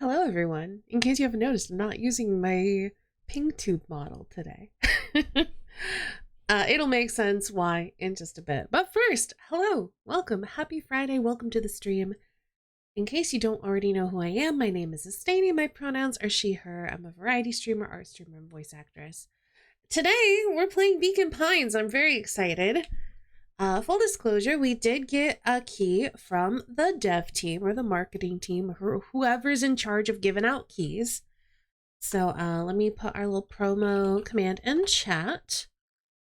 Hello everyone. In case you haven't noticed, I'm not using my PingTube model today. It'll make sense why in just a bit. But first, hello, welcome, happy Friday, welcome to the stream. In case you don't already know who I am, my name is Estania, my pronouns are she, her. I'm a variety streamer, art streamer, and voice actress. Today, we're playing Beacon Pines. I'm very excited. Full disclosure, we did get a key from the dev team or the marketing team, or whoever's in charge of giving out keys. So let me put our little promo command in chat.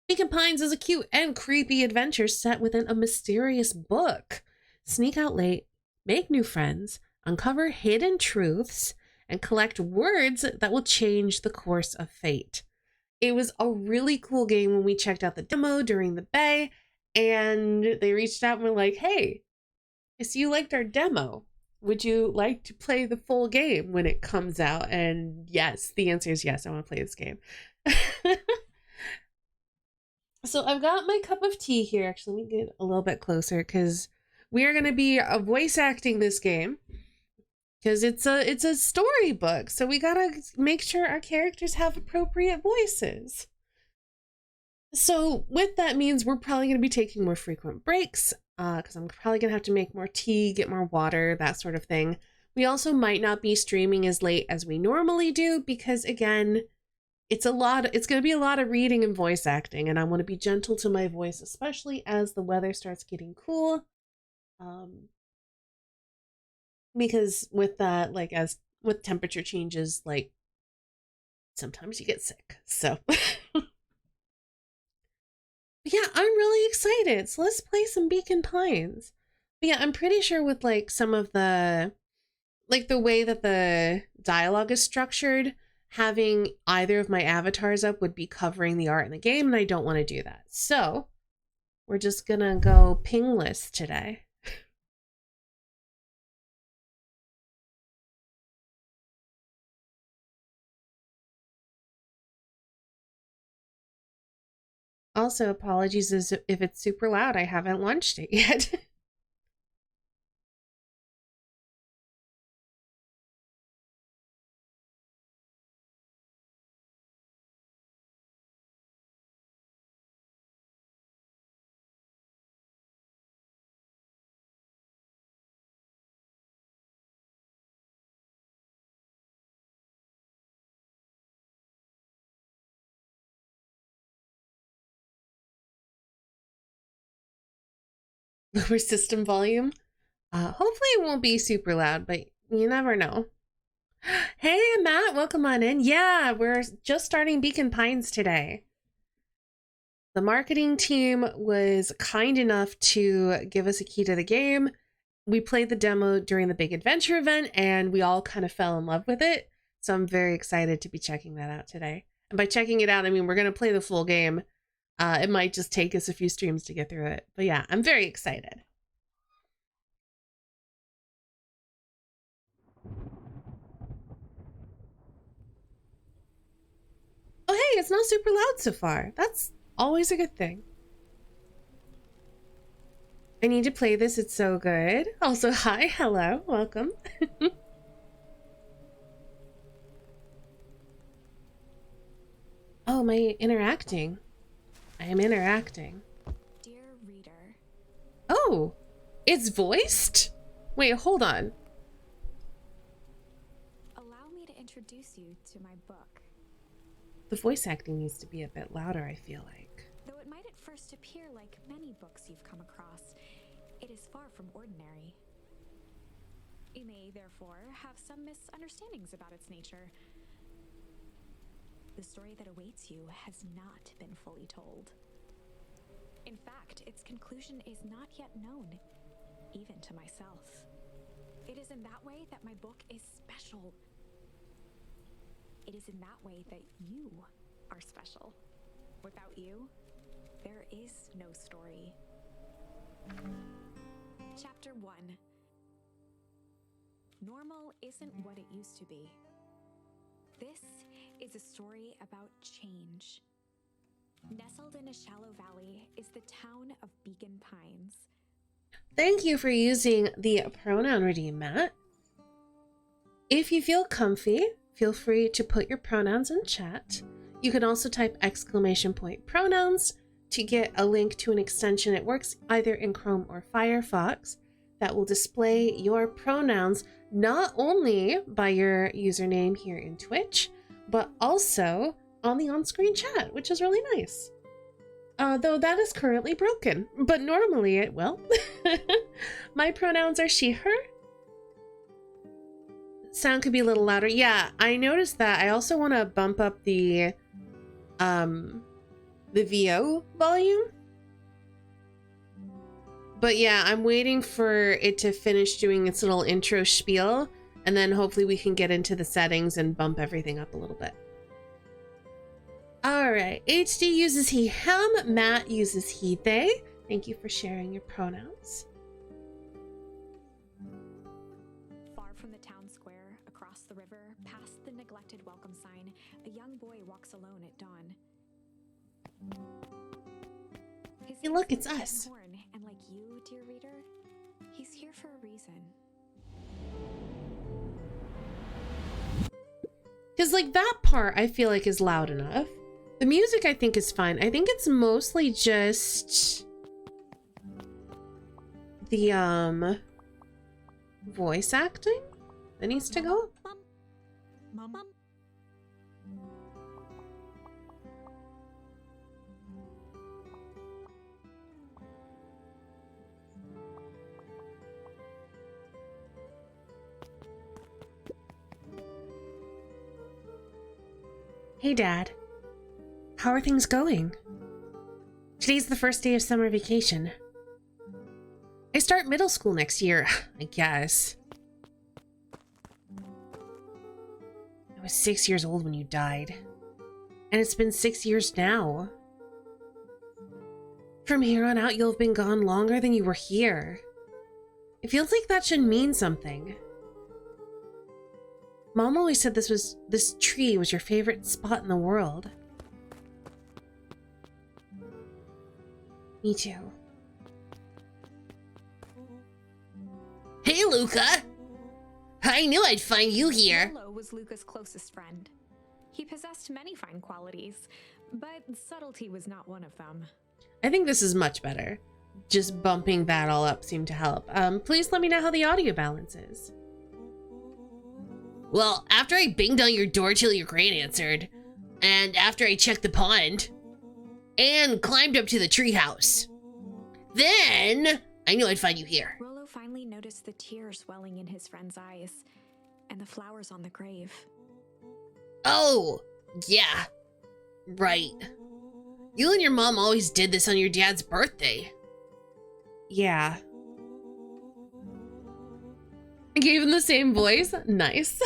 Beacon Pines is a cute and creepy adventure set within a mysterious book. Sneak out late, make new friends, uncover hidden truths, and collect words that will change the course of fate. It was a really cool game when we checked out the demo during the Bay. And they reached out and were like, hey, so you liked our demo. Would you like to play the full game when it comes out? And yes, the answer is yes, I want to play this game. So I've got my cup of tea here. Actually, let me get a little bit closer because we are going to be voice acting this game. Because it's a storybook. So we got to make sure our characters have appropriate voices. So with that means we're probably going to be taking more frequent breaks because I'm probably going to have to make more tea, get more water, that sort of thing. We also might not be streaming as late as we normally do because, again, it's going to be a lot of reading and voice acting, and I want to be gentle to my voice, especially as the weather starts getting cool. Because with that, like, as with temperature changes, like, sometimes you get sick, so... Yeah, I'm really excited. So let's play some Beacon Pines. But yeah, I'm pretty sure with like some of the, like the way that the dialogue is structured, having either of my avatars up would be covering the art in the game, and I don't want to do that. So we're just gonna go pingless today. Also, apologies if it's super loud. I haven't launched it yet. Lower system volume. Hopefully it won't be super loud, but you never know. Hey, Matt, welcome on in. Yeah, we're just starting Beacon Pines today. The marketing team was kind enough to give us a key to the game. We played the demo during the big adventure event, and we all kind of fell in love with it. So I'm very excited to be checking that out today. And by checking it out, I mean we're going to play the full game. It might just take us a few streams to get through it. But yeah, I'm very excited. Oh, hey, it's not super loud so far. That's always a good thing. I need to play this. It's so good. Also, hi, hello, welcome. Oh, my interacting. I am interacting. Dear reader. Oh, it's voiced? Wait, hold on. Allow me to introduce you to my book. The voice acting needs to be a bit louder, I feel like. Though it might at first appear like many books you've come across, it is far from ordinary. You may, therefore, have some misunderstandings about its nature. The story that awaits you has not been fully told. In fact, its conclusion is not yet known, even to myself. It is in that way that my book is special. It is in that way that you are special. Without you, there is no story. Chapter 1. Normal isn't what it used to be. This is a story about change. Nestled in a shallow valley is the town of Beacon Pines. Thank you for using the pronoun redeem, Matt. If you feel comfy, feel free to put your pronouns in chat. You can also type !pronouns to get a link to an extension. It works either in Chrome or Firefox that will display your pronouns not only by your username here in Twitch, but also on the on-screen chat, which is really nice. Though that is currently broken, but normally it will. My pronouns are she, her. Sound could be a little louder. Yeah, I noticed that. I also want to bump up the VO volume. But yeah, I'm waiting for it to finish doing its little intro spiel, and then hopefully we can get into the settings and bump everything up a little bit. All right, HD uses he, him. Matt uses he, they. Thank you for sharing your pronouns. Far from the town square, across the river, past the neglected welcome sign, a young boy walks alone at dawn. Hey, look, it's us. Horn, and like you, dear reader, he's here for a reason. Because, like, that part I feel like is loud enough. The music I think is fine. I think it's mostly just the voice acting that needs to go. Hey, Dad. How are things going? Today's the first day of summer vacation. I start middle school next year, I guess. I was 6 years old when you died. And it's been 6 years now. From here on out, you'll have been gone longer than you were here. It feels like that should mean something. Mom always said this tree was your favorite spot in the world. Me too. Hey, Luca! I knew I'd find you here. Rolo was Luca's closest friend. He possessed many fine qualities, but subtlety was not one of them. I think this is much better. Just bumping that all up seemed to help. Please let me know how the audio balance is. Well, after I banged on your door till your crane answered, and after I checked the pond, and climbed up to the treehouse, then I knew I'd find you here. Rolo finally noticed the tears welling in his friend's eyes, and the flowers on the grave. Oh, yeah. Right. You and your mom always did this on your dad's birthday. Yeah. I gave him the same voice. Nice.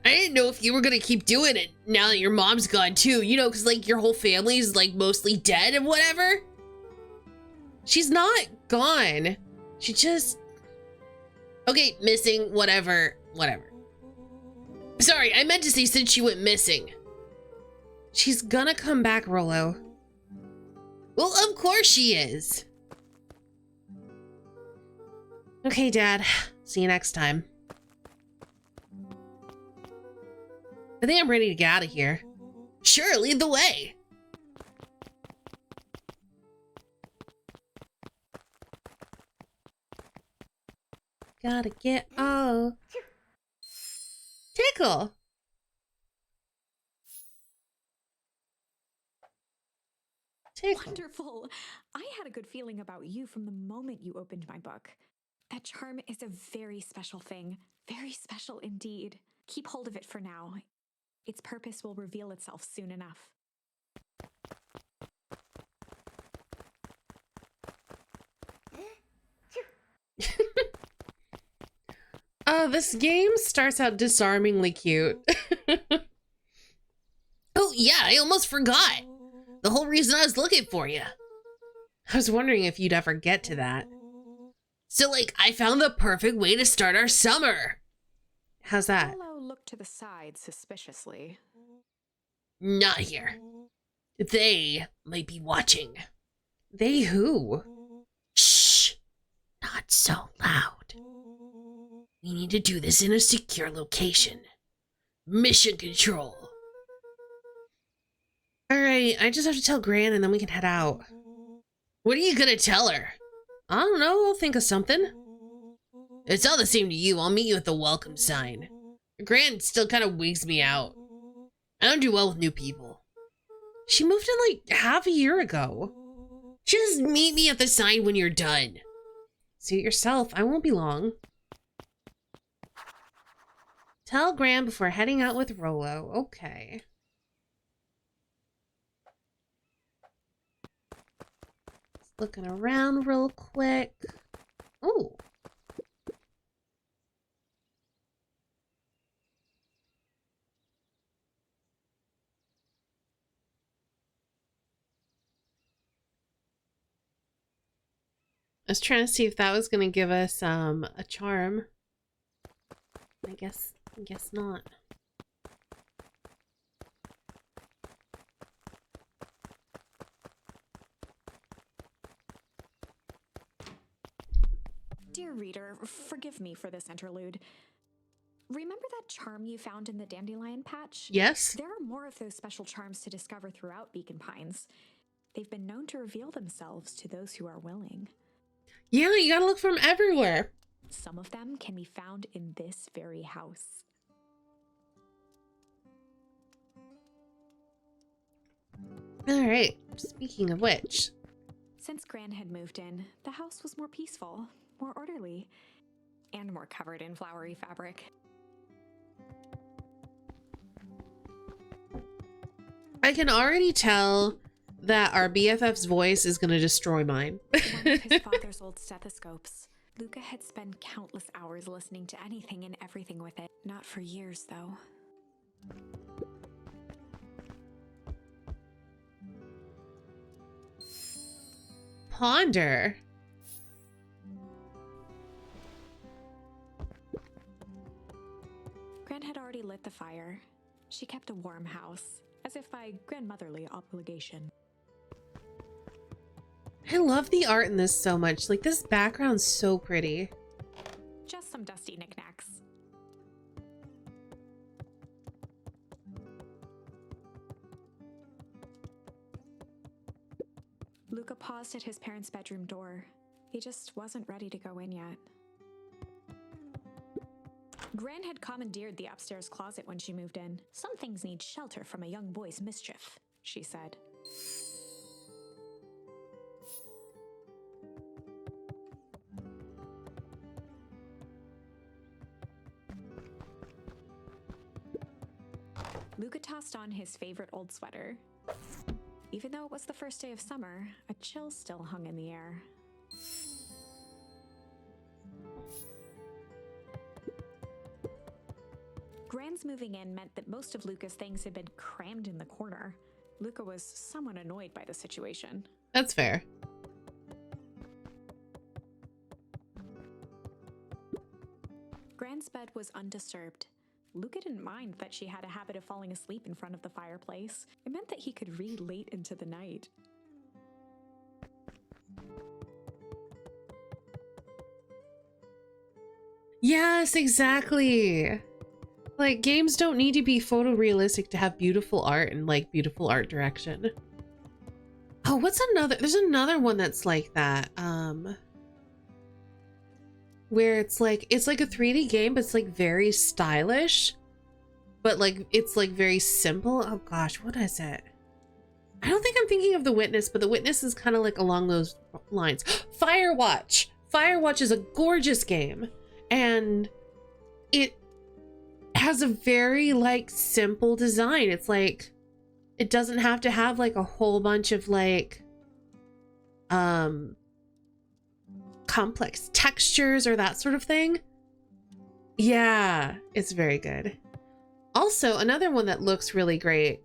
I didn't know if you were gonna keep doing it now that your mom's gone too, you know, because like your whole family's like mostly dead and whatever. She's not gone. She just... Okay, missing, whatever. Sorry, I meant to say since she went missing. She's gonna come back, Rolo. Well, of course she is. Okay, Dad. See you next time. I think I'm ready to get out of here. Sure, lead the way. Gotta get all... Tickle! Tickle. Wonderful! I had a good feeling about you from the moment you opened my book. That charm is a very special thing. Very special indeed. Keep hold of it for now. Its purpose will reveal itself soon enough. This game starts out disarmingly cute. Oh yeah, I almost forgot. The whole reason I was looking for you. I was wondering if you'd ever get to that. So like, I found the perfect way to start our summer. How's that? Rolo looked to the side suspiciously. Not here. They might be watching. They who? Shh! Not so loud. We need to do this in a secure location. Mission control. Alright, I just have to tell Gran and then we can head out. What are you gonna tell her? I don't know, I'll think of something. It's all the same to you. I'll meet you at the welcome sign. Gran still kind of wigs me out. I don't do well with new people. She moved in like half a year ago. Just meet me at the sign when you're done. Suit yourself, I won't be long. Tell Gran before heading out with Rolo. Okay. Just looking around real quick. Oh. I was trying to see if that was going to give us a charm. I guess not. Dear reader, forgive me for this interlude. Remember that charm you found in the dandelion patch? Yes. There are more of those special charms to discover throughout Beacon Pines. They've been known to reveal themselves to those who are willing. Yeah, you gotta look from everywhere. Some of them can be found in this very house. All right, speaking of which. Since Gran had moved in, the house was more peaceful, more orderly, and more covered in flowery fabric. I can already tell that our BFF's voice is going to destroy mine. One of his father's old stethoscopes. Luca had spent countless hours listening to anything and everything with it. Not for years, though. Ponder. Gran had already lit the fire. She kept a warm house, as if by grandmotherly obligation. I love the art in this so much. Like, this background's so pretty. Just some dusty knickknacks. Luca paused at his parents' bedroom door. He just wasn't ready to go in yet. Gran had commandeered the upstairs closet when she moved in. Some things need shelter from a young boy's mischief, she said. Luca tossed on his favorite old sweater. Even though it was the first day of summer, a chill still hung in the air. Gran's moving in meant that most of Luca's things had been crammed in the corner. Luca was somewhat annoyed by the situation. That's fair. Gran's bed was undisturbed. Luca didn't mind that she had a habit of falling asleep in front of the fireplace. It meant that he could read late into the night. Yes, exactly. Like, games don't need to be photorealistic to have beautiful art and like beautiful art direction. Oh, what's another? There's another one that's like that. Where it's like a 3D game, but it's like very stylish, but like it's like very simple. Oh gosh, what is it? I don't think I'm thinking of The Witness, but The Witness is kind of like along those lines. Firewatch. Firewatch is a gorgeous game, and it has a very like simple design. It's like it doesn't have to have like a whole bunch of like complex textures or that sort of thing. Yeah, it's very good. Also, another one that looks really great,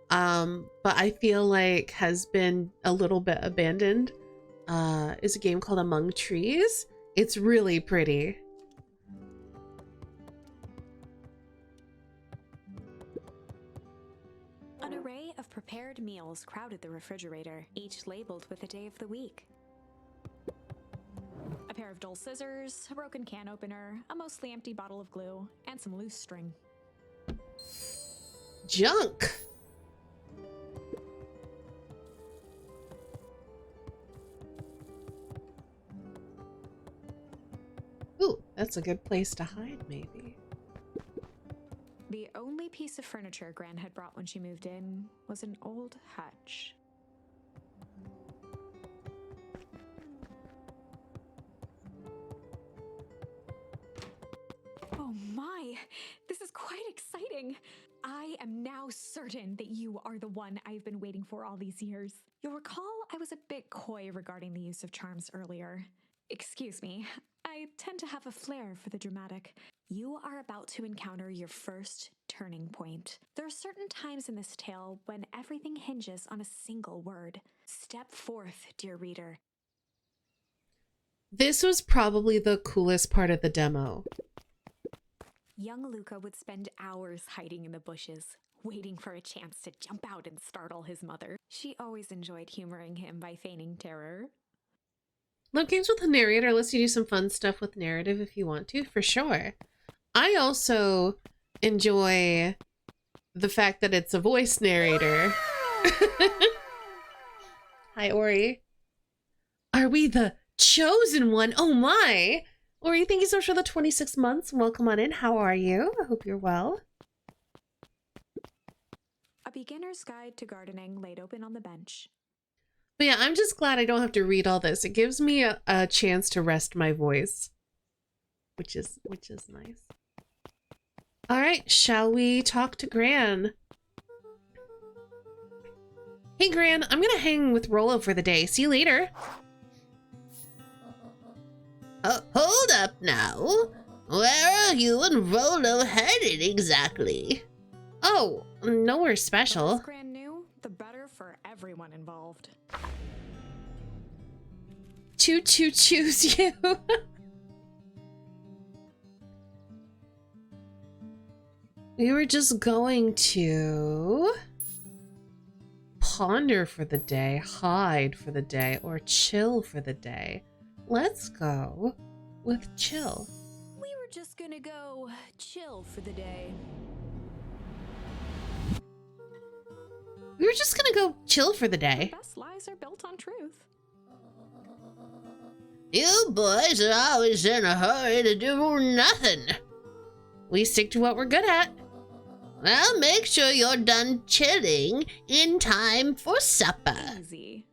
but I feel like has been a little bit abandoned, is a game called Among Trees. It's really pretty. An array of prepared meals crowded the refrigerator, each labeled with a day of the week. A pair pair of dull scissors, a broken can opener, a mostly empty bottle of glue, and some loose string. Junk. Ooh, that's a good place to hide, maybe. The only piece of furniture Gran had brought when she moved in was an old hutch. Oh my, this is quite exciting. I am now certain that you are the one I've been waiting for all these years. You'll recall I was a bit coy regarding the use of charms earlier. Excuse me, I tend to have a flair for the dramatic. You are about to encounter your first turning point. There are certain times in this tale when everything hinges on a single word. Step forth, dear reader. This was probably the coolest part of the demo. Young Luca would spend hours hiding in the bushes, waiting for a chance to jump out and startle his mother. She always enjoyed humoring him by feigning terror. Love games with a narrator lets you do some fun stuff with narrative if you want to, for sure. I also enjoy the fact that it's a voice narrator. Hi, Ori. Are we the chosen one? Oh my! Ori, thank you so much for the 26 months. Welcome on in. How are you? I hope you're well. A beginner's guide to gardening laid open on the bench. But yeah, I'm just glad I don't have to read all this. It gives me a chance to rest my voice, which is nice. All right, shall we talk to Gran? Hey, Gran, I'm gonna hang with Rolo for the day. See you later. Hold up now. Where are you and Rolo headed exactly? Oh, nowhere The special. less Gran knew, the better for everyone involved. Choose you. We were just going to ponder for the day, hide for the day, or chill for the day. Let's go with chill. We were just gonna go chill for the day. We were just gonna go chill for the day. The best lies are built on truth. You boys are always in a hurry to do nothing. We stick to what we're good at. Well, make sure you're done chilling in time for supper. Easy.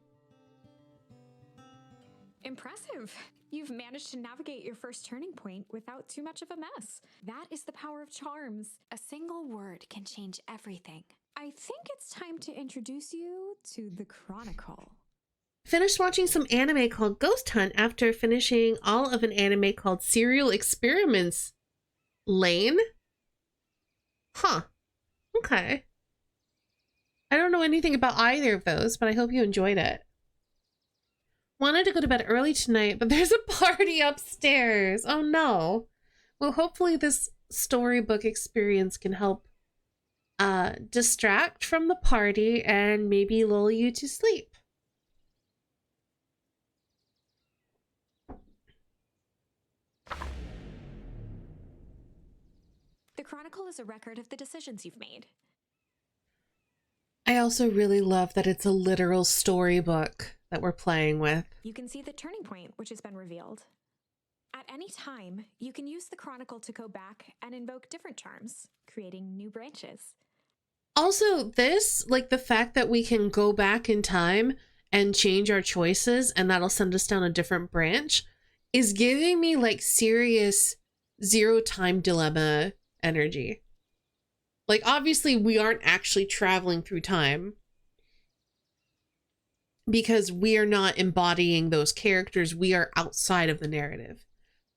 Impressive. You've managed to navigate your first turning point without too much of a mess. That is the power of charms. A single word can change everything. I think it's time to introduce you to the Chronicle. Finished watching some anime called Ghost Hunt after finishing all of an anime called Serial Experiments. Lane? Huh. Okay. I don't know anything about either of those, but I hope you enjoyed it. Wanted to go to bed early tonight, but there's a party upstairs. Oh no. Well, hopefully this storybook experience can help distract from the party and maybe lull you to sleep. The Chronicle is a record of the decisions you've made. I also really love that it's a literal storybook that we're playing with. You can see the turning point, which has been revealed. At any time, you can use the Chronicle to go back and invoke different charms, creating new branches. Also, this, like the fact that we can go back in time and change our choices and that'll send us down a different branch, is giving me like serious Zero Time Dilemma energy. Like, obviously, we aren't actually traveling through time because we are not embodying those characters. We are outside of the narrative.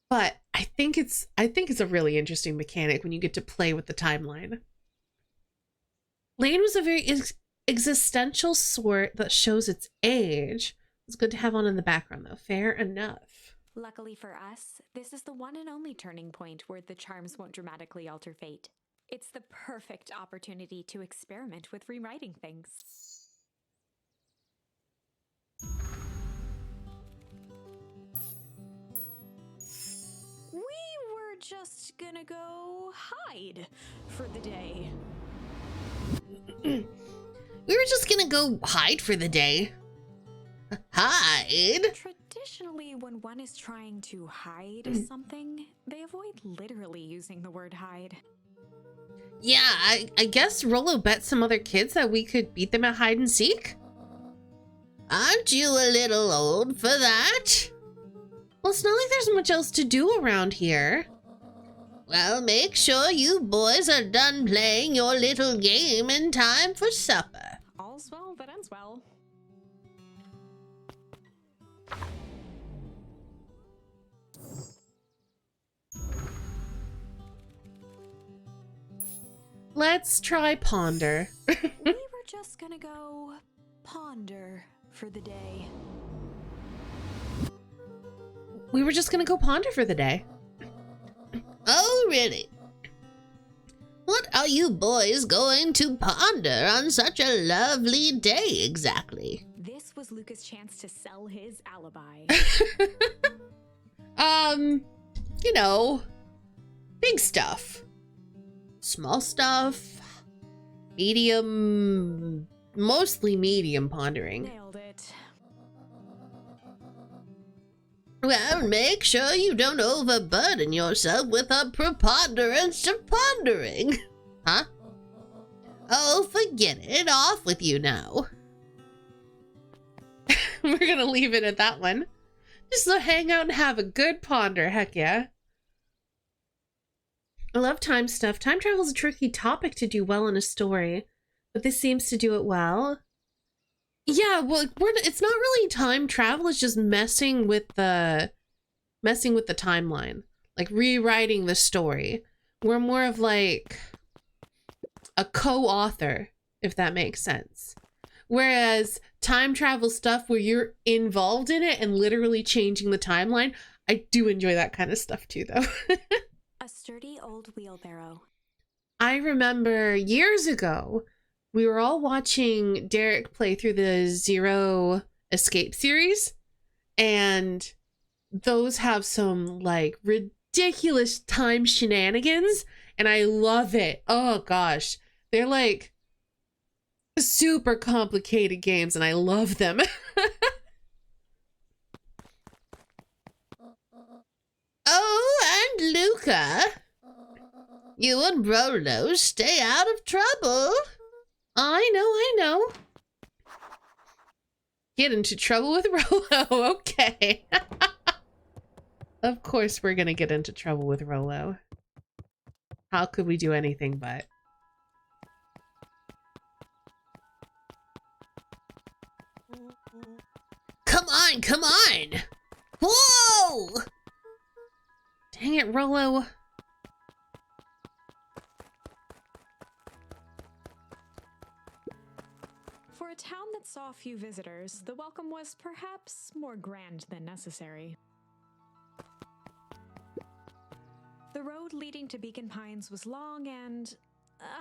But I think it's a really interesting mechanic when you get to play with the timeline. Lane was a very existential sort that shows its age. It's good to have on in the background, though. Fair enough. Luckily for us, this is the one and only turning point where the charms won't dramatically alter fate. It's the perfect opportunity to experiment with rewriting things. just gonna go hide for the day. We were just gonna go hide for the day. Hide? Traditionally, when one is trying to hide something, they avoid literally using the word hide. Yeah, I guess Rolo bet some other kids that we could beat them at hide and seek. Aren't you a little old for that? Well, it's not like there's much else to do around here. Well, make sure you boys are done playing your little game in time for supper. All's well that ends well. Let's try ponder. We were just gonna go ponder for the day. We were just gonna go ponder for the day. Oh, really? What are you boys going to ponder on such a lovely day exactly? This was Luca's chance to sell his alibi. You know, big stuff. Small stuff, medium, Mostly medium pondering. Nailed it. well, make sure you don't overburden yourself with a preponderance of pondering. Huh? Oh, forget it. Off with you now. We're gonna leave it at that one. Just to hang out and have a good ponder, heck yeah. I love time stuff. Time travel is a tricky topic to do well in a story, but this seems to do it well. Yeah, well, it's not really time travel. It's just messing with the timeline, like rewriting the story. We're more of like a co-author, if that makes sense. Whereas time travel stuff where you're involved in it and literally changing the timeline, I do enjoy that kind of stuff too, though. A sturdy old wheelbarrow. I remember years ago, we were all watching Derek play through the Zero Escape series, and those have some like ridiculous time shenanigans, and I love it. Oh gosh, they're like super complicated games, and I love them. Oh, and Luca. You and Rolo stay out of trouble. I know. Get into trouble with Rolo. Okay. Of course we're gonna get into trouble with Rolo. How could we do anything but? Come on, come on. Whoa! Dang it, Rolo. For a town that saw few visitors, the welcome was perhaps more grand than necessary. The road leading to Beacon Pines was long and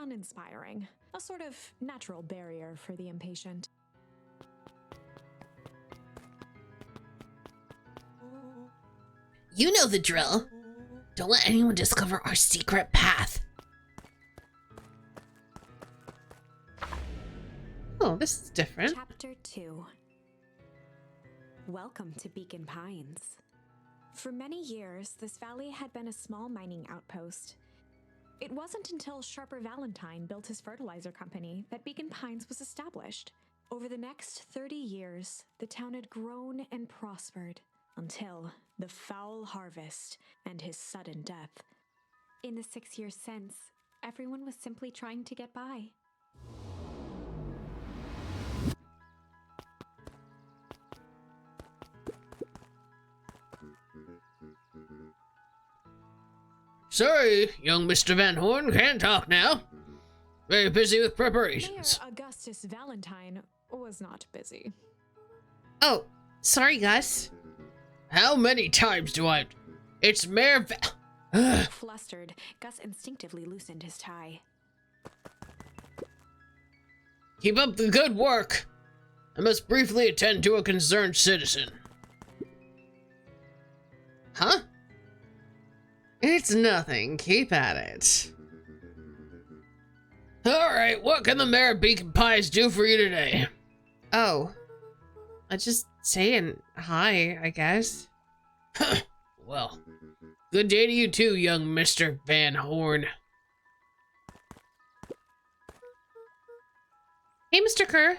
uninspiring, a sort of natural barrier for the impatient. You know the drill. Don't let anyone discover our secret path. Oh, this is different. Chapter 2. Welcome to Beacon Pines. For many years, this valley had been a small mining outpost. It wasn't until Sharper Valentine built his fertilizer company that Beacon Pines was established. Over the next 30 years, the town had grown and prospered until the foul harvest and his sudden death. In the 6 years since, everyone was simply trying to get by. Sorry, young Mr. Van Horn, can't talk now. Very busy with preparations. Mayor Augustus Valentine was not busy. Oh, sorry, Gus. How many times do I... It's Mayor Flustered, Gus instinctively loosened his tie. Keep up the good work. I must briefly attend to a concerned citizen. Huh? It's nothing. Keep at it. Alright, what can the Mayor of Beacon Pies do for you today? Oh. I just saying hi, I guess. Well, good day to you too, young Mr. Van Horn. Hey, Mr. Kerr.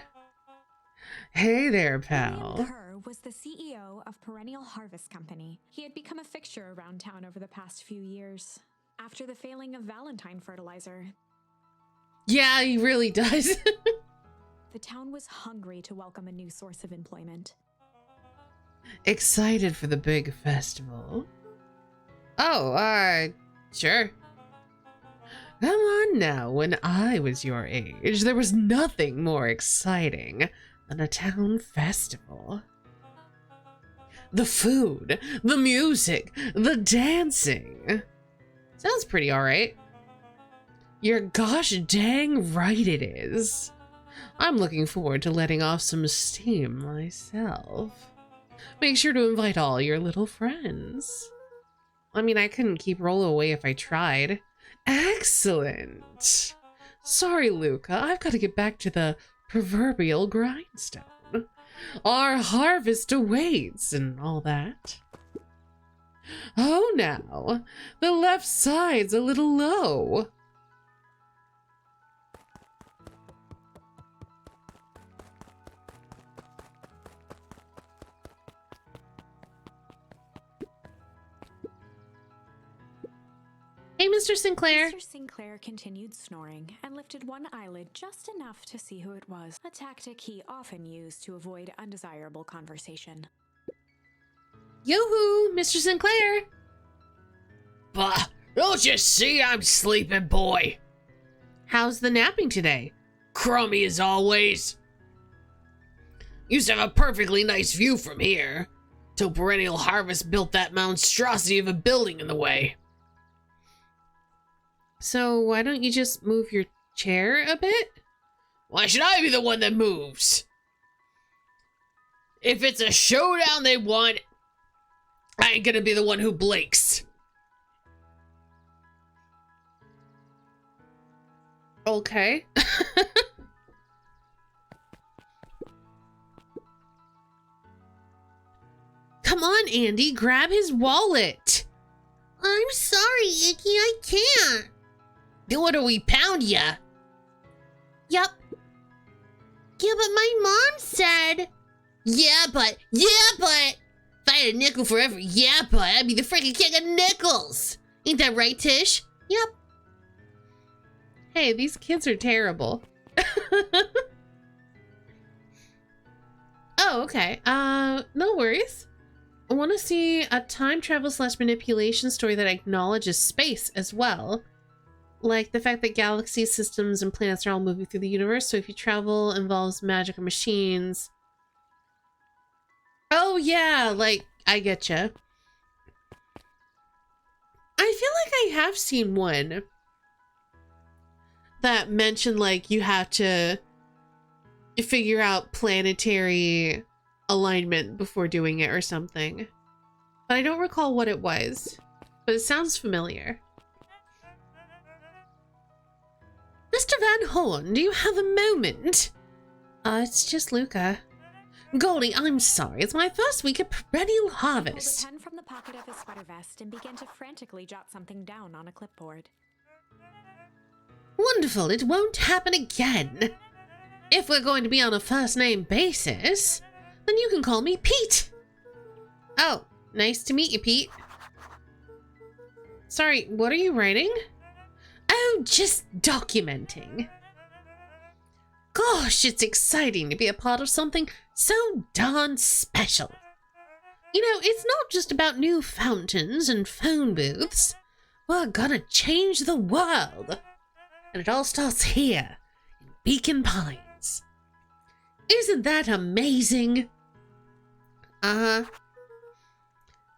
Hey there, William pal. Kerr was the CEO of Perennial Harvest Company. He had become a fixture around town over the past few years. After the failing of Valentine fertilizer, Yeah, he really does. the town was hungry to welcome a new source of employment. Excited for the big festival. Oh, sure. Come on now, when I was your age, there was nothing more exciting than a town festival. The food, the music, the dancing. Sounds pretty alright. You're gosh dang right it is. I'm looking forward to letting off some steam myself. Make sure to invite all your little friends. I mean, I couldn't keep Rolo away if I tried. Excellent. Sorry, Luca, I've got to get back to the proverbial grindstone. Our harvest awaits and all that. Oh, now, the left side's a little low. Hey, Mr. Sinclair. Mr. Sinclair continued snoring and lifted one eyelid just enough to see who it was, a tactic he often used to avoid undesirable conversation. Yoo-hoo, Mr. Sinclair. Bah, don't you see I'm sleeping, boy? How's the napping today? Crummy as always. Used to have a perfectly nice view from here, till Perennial Harvest built that monstrosity of a building in the way. So why don't you just move your chair a bit? Why should I be the one that moves? If it's a showdown they want, I ain't gonna be the one who blinks. Okay. Come on, Andy, grab his wallet. I'm sorry, Icky, I can't. Do it or we pound ya. Yup. Yeah, but my mom said. Yeah, but. If I had a nickel for every I'd be the freaking king of nickels. Ain't that right, Tish? Yep. Hey, these kids are terrible. Oh, okay. No worries. I want to see a time travel / manipulation story that acknowledges space as well. Like the fact that galaxies, systems, and planets are all moving through the universe, so if you travel involves magic or machines. Oh yeah, like, I getcha. I feel like I have seen one that mentioned, like, you have to figure out planetary alignment before doing it or something. But I don't recall what it was. But it sounds familiar. Mr. Van Horn, do you have a moment? It's just Luca. Golly, I'm sorry. It's my first week at Perennial He Harvest. pulled a pen from the pocket of his sweater vest and began to frantically jot something down on a clipboard. Wonderful, it won't happen again. If we're going to be on a first-name basis, then you can call me Pete. Oh, nice to meet you, Pete. Sorry, what are you writing? Oh, just documenting. Gosh, it's exciting to be a part of something so darn special. You know, it's not just about new fountains and phone booths. We're gonna change the world. And it all starts here, in Beacon Pines. Isn't that amazing?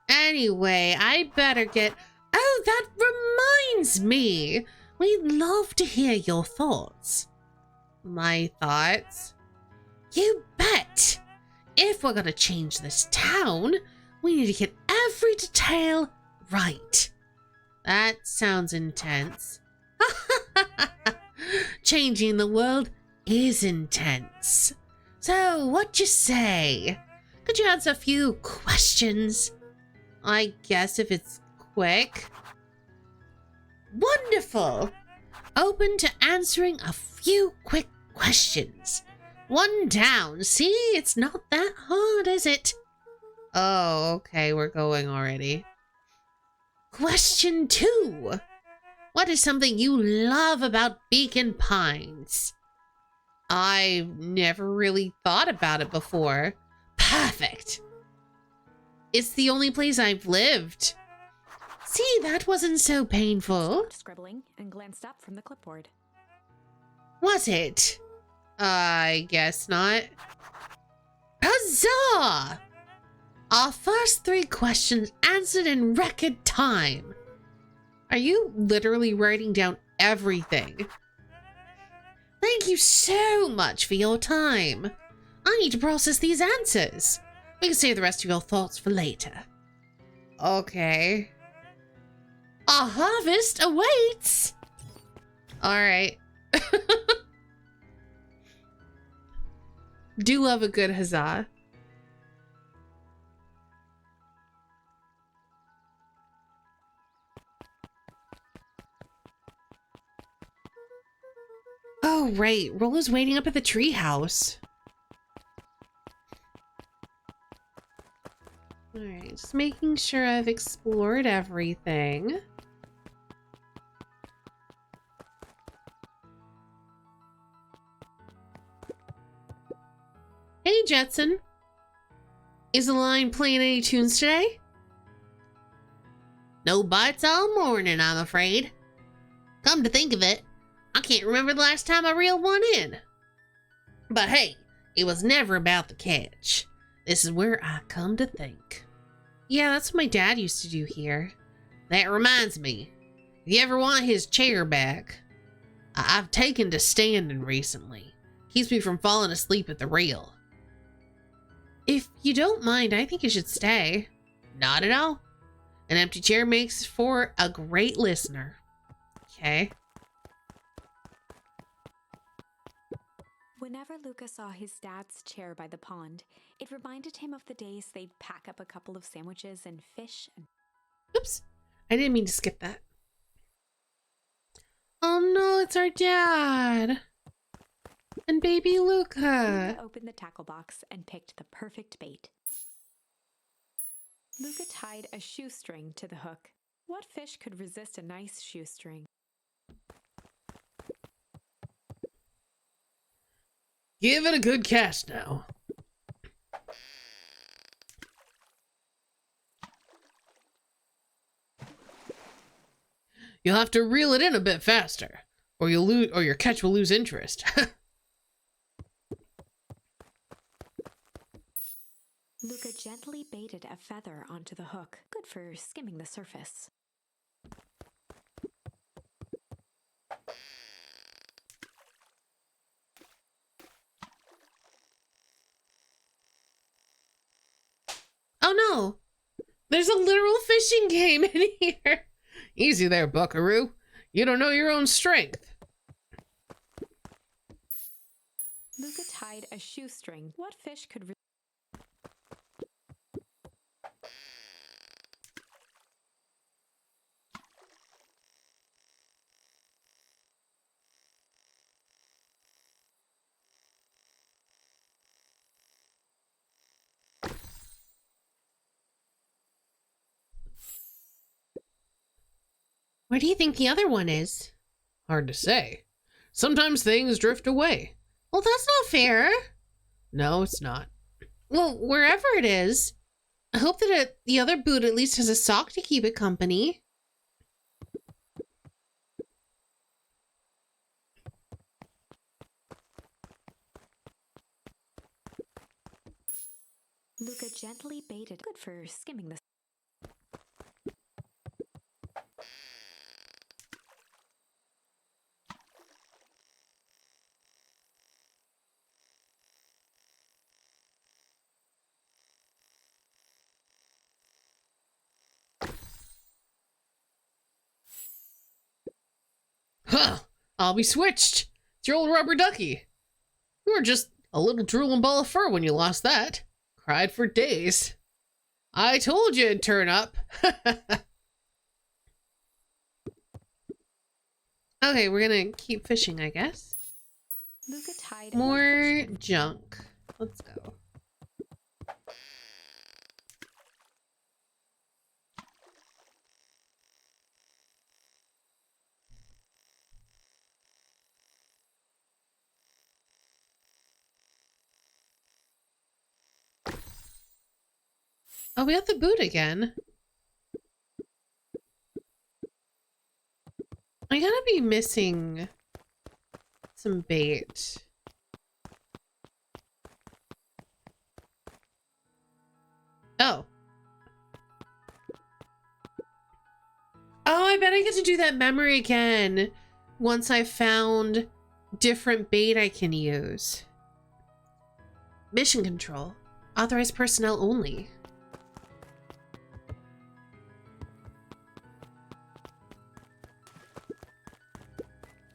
Anyway, I better get... Oh, that reminds me! We'd love to hear your thoughts. My thoughts? You bet! If we're gonna change this town, we need to get every detail right. That sounds intense. Changing the world is intense. So, what you say? Could you answer a few questions? I guess if it's quick. Wonderful! Open to answering a few quick questions. One down. See, it's not that hard, is it? Oh, okay, we're going already. Question 2. What is something you love about Beacon Pines? I've never really thought about it before. Perfect. It's the only place I've lived. See, that wasn't so painful. Stopped scribbling and glanced up from the clipboard. Was it? I guess not. Huzzah! Our first 3 questions answered in record time. Are you literally writing down everything? Thank you so much for your time. I need to process these answers. We can save the rest of your thoughts for later. Okay. A harvest awaits! Alright. Do love a good huzzah. Oh, right. Rola's waiting up at the treehouse. Alright, just making sure I've explored everything. Hey, Jetson. Is the line playing any tunes today? No bites all morning, I'm afraid. Come to think of it, I can't remember the last time I reeled one in. But hey, it was never about the catch. This is where I come to think. Yeah, that's what my dad used to do here. That reminds me, if you ever want his chair back, I've taken to standing recently. Keeps me from falling asleep at the reel. If you don't mind, I think you should stay. Not at all. An empty chair makes for a great listener. Okay. Whenever Luca saw his dad's chair by the pond, it reminded him of the days they'd pack up a couple of sandwiches and fish and... Oops. I didn't mean to skip that. Oh no, it's our dad. And baby Luca. Luca opened the tackle box and picked the perfect bait. Luca tied a shoestring to the hook. What fish could resist a nice shoestring? Give it a good cast now. You'll have to reel it in a bit faster, or you'll lose, or your catch will lose interest. Luca gently baited a feather onto the hook, good for skimming the surface. Oh no. There's a literal fishing game in here. Easy there, buckaroo. You don't know your own strength. Luca tied a shoestring. What fish could Where do you think the other one is? Hard to say. Sometimes things drift away. Well, that's not fair. No, it's not. Well, wherever it is, I hope that the other boot at least has a sock to keep it company. Luca gently baited, good for skimming the... I'll be switched. It's your old rubber ducky. You were just a little drooling ball of fur when you lost that. Cried for days. I told you it'd turn up. Okay, we're gonna keep fishing, I guess. Luca tied More junk. Let's go. Oh, we got the boot again. I gotta be missing some bait. Oh. Oh, I bet I get to do that memory again once I've found different bait I can use. Mission control. Authorized personnel only.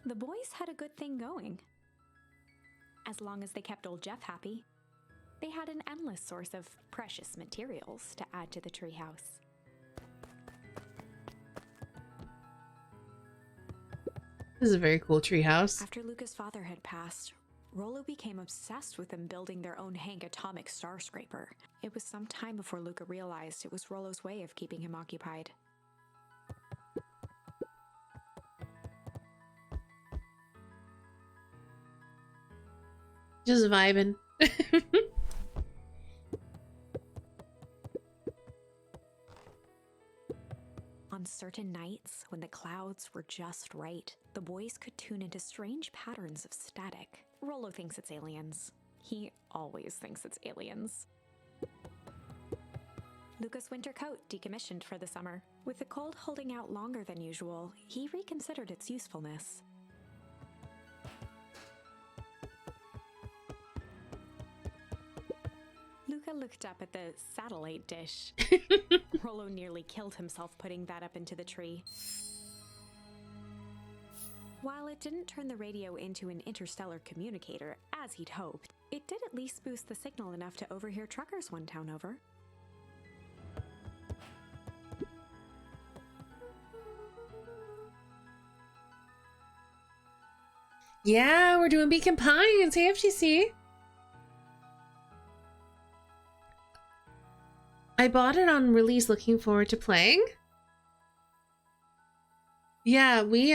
The boys had a good thing going. As long as they kept old Jeff happy, they had an endless source of precious materials to add to the treehouse. This is a very cool treehouse. After Luca's father had passed, Rollo became obsessed with them building their own Hank atomic star scraper. It was some time before Luca realized it was Rollo's way of keeping him occupied. Just vibing. On certain nights, when the clouds were just right, the boys could tune into strange patterns of static. Rollo thinks it's aliens. He always thinks it's aliens. Luca's winter coat decommissioned for the summer. With the cold holding out longer than usual, he reconsidered its usefulness. Luca looked up at the satellite dish. Rollo nearly killed himself putting that up into the tree. While it didn't turn the radio into an interstellar communicator, as he'd hoped, it did at least boost the signal enough to overhear truckers one town over. Yeah, we're doing Beacon Pines. Hey, FGC. I bought it on release, looking forward to playing. Yeah, we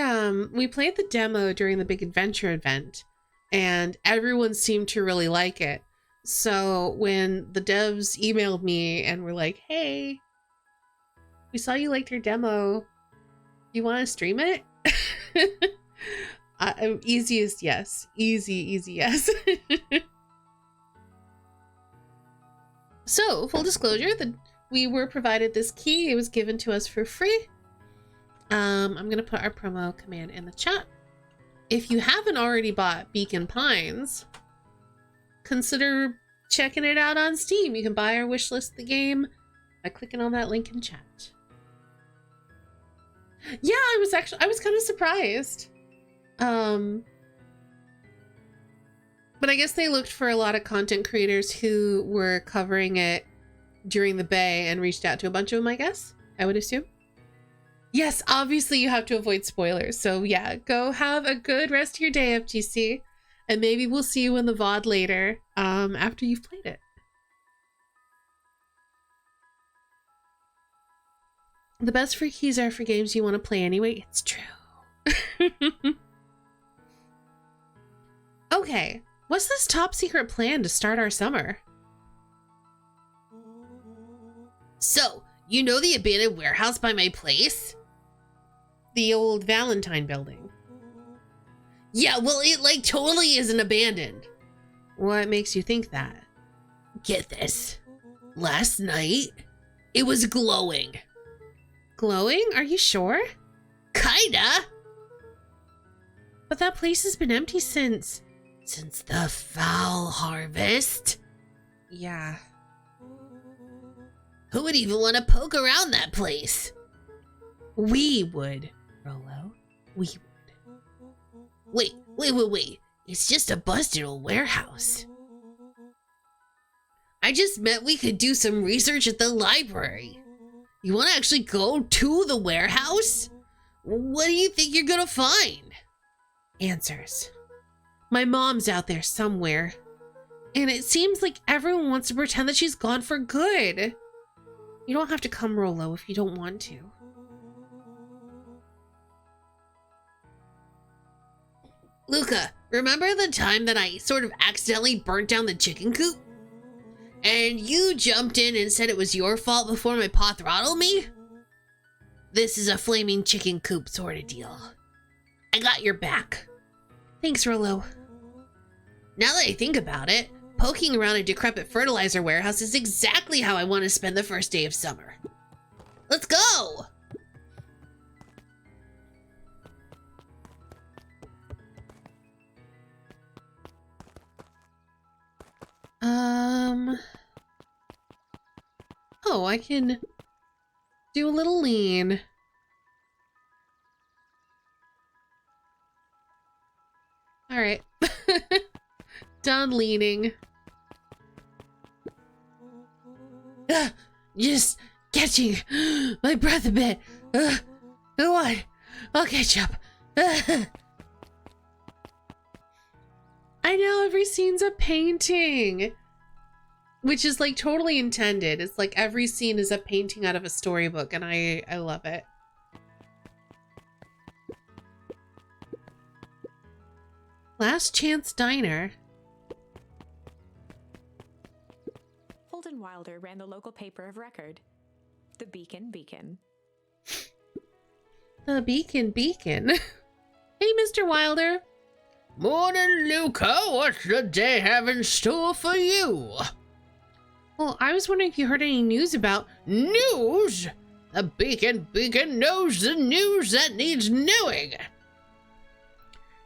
played the demo during the Big Adventure event, and everyone seemed to really like it. So when the devs emailed me and were like, hey, we saw you liked your demo. You want to stream it? Easiest yes. Easy yes. So, full disclosure, that we were provided this key. It was given to us for free. I'm going to put our promo command in the chat. If you haven't already bought Beacon Pines, consider checking it out on Steam. You can buy or wishlist the game by clicking on that link in chat. Yeah, I was kind of surprised. But I guess they looked for a lot of content creators who were covering it during the Bay and reached out to a bunch of them, I guess. I would assume. Yes, obviously you have to avoid spoilers. So yeah, go have a good rest of your day, FGC. And maybe we'll see you in the VOD later, after you've played it. The best free keys are for games you want to play anyway. It's true. Okay. What's this top secret plan to start our summer? So, you know the abandoned warehouse by my place? The old Valentine building. Yeah, well, it totally isn't abandoned. What makes you think that? Get this. Last night, it was glowing. Glowing? Are you sure? Kinda. But that place has been empty since the fowl harvest. Yeah. Who would even want to poke around that place? We would, Rollo. We would. Wait. It's just a busted old warehouse. I just meant we could do some research at the library. You want to actually go to the warehouse? What do you think you're gonna find? Answers. My mom's out there somewhere. And it seems like everyone wants to pretend that she's gone for good. You don't have to come, Rolo, if you don't want to. Luca, remember the time that I sort of accidentally burnt down the chicken coop? And you jumped in and said it was your fault before my paw throttled me? This is a flaming chicken coop sort of deal. I got your back. Thanks, Rolo. Now that I think about it, poking around a decrepit fertilizer warehouse is exactly how I want to spend the first day of summer. Let's go! Oh, I can do a little lean. All right. Done leaning. Just catching my breath a bit. Go on, I'll catch up. I know, every scene's a painting. Which is like totally intended. It's like every scene is a painting out of a storybook, and I love it. Last Chance Diner. Holden Wilder ran the local paper of record, the Beacon Beacon. The Beacon Beacon. Hey, Mr. Wilder. Morning, Luca. What's the day have in store for you? Well, I was wondering if you heard any news about... News? The Beacon Beacon knows the news that needs knowing.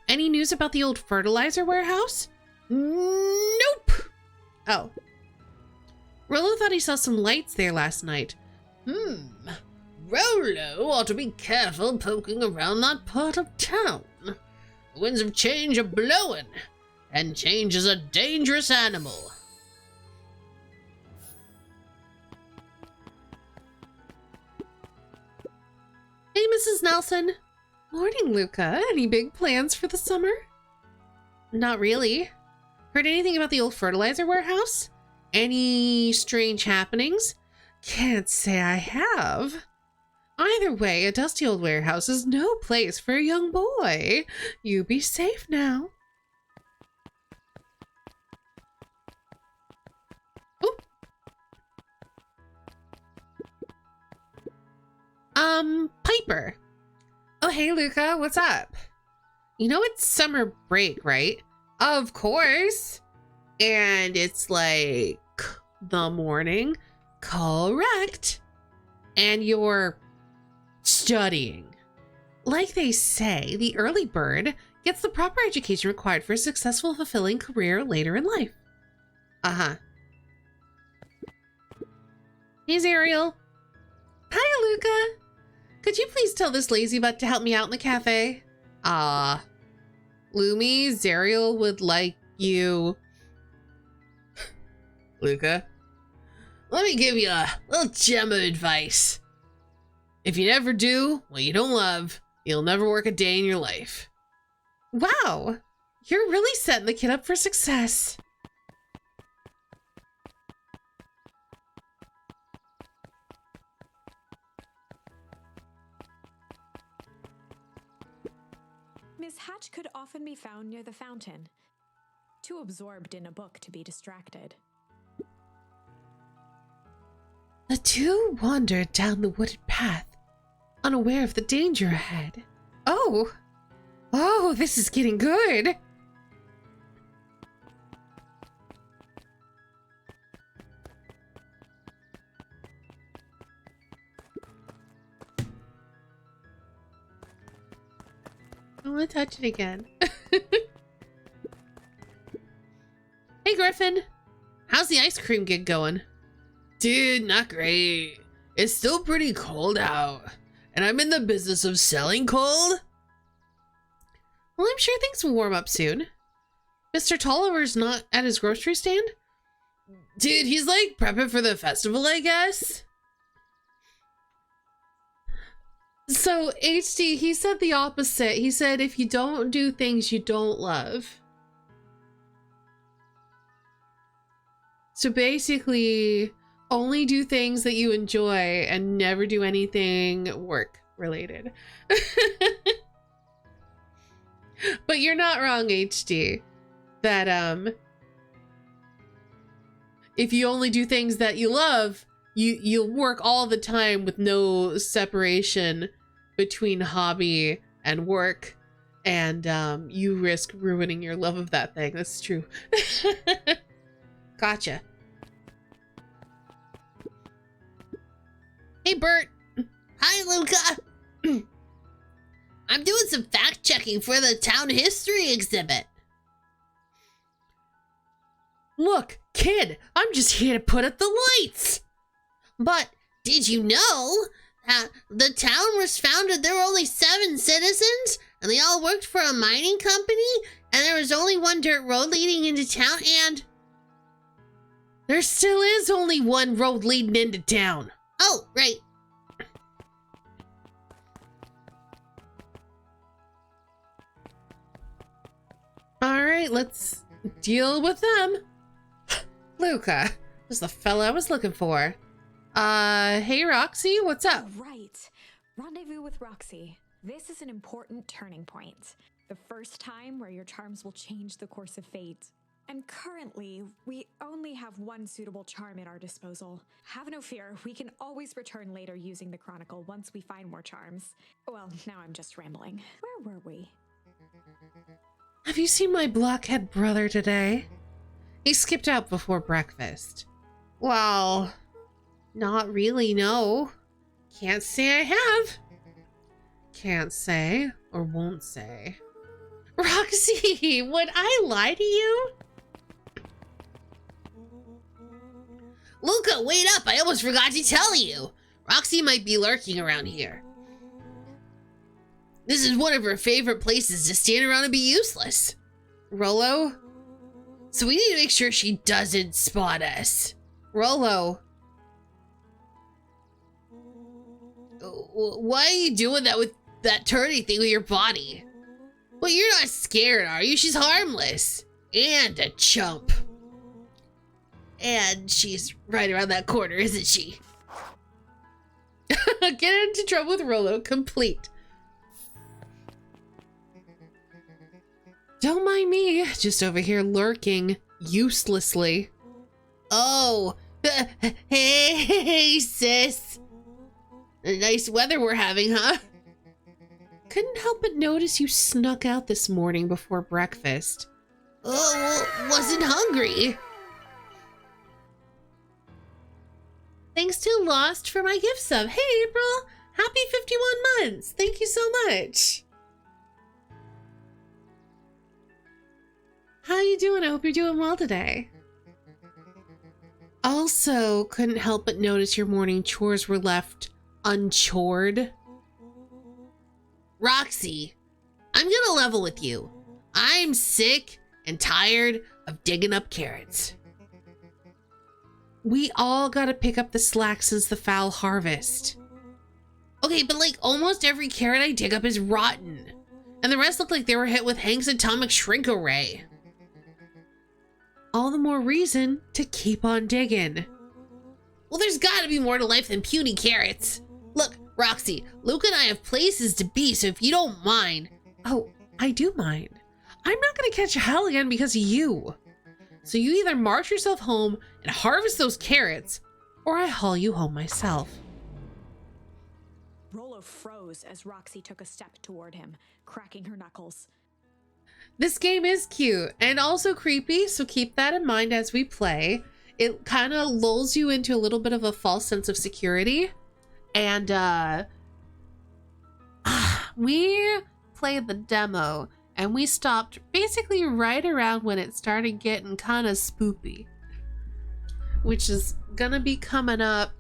Any news about the old fertilizer warehouse? Nope. Oh. Rolo thought he saw some lights there last night. Rolo ought to be careful poking around that part of town. The winds of change are blowing, and change is a dangerous animal. Hey, Mrs. Nelson. Morning, Luca. Any big plans for the summer? Not really. Heard anything about the old fertilizer warehouse? Any strange happenings? Can't say I have. Either way, a dusty old warehouse is no place for a young boy. You be safe now. Oh. Piper. Oh, hey, Luca, what's up? You know it's summer break, right? Of course. And it's like the morning. Correct. And you're studying. Like they say, the early bird gets the proper education required for a successful, fulfilling career later in life. Uh-huh. Here's Ariel. Hi, Luca. Could you please tell this lazy butt to help me out in the cafe? Lumi, Zariel would like you. Luca, let me give you a little gem of advice. If you never do what you don't love, you'll never work a day in your life. Wow, you're really setting the kid up for success. Miss Hatch could often be found near the fountain, too absorbed in a book to be distracted. The two wandered down the wooded path, unaware of the danger ahead. Oh, this is getting good. I want to touch it again. Hey, Griffin. How's the ice cream gig going? Dude, not great. It's still pretty cold out, and I'm in the business of selling cold. Well, I'm sure things will warm up soon. Mr. Tolliver's not at his grocery stand? Dude, he's like prepping for the festival, I guess. So, HD, he said the opposite. He said if you don't do things you don't love. So basically, only do things that you enjoy and never do anything work related. But you're not wrong, HD. That if you only do things that you love, you'll work all the time with no separation between hobby and work, and you risk ruining your love of that thing. That's true. Gotcha. Hey, Bert. Hi, Luca. I'm doing some fact-checking for the town history exhibit. Look, kid, I'm just here to put up the lights. But did you know that the town was founded, there were only 7 citizens, and they all worked for a mining company, and there was only one dirt road leading into town, and there still is only one road leading into town. Oh, right. All right, let's deal with them. Luca, was the fella I was looking for. Hey Roxy, what's up? Right. Rendezvous with Roxy. This is an important turning point. The first time where your charms will change the course of fate. And currently, we only have one suitable charm at our disposal. Have no fear, we can always return later using the Chronicle once we find more charms. Well, now I'm just rambling. Where were we? Have you seen my blockhead brother today? He skipped out before breakfast. Well, not really, no. Can't say I have. Can't say or won't say. Roxy, would I lie to you? Luca, wait up! I almost forgot to tell you. Roxy might be lurking around here. This is one of her favorite places to stand around and be useless. Rollo? So we need to make sure she doesn't spot us. Rollo. Why are you doing that with that turny thing with your body? Well, you're not scared, are you? She's harmless. And a chump. And she's right around that corner, isn't she? Get into trouble with Rollo, complete. Don't mind me, just over here lurking uselessly. Oh, hey, sis. Nice weather we're having, huh? Couldn't help but notice you snuck out this morning before breakfast. Oh, well, wasn't hungry. Thanks to Lost for my gift sub. Hey, April, happy 51 months. Thank you so much. How you doing? I hope you're doing well today. Also, couldn't help but notice your morning chores were left unchored. Roxy, I'm gonna level with you. I'm sick and tired of digging up carrots. We all gotta pick up the slack since the foul harvest. Okay, but like almost every carrot I dig up is rotten. And the rest look like they were hit with Hank's atomic shrink array. All the more reason to keep on digging. Well, there's gotta be more to life than puny carrots. Look, Roxy, Luke and I have places to be, so if you don't mind. Oh, I do mind. I'm not gonna catch hell again because of you. So you either march yourself home and harvest those carrots, or I haul you home myself. Rollo froze as Roxy took a step toward him, cracking her knuckles. This game is cute and also creepy, so keep that in mind as we play. It kind of lulls you into a little bit of a false sense of security. And we played the demo and we stopped basically right around when it started getting kind of spoopy, which is gonna be coming up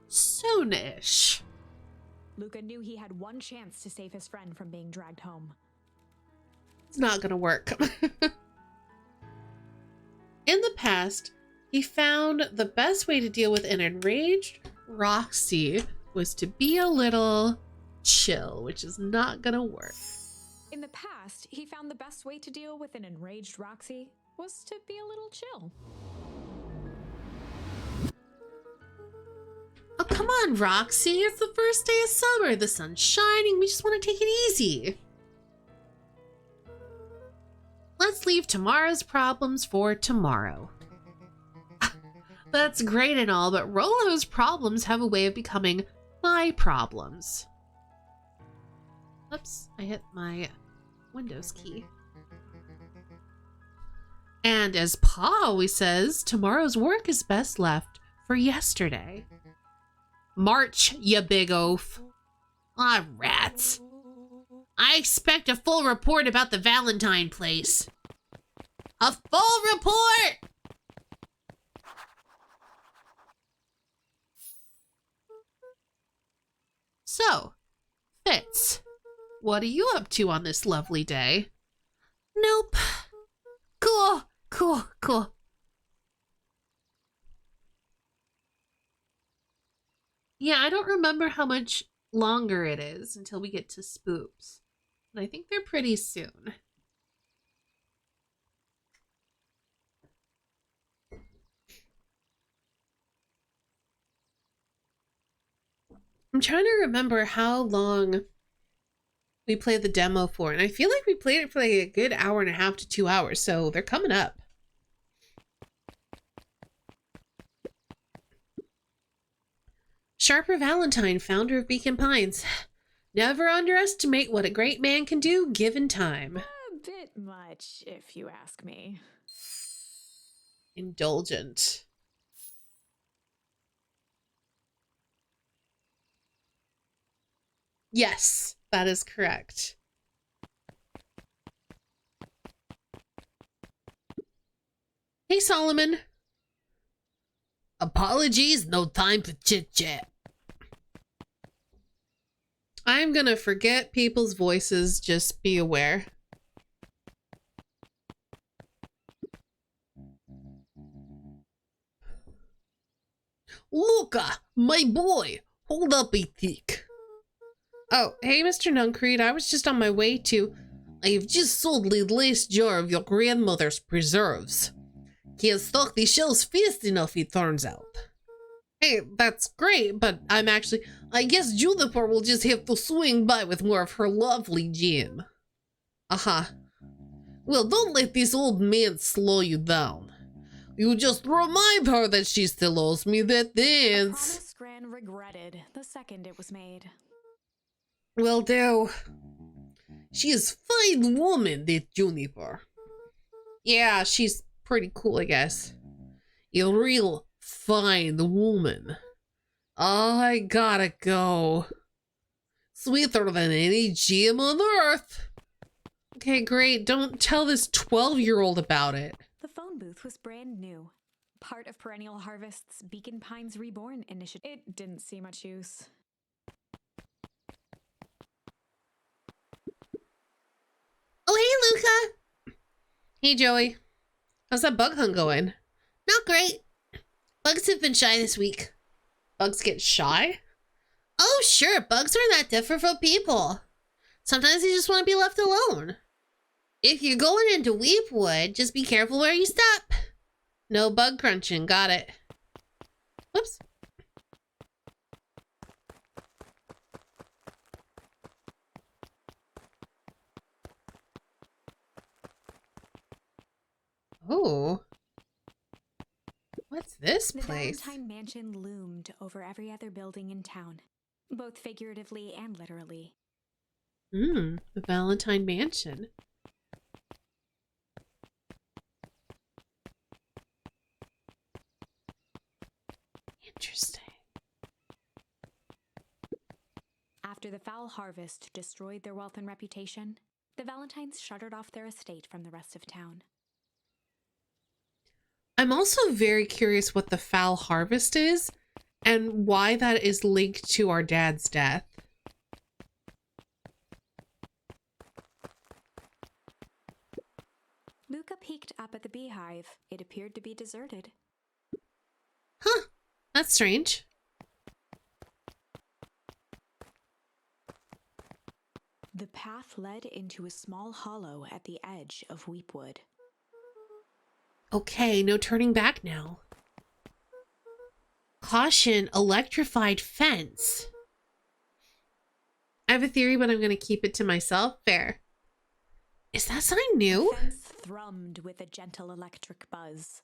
soonish. Luca knew he had one chance to save his friend from being dragged home. It's not gonna work. In the past, he found the best way to deal with an enraged Roxy was to be a little chill, which is not gonna work. In the past, he found the best way to deal with an enraged Roxy was to be a little chill. Oh, come on, Roxy. It's the first day of summer. The sun's shining. We just want to take it easy. Let's leave tomorrow's problems for tomorrow. That's great and all, but Rolo's problems have a way of becoming my problems. Oops, I hit my Windows key. And as Pa always says, tomorrow's work is best left for yesterday. March, you big oaf. Ah, rats. I expect a full report about the Valentine place. A full report! So, Fitz, what are you up to on this lovely day? Nope. Cool, cool, cool. Yeah, I don't remember how much longer it is until we get to Spoops. But I think they're pretty soon. I'm trying to remember how long we played the demo for, and I feel like we played it for like a good hour and a half to 2 hours, so they're coming up. Sharper Valentine, founder of Beacon Pines. Never underestimate what a great man can do given time. A bit much, if you ask me. Indulgent. Yes, that is correct. Hey, Solomon. Apologies, no time for chit-chat. I'm gonna forget people's voices, just be aware. Luca, my boy, hold up a tick. Oh, hey, Mr. Nuncreed, I was just on my way to... I have just sold the last jar of your grandmother's preserves. He has stocked the shelves fast enough, it turns out. Hey, that's great, but I'm actually... I guess Juniper will just have to swing by with more of her lovely jam. Uh-huh. Well, don't let this old man slow you down. You just remind her that she still owes me that A dance. promise Gran regretted the second it was made. Will do. She is a fine woman, that Juniper. Yeah, she's pretty cool, I guess. A real fine woman. I gotta go. Sweeter than any jam on earth. Okay, great. Don't tell this 12-year-old about it. The phone booth was brand new. Part of Perennial Harvest's Beacon Pines Reborn initiative. It didn't see much use. Oh, hey, Luca. Hey, Joey. How's that bug hunt going? Not great. Bugs have been shy this week. Bugs get shy? Oh, sure. Bugs are not different from people. Sometimes they just want to be left alone. If you're going into Weepwood, just be careful where you step. No bug crunching. Got it. Whoops. Oh. What's this The place? Valentine Mansion loomed over every other building in town, both figuratively and literally. The Valentine Mansion. Interesting. After the foul harvest destroyed their wealth and reputation, the Valentines shuttered off their estate from the rest of town. I'm also very curious what the foul harvest is and why that is linked to our dad's death. peeked up at the beehive. It appeared to be deserted. Huh. That's strange. The path led into a small hollow at the edge of Weepwood. Okay, no turning back now. Caution, electrified fence. I have a theory, but I'm going to keep it to myself. Fair. Is that sign new? The fence thrummed with a gentle electric buzz.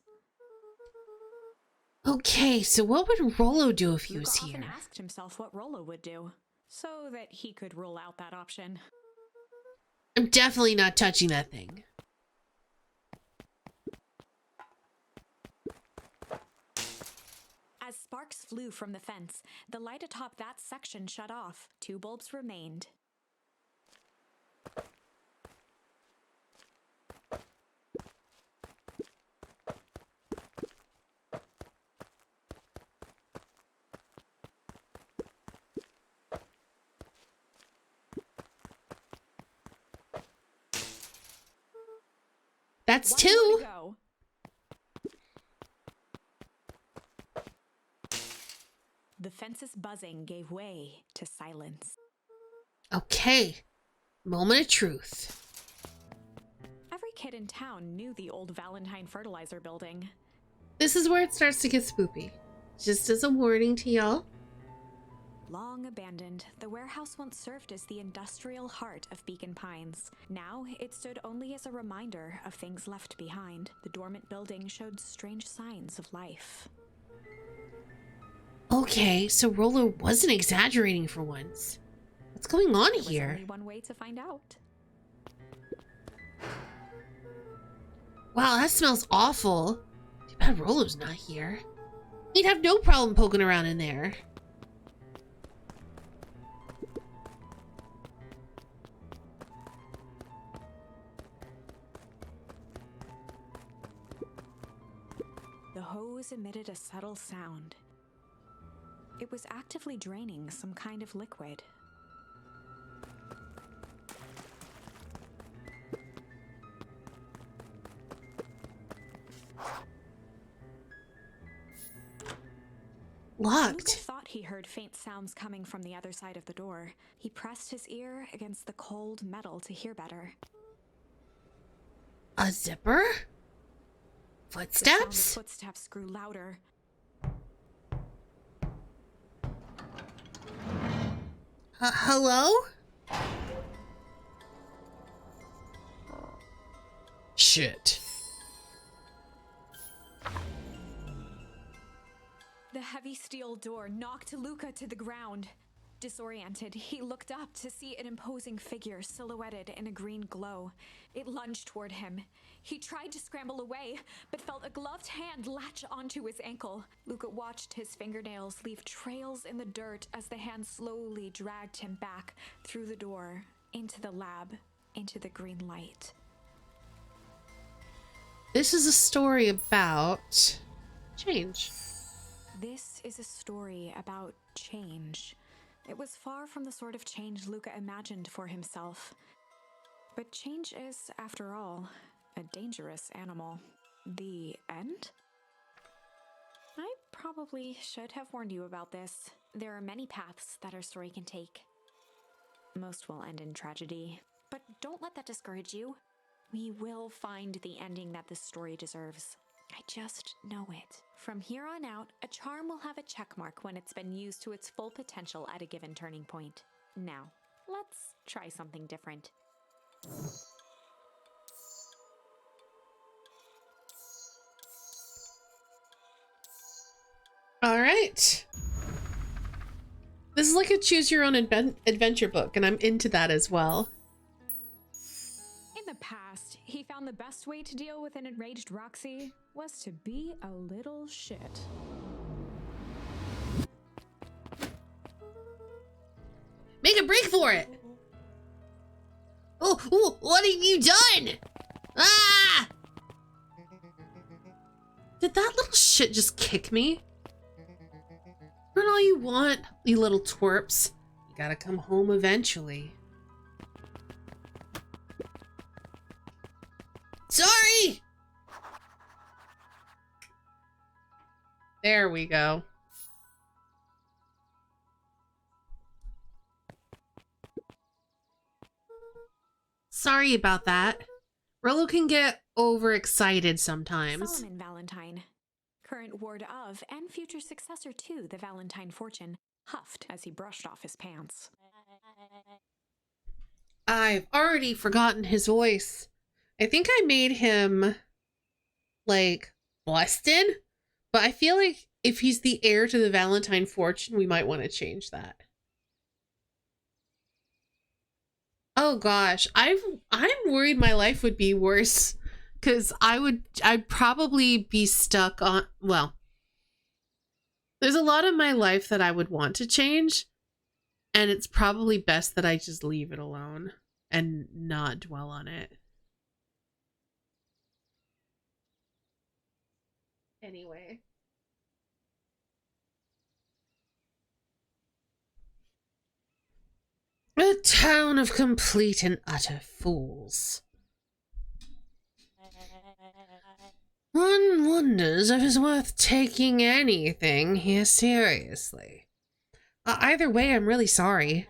Okay, so what would Rollo do if he Luca was often here? asked himself what Rollo would do, so that he could rule out that option. I'm definitely not touching that thing. As sparks flew from the fence, the light atop that section shut off. 2 bulbs remained. That's One more 2. to go. The fence's buzzing gave way to silence. Okay. Moment of truth. Every kid in town knew the old Valentine Fertilizer building. This is where it starts to get spoopy. Just as a warning to y'all. Long abandoned, the warehouse once served as the industrial heart of Beacon Pines. Now, it stood only as a reminder of things left behind. The dormant building showed strange signs of life. Okay, so Rollo wasn't exaggerating for once. What's going on There was here? only one way to find out. Wow, that smells awful. Too bad Rollo's not here. He'd have no problem poking around in there. The hose emitted a subtle sound. It was actively draining some kind of liquid. Luca Locked. thought he heard faint sounds coming from the other side of the door. He pressed his ear against the cold metal to hear better. A zipper? The sound of Footsteps? footsteps grew louder. Hello? Shit. The heavy steel door knocked Luca to the ground. Disoriented, he looked up to see an imposing figure silhouetted in a green glow. It lunged toward him. He tried to scramble away, but felt a gloved hand latch onto his ankle. Luca watched his fingernails leave trails in the dirt as the hand slowly dragged him back through the door, into the lab, into the green light. This is a story about change. This is a story about change. It was far from the sort of change Luca imagined for himself. But change is, after all, a dangerous animal. The end? I probably should have warned you about this. There are many paths that our story can take. Most will end in tragedy. But don't let that discourage you. We will find the ending that this story deserves. I just know it. From here on out, a charm will have a checkmark when it's been used to its full potential at a given turning point. Now, let's try something different. All right. This is like a choose your own adventure book, and I'm into that as well. In the past, he found the best way to deal with an enraged Roxy was to be a little shit. Make a break for it! Oh, what have you done? Ah! Did that little shit just kick me? Run all you want, you little twerps. You gotta come home eventually. Sorry! There we go. Sorry about that. Rolo can get overexcited sometimes. Solomon Valentine, current ward of and future successor to the Valentine fortune, huffed as he brushed off his pants. I've already forgotten his voice. I think I made him, like, Busted, but I feel like if he's the heir to the Valentine fortune, we might want to change that. Oh gosh, I'm worried my life would be worse, because I'd probably be stuck on, well, there's a lot of my life that I would want to change, and it's probably best that I just leave it alone and not dwell on it. Anyway. A town of complete and utter fools. One wonders if it's worth taking anything here seriously. Either way, I'm really sorry.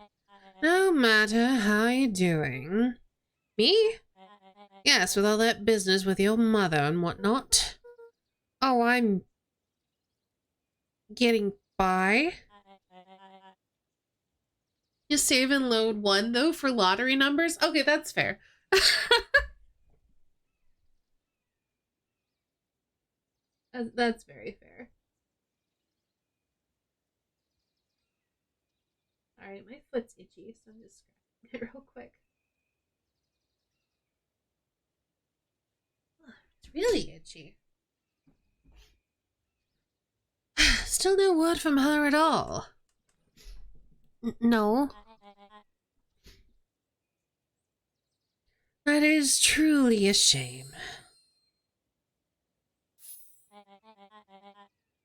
No matter how you're doing. Me? Yes, with all that business with your mother and whatnot. Oh, I'm getting by. You save and load 1 though for lottery numbers? Okay, that's fair. That's very fair. Alright, my foot's itchy, so I'm just scratching it real quick. It's really itchy. Still no word from her at all. No. That is truly a shame.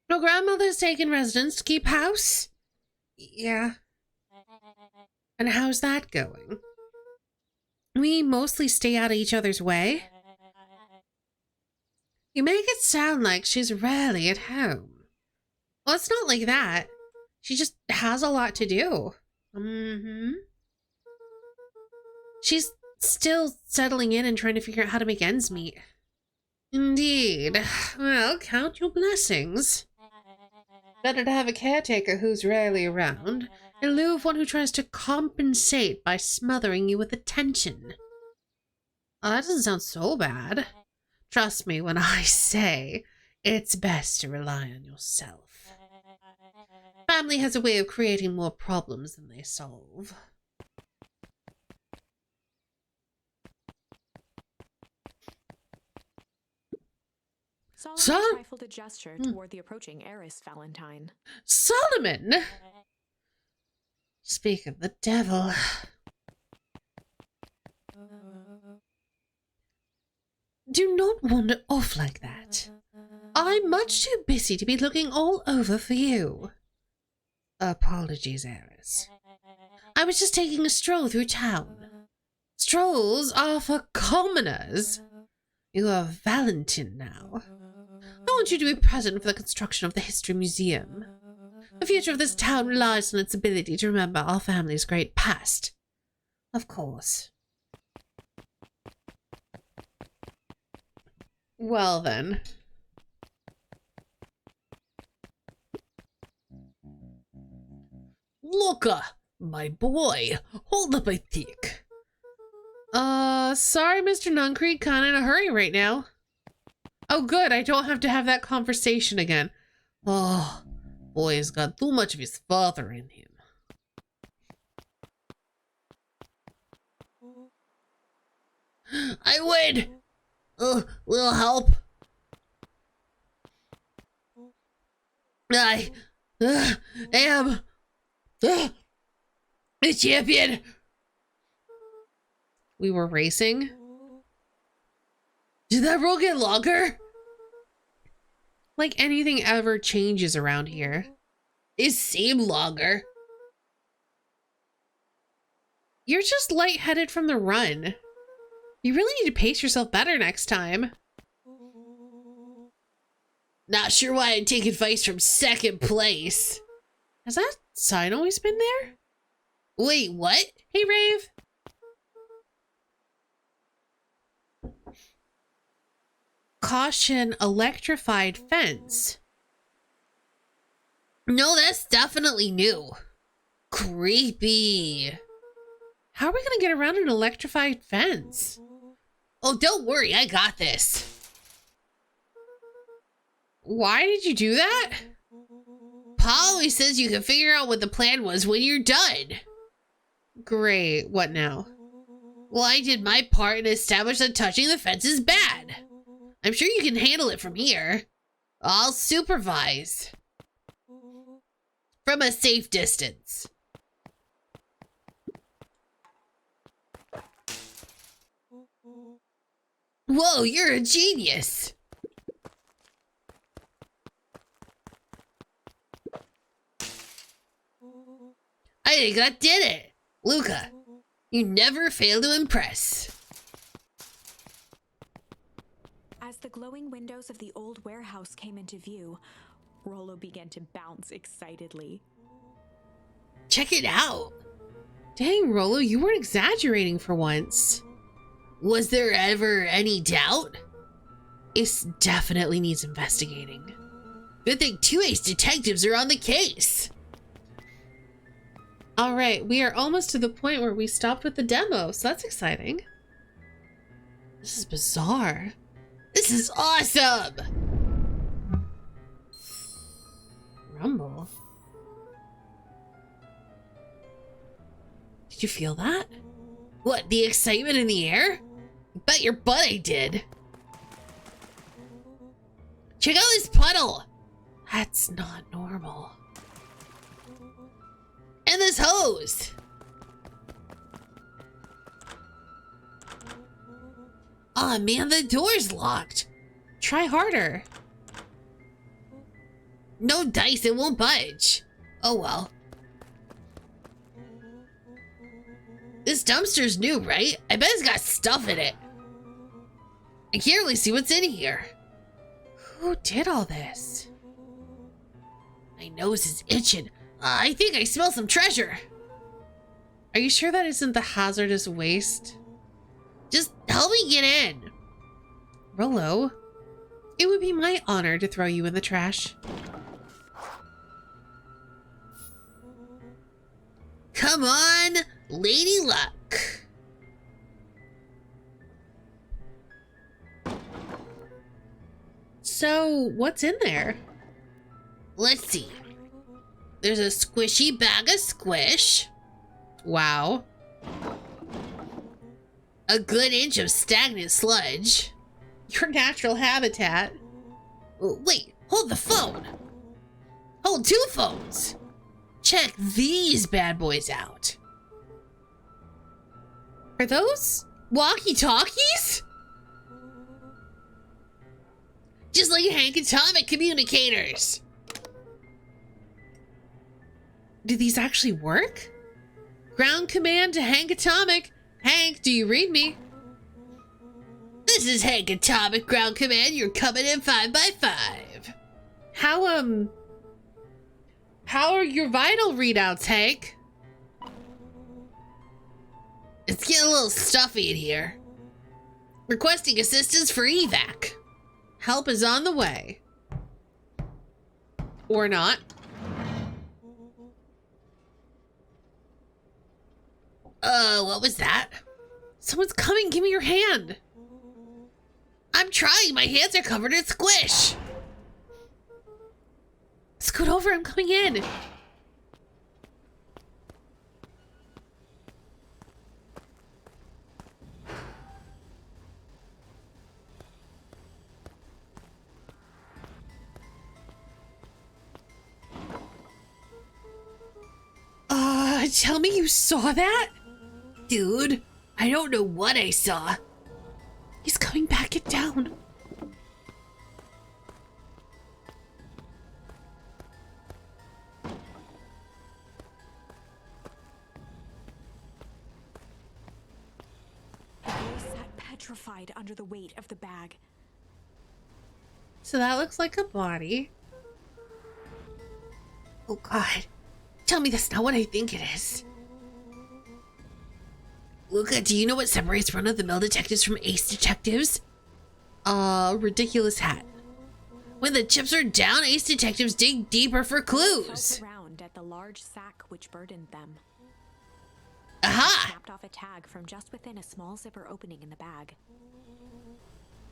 No grandmother's taken residence to keep house? Yeah. And how's that going? We mostly stay out of each other's way. You make it sound like she's rarely at home. Well, it's not like that. She just has a lot to do. She's still settling in and trying to figure out how to make ends meet. Indeed. Well, count your blessings. Better to have a caretaker who's rarely around, in lieu of one who tries to compensate by smothering you with attention. Oh, that doesn't sound so bad. Trust me when I say it's best to rely on yourself. Family has a way of creating more problems than they solve. Solomon trifled a gesture toward the approaching heiress Valentine. Solomon! Speak of the devil. Do not wander off like that. I'm much too busy to be looking all over for you. Apologies, heiress. I was just taking a stroll through town. Strolls are for commoners. You are Valentine now. I want you to be present for the construction of the History Museum. The future of this town relies on its ability to remember our family's great past. Of course. Well then. Luca, my boy, hold up a tick. Sorry, Mr. Nuncreed, kinda in a hurry right now. Oh, good, I don't have to have that conversation again. Oh, boy has got too much of his father in him. I win! Will help. I am the champion. We were racing. Did that roll get longer? Like anything ever changes around here. It seemed longer. You're just lightheaded from the run. You really need to pace yourself better next time. Not sure why I'd take advice from second place. Has that sign always been there? Wait, what? Hey, Rave. Caution, electrified fence. No, that's definitely new. Creepy. How are we going to get around an electrified fence? Oh, don't worry, I got this. Why did you do that? Pa always says you can figure out what the plan was when you're done. Great. What now? Well, I did my part and established that touching the fence is bad. I'm sure you can handle it from here. I'll supervise. From a safe distance. Whoa, you're a genius. I think that did it. Luca, you never fail to impress. As the glowing windows of the old warehouse came into view, Rollo began to bounce excitedly. Check it out. Dang, Rollo, you weren't exaggerating for once. Was there ever any doubt? It definitely needs investigating. Good thing 2Ace detectives are on the case. All right, we are almost to the point where we stopped with the demo, so that's exciting. This is bizarre. This is awesome. Rumble. Did you feel that? What, the excitement in the air? Bet your butt I did. Check out this puddle. That's not normal. And this hose. Aw, man, the door's locked. Try harder. No dice, it won't budge. Oh well. This dumpster's new, right? I bet it's got stuff in it. I can't really see what's in here. Who did all this? My nose is itching. I think I smell some treasure. Are you sure that isn't the hazardous waste? Just help me get in. Rollo, it would be my honor to throw you in the trash. Come on, Lady Luck. So, what's in there? Let's see. There's a squishy bag of squish. Wow. A good inch of stagnant sludge. Your natural habitat. Wait, hold the phone. Hold two phones. Check these bad boys out. Are those? Walkie-talkies? Just like Hank Atomic communicators. Do these actually work? Ground command to Hank Atomic. Hank, do you read me? This is Hank Atomic Ground Command. You're coming in 5x5. How are your vital readouts, Hank? It's getting a little stuffy in here. Requesting assistance for evac. Help is on the way. Or not. What was that? Someone's coming. Give me your hand. I'm trying. My hands are covered in squish. Scoot over. I'm coming in. Tell me you saw that? Dude, I don't know what I saw. He's coming back. Get down. The boy sat petrified under the weight of the bag. So that looks like a body. Oh God. Tell me that's not what I think it is. Luca, do you know what separates run-of-the-mill detectives from ace detectives? Ridiculous hat. When the chips are down, ace detectives dig deeper for clues. Felt around at the large sack which burdened them. Aha! Snapped off a tag from just within a small zipper opening in the bag.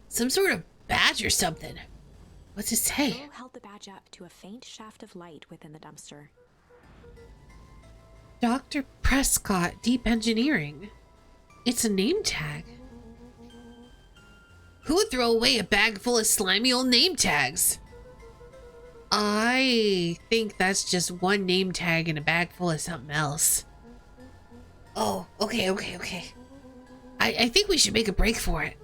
Some sort of badge or something. What's it say? Will held the badge up to a faint shaft of light within the dumpster. Dr. Prescott, Deep Engineering. It's a name tag. Who would throw away a bag full of slimy old name tags? I think that's just one name tag in a bag full of something else. Oh, okay. I think we should make a break for it.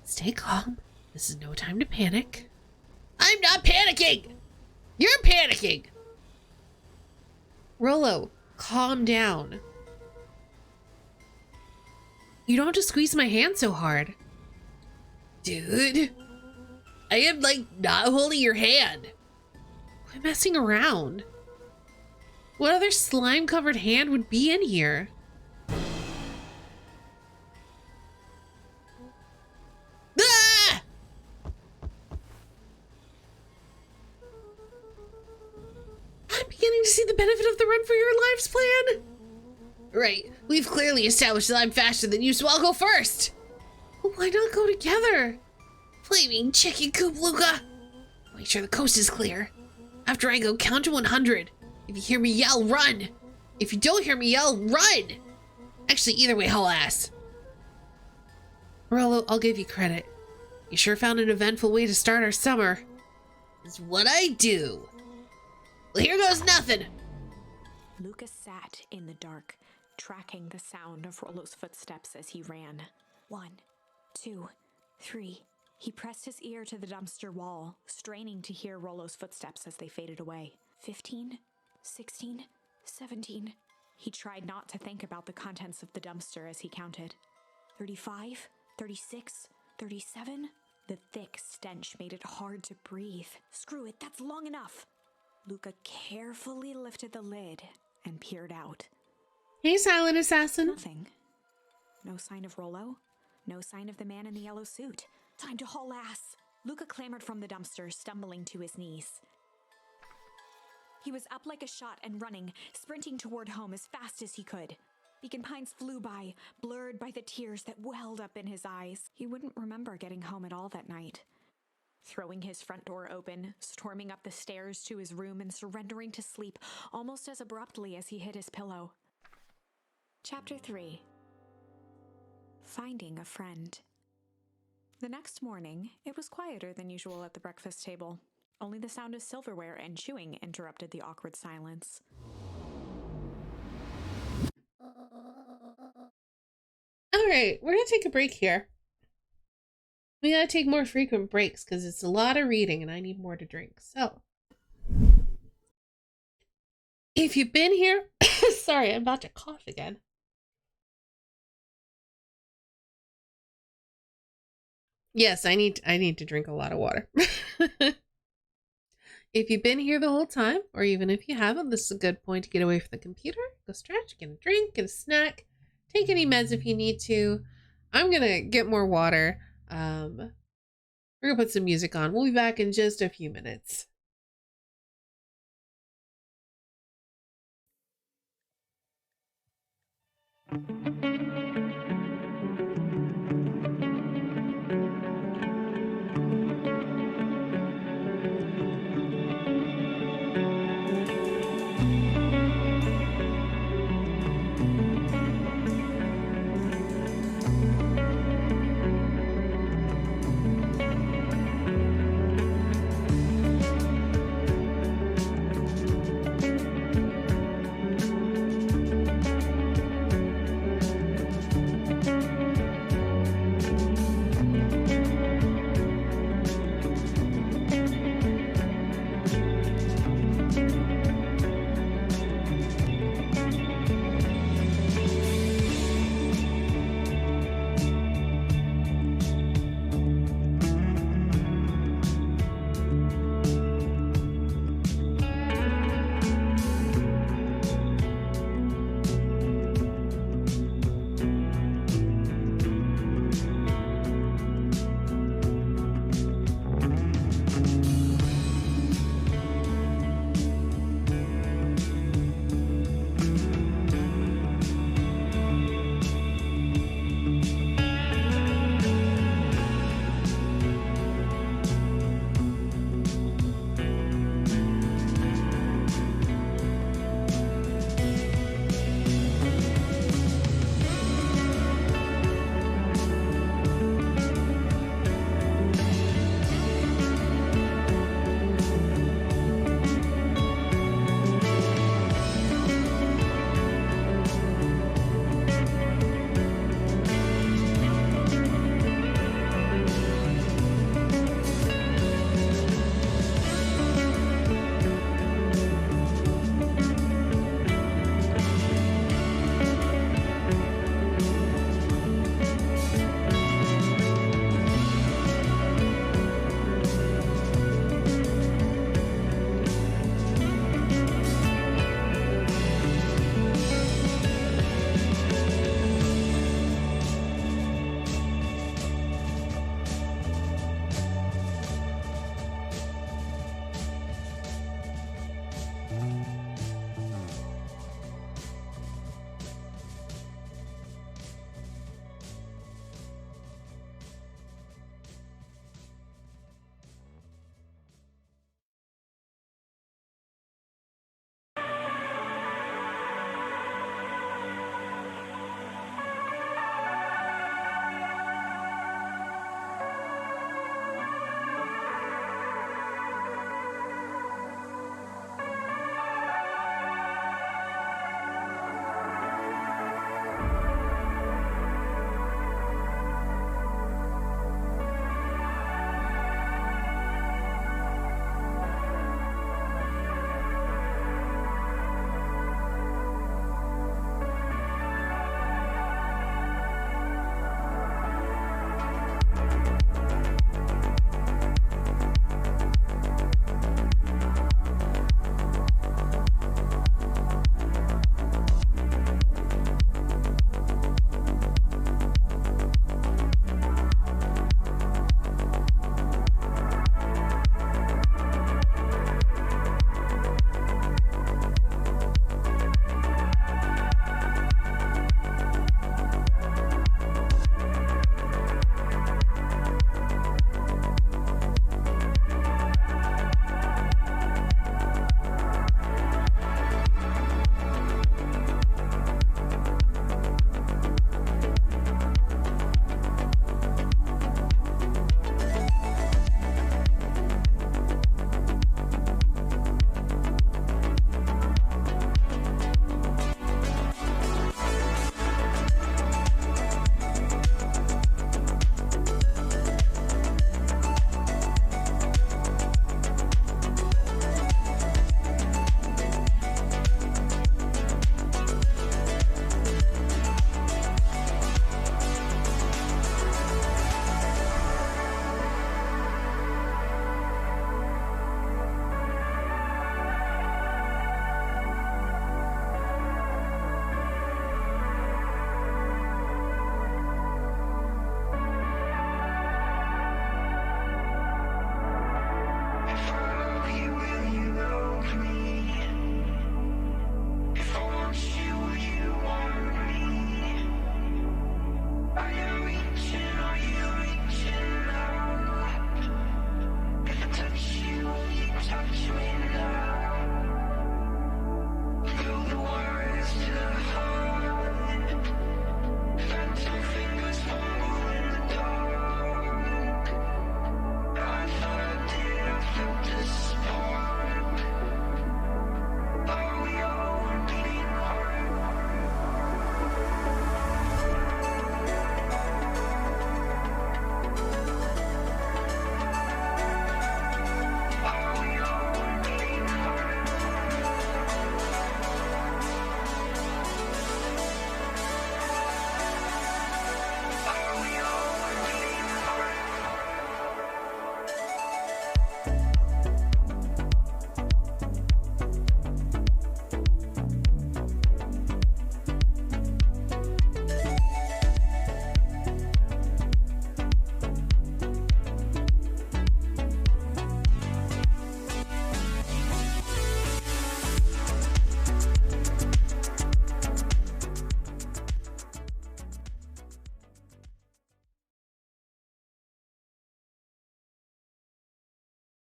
Stay calm. This is no time to panic. I'm not panicking! You're panicking! Rollo, calm down. You don't have to squeeze my hand so hard. Dude, I am like not holding your hand. Quit messing around. What other slime-covered hand would be in here? Ah! I'm beginning to see the benefit of the run for your lives plan. Right, we've clearly established that I'm faster than you, so I'll go first. Well, why not go together? Flaming chicken coop, Luca. Make sure the coast is clear. After I go, count to 100. If you hear me yell, run. If you don't hear me yell, run. Actually, either way, haul ass. Rollo, I'll give you credit. You sure found an eventful way to start our summer. It's what I do. Well, here goes nothing. Lucas sat in the dark, tracking the sound of Rollo's footsteps as he ran. 1, 2, 3. He pressed his ear to the dumpster wall, straining to hear Rollo's footsteps as they faded away. 15, 16, 17. He tried not to think about the contents of the dumpster as he counted. 35, 36, 37. The thick stench made it hard to breathe. Screw it, that's long enough. Luca carefully lifted the lid and peered out. Hey, silent assassin. Nothing. No sign of Rollo. No sign of the man in the yellow suit. Time to haul ass. Luca clambered from the dumpster, stumbling to his knees. He was up like a shot and running, sprinting toward home as fast as he could. Beacon Pines flew by, blurred by the tears that welled up in his eyes. He wouldn't remember getting home at all that night. Throwing his front door open, storming up the stairs to his room and surrendering to sleep almost as abruptly as he hit his pillow. Chapter 3. Finding a Friend. The next morning, it was quieter than usual at the breakfast table. Only the sound of silverware and chewing interrupted the awkward silence. All right, we're gonna take a break here. We gotta take more frequent breaks because it's a lot of reading and I need more to drink. So, if you've been here, sorry, I'm about to cough again. Yes, I need to drink a lot of water. If you've been here the whole time, or even if you haven't, this is a good point to get away from the computer. Go stretch, get a drink, get a snack, take any meds if you need to. I'm gonna get more water. We're gonna put some music on. We'll be back in just a few minutes.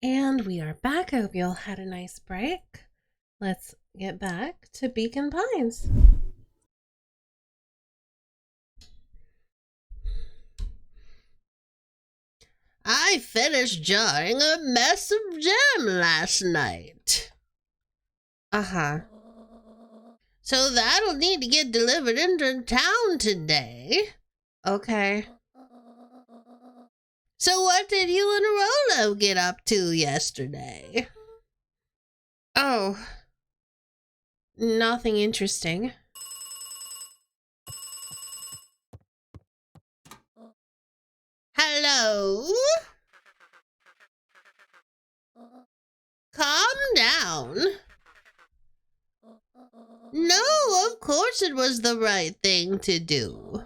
And we are back. I hope you all had a nice break. Let's get back to Beacon Pines. I finished jarring a mess of jam last night. Uh-huh. So that'll need to get delivered into town today. Okay. So what did you and Rolo get up to yesterday? Oh. Nothing interesting. Hello? Calm down. No, of course it was the right thing to do.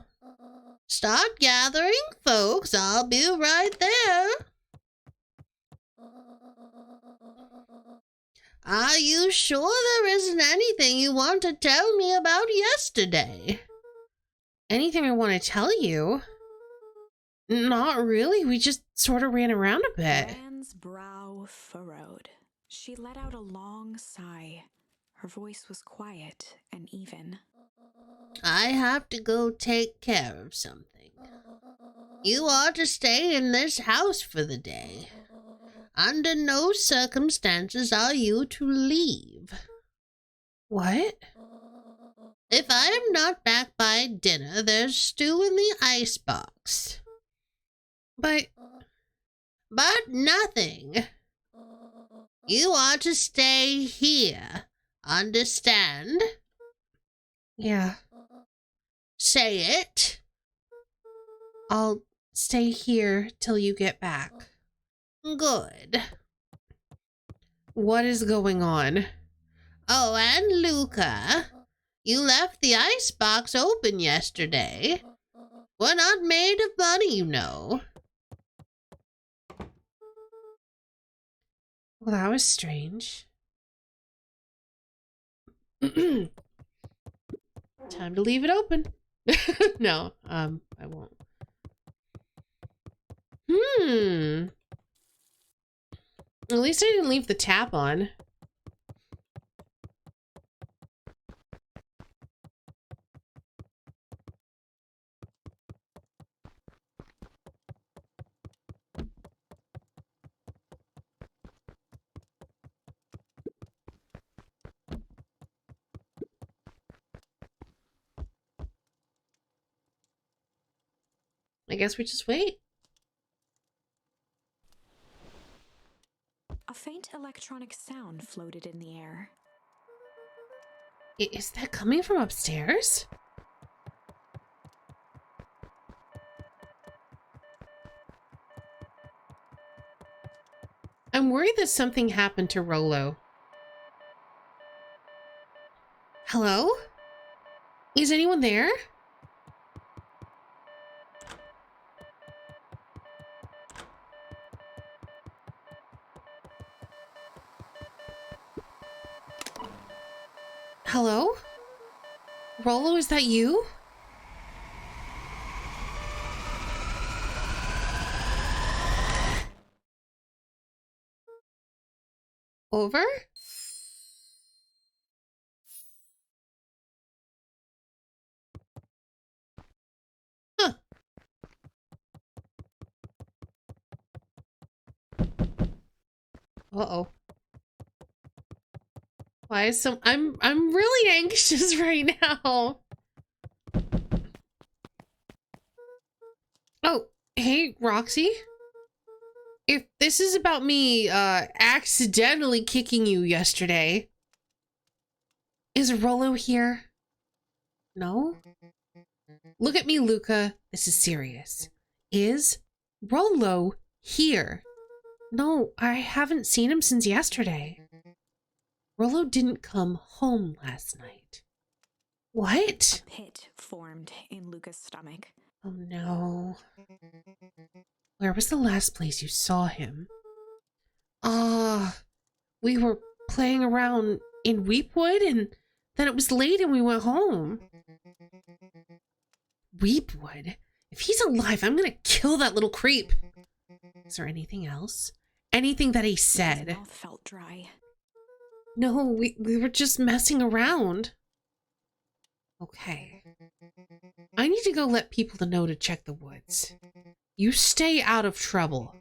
Start gathering, folks. I'll be right there. Are you sure there isn't anything you want to tell me about yesterday? Anything I want to tell you? Not really. We just sort of ran around a bit. Anne's brow furrowed. She let out a long sigh. Her voice was quiet and even. I have to go take care of something. You are to stay in this house for the day. Under no circumstances are you to leave. What? If I am not back by dinner, there's stew in the icebox. But nothing. You are to stay here. Understand? yeah, Say it. I'll stay here till you get back. Good. What is going on? Oh, and Luca, you left the icebox open yesterday. We're not made of money, you know. Well, that was strange. Time to leave it open. No, I won't. At least I didn't leave the tap on. I guess we just wait. A faint electronic sound floated in the air. Is that coming from upstairs? I'm worried that something happened to Rolo. Hello? Is anyone there? Hello? Rolo, is that you? Over? Huh. Uh-oh. Why is some I'm really anxious right now. Oh, hey Roxy. If this is about me accidentally kicking you yesterday, is Rolo here? No? Look at me, Luca. This is serious. Is Rolo here? No, I haven't seen him since yesterday. Rolo didn't come home last night. What? A pit formed in Luca's stomach. Oh no. Where was the last place you saw him? We were playing around in Weepwood and then it was late and we went home. Weepwood? If he's alive, I'm gonna kill that little creep. Is there anything else? anything that he His said. mouth felt dry. No, we were just messing around. Okay. I need to go let people know to check the woods. You stay out of trouble.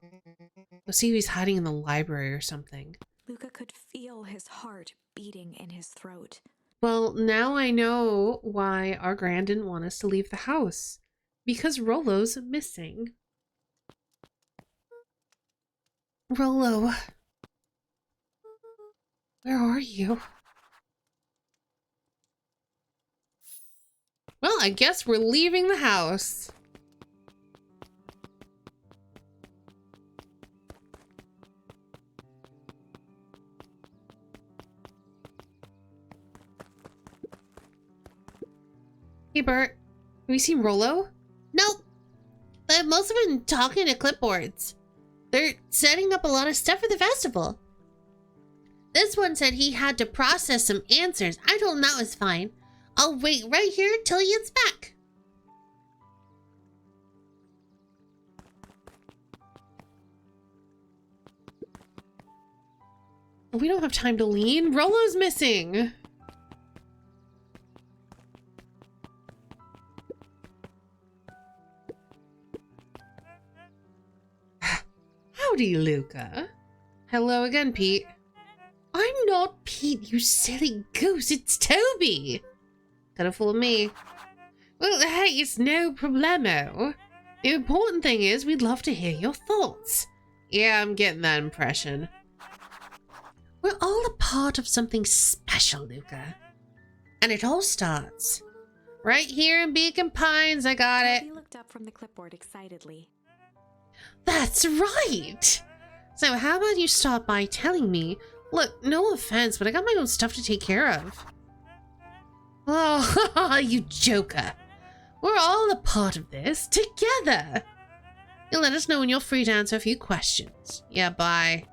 Let's see if he's hiding in the library or something. Luca could feel his heart beating in his throat. Well, now I know why our Gran didn't want us to leave the house. Because Rollo's missing. Rollo. Where are you? Well, I guess we're leaving the house. Hey, Bert. Have you seen Rollo? Nope. They've mostly been talking to clipboards. They're setting up a lot of stuff for the festival. This one said he had to process some answers. I told him that was fine. I'll wait right here till he gets back. We don't have time to lean. Rollo's missing. Howdy, Luca. Hello again, Pete. I'm not Pete, you silly goose. It's Toby. Gotta fool me. Well, hey, it's no problemo. The important thing is we'd love to hear your thoughts. Yeah, I'm getting that impression. We're all a part of something special, Luca. And it all starts right here in Beacon Pines. I got it. He looked up from the clipboard excitedly. That's right. So how about you start by telling me, look, no offense, but I got my own stuff to take care of. Oh, you joker. We're all a part of this together. You'll let us know when you're free to answer a few questions. Yeah, bye.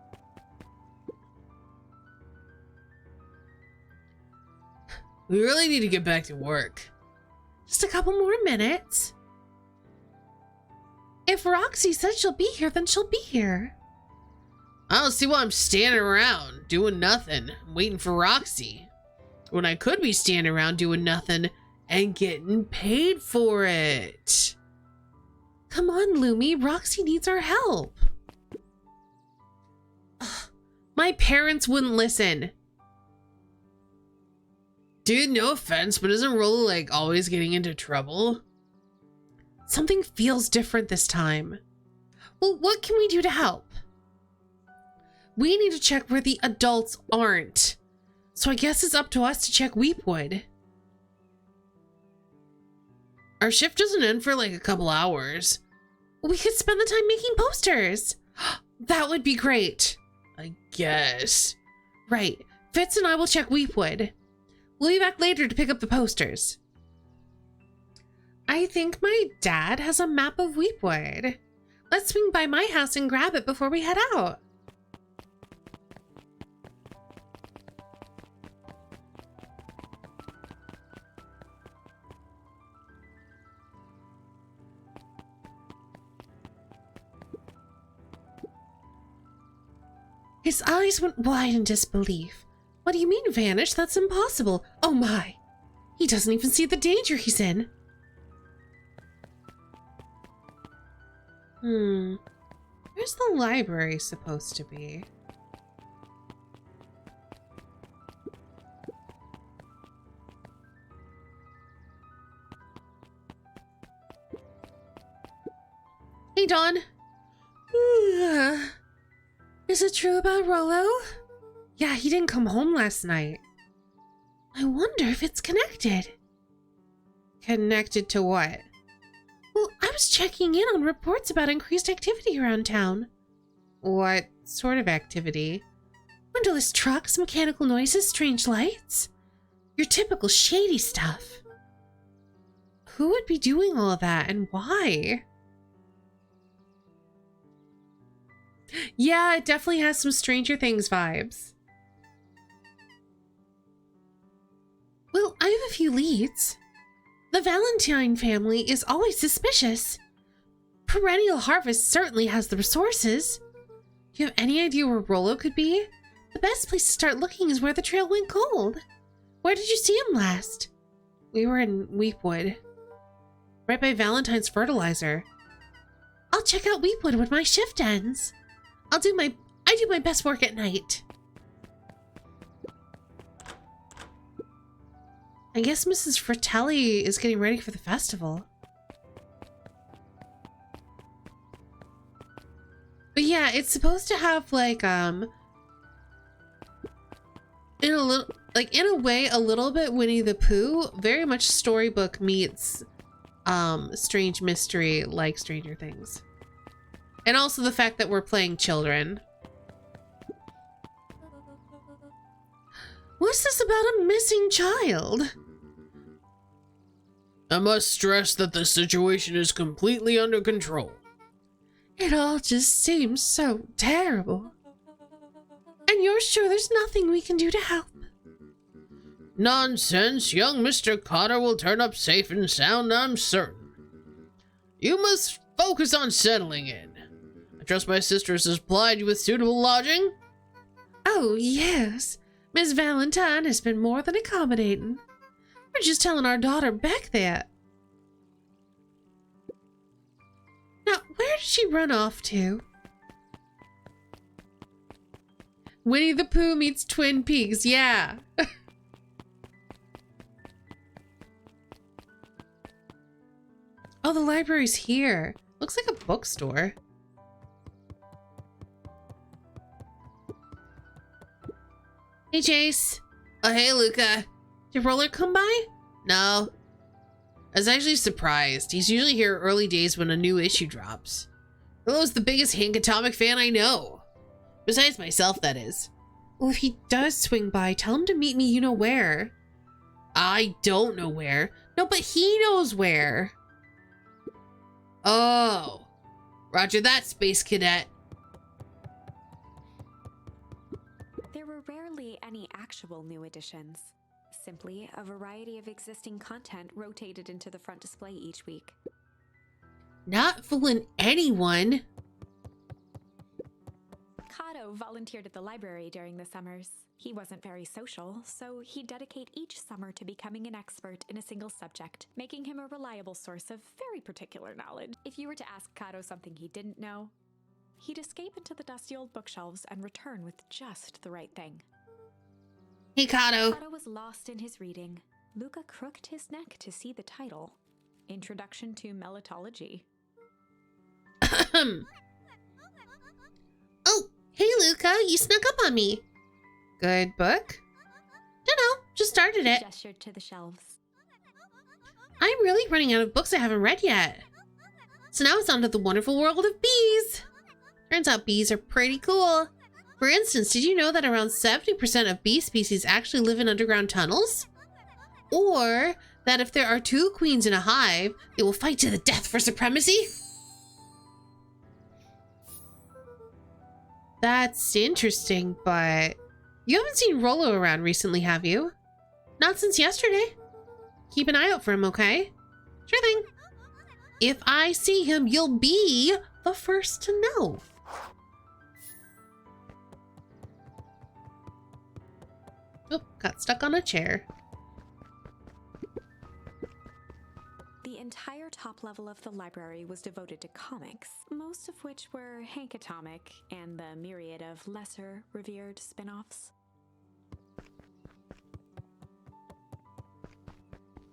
We really need to get back to work. Just a couple more minutes. If Roxy said she'll be here, then she'll be here. I don't see why I'm standing around doing nothing, waiting for Roxy, when I could be standing around doing nothing and getting paid for it. Come on, Lumi. Roxy needs our help. Ugh, my parents wouldn't listen. Dude, no offense, but isn't Rollo like always getting into trouble? Something feels different this time. Well, what can we do to help? We need to check where the adults aren't. So I guess it's up to us to check Weepwood. Our shift doesn't end for like a couple hours. We could spend the time making posters. That would be great. I guess. Right. Fitz and I will check Weepwood. We'll be back later to pick up the posters. I think my dad has a map of Weepwood. Let's swing by my house and grab it before we head out. His eyes went wide in disbelief. What do you mean, Vanish? That's impossible. Oh my. He doesn't even see the danger he's in. Where's the library supposed to be? Hey, Dawn. Is it true about Rollo? Yeah, he didn't come home last night. I wonder if it's connected. Connected to what? Well, I was checking in on reports about increased activity around town. What sort of activity? Windowless trucks, mechanical noises, strange lights. Your typical shady stuff. Who would be doing all of that and why? Yeah, it definitely has some Stranger Things vibes. Well, I have a few leads. The Valentine family is always suspicious. Perennial Harvest certainly has the resources. Do you have any idea where Rollo could be? The best place to start looking is where the trail went cold. Where did you see him last? We were in Weepwood. Right by Valentine's Fertilizer. I'll check out Weepwood when my shift ends. I do my best work at night. I guess Mrs. Fratelli is getting ready for the festival. But yeah, it's supposed to have like in a way a little bit Winnie the Pooh, very much storybook meets strange mystery like Stranger Things. And also the fact that we're playing children. What's this about a missing child? I must stress that the situation is completely under control. It all just seems so terrible. And you're sure there's nothing we can do to help? Nonsense, young Mr. Cotter will turn up safe and sound, I'm certain. You must focus on settling in. I trust my sister has supplied you with suitable lodging? Oh, yes. Miss Valentine has been more than accommodating. We're just telling our daughter Beck that. Now, where did she run off to? Winnie the Pooh meets Twin Peaks, yeah. Oh, the library's here. Looks like a bookstore. Hey, Jace. Oh, hey, Luca. Did Roller come by? No. I was actually surprised. He's usually here early days when a new issue drops. Rollo's the biggest Hank Atomic fan I know. Besides myself, that is. Well, if he does swing by, tell him to meet me you know where. I don't know where. No, but he knows where. Oh. Roger that, Space Cadet. There were rarely any actual new additions. Simply a variety of existing content rotated into the front display each week. Not fooling anyone. Kato volunteered at the library during the summers. He wasn't very social, so he'd dedicate each summer to becoming an expert in a single subject, making him a reliable source of very particular knowledge. If you were to ask Kato something he didn't know, he'd escape into the dusty old bookshelves and return with just the right thing. Hey, Kato. Kato was lost in his reading. Luca crooked his neck to see the title. Introduction to Melitology. Oh, hey, Luca. You snuck up on me. Good book? Dunno, just started He it. gestured to the shelves. I'm really running out of books I haven't read yet. So now it's on to the wonderful world of bees. Turns out bees are pretty cool. For instance, did you know that around 70% of bee species actually live in underground tunnels? Or that if there are two queens in a hive, they will fight to the death for supremacy? That's interesting, but you haven't seen Rollo around recently, have you? Not since yesterday. Keep an eye out for him, okay? Sure thing. If I see him, you'll be the first to know. Oh, got stuck on a chair. The entire top level of the library was devoted to comics, most of which were Hank Atomic and the myriad of lesser revered spin-offs.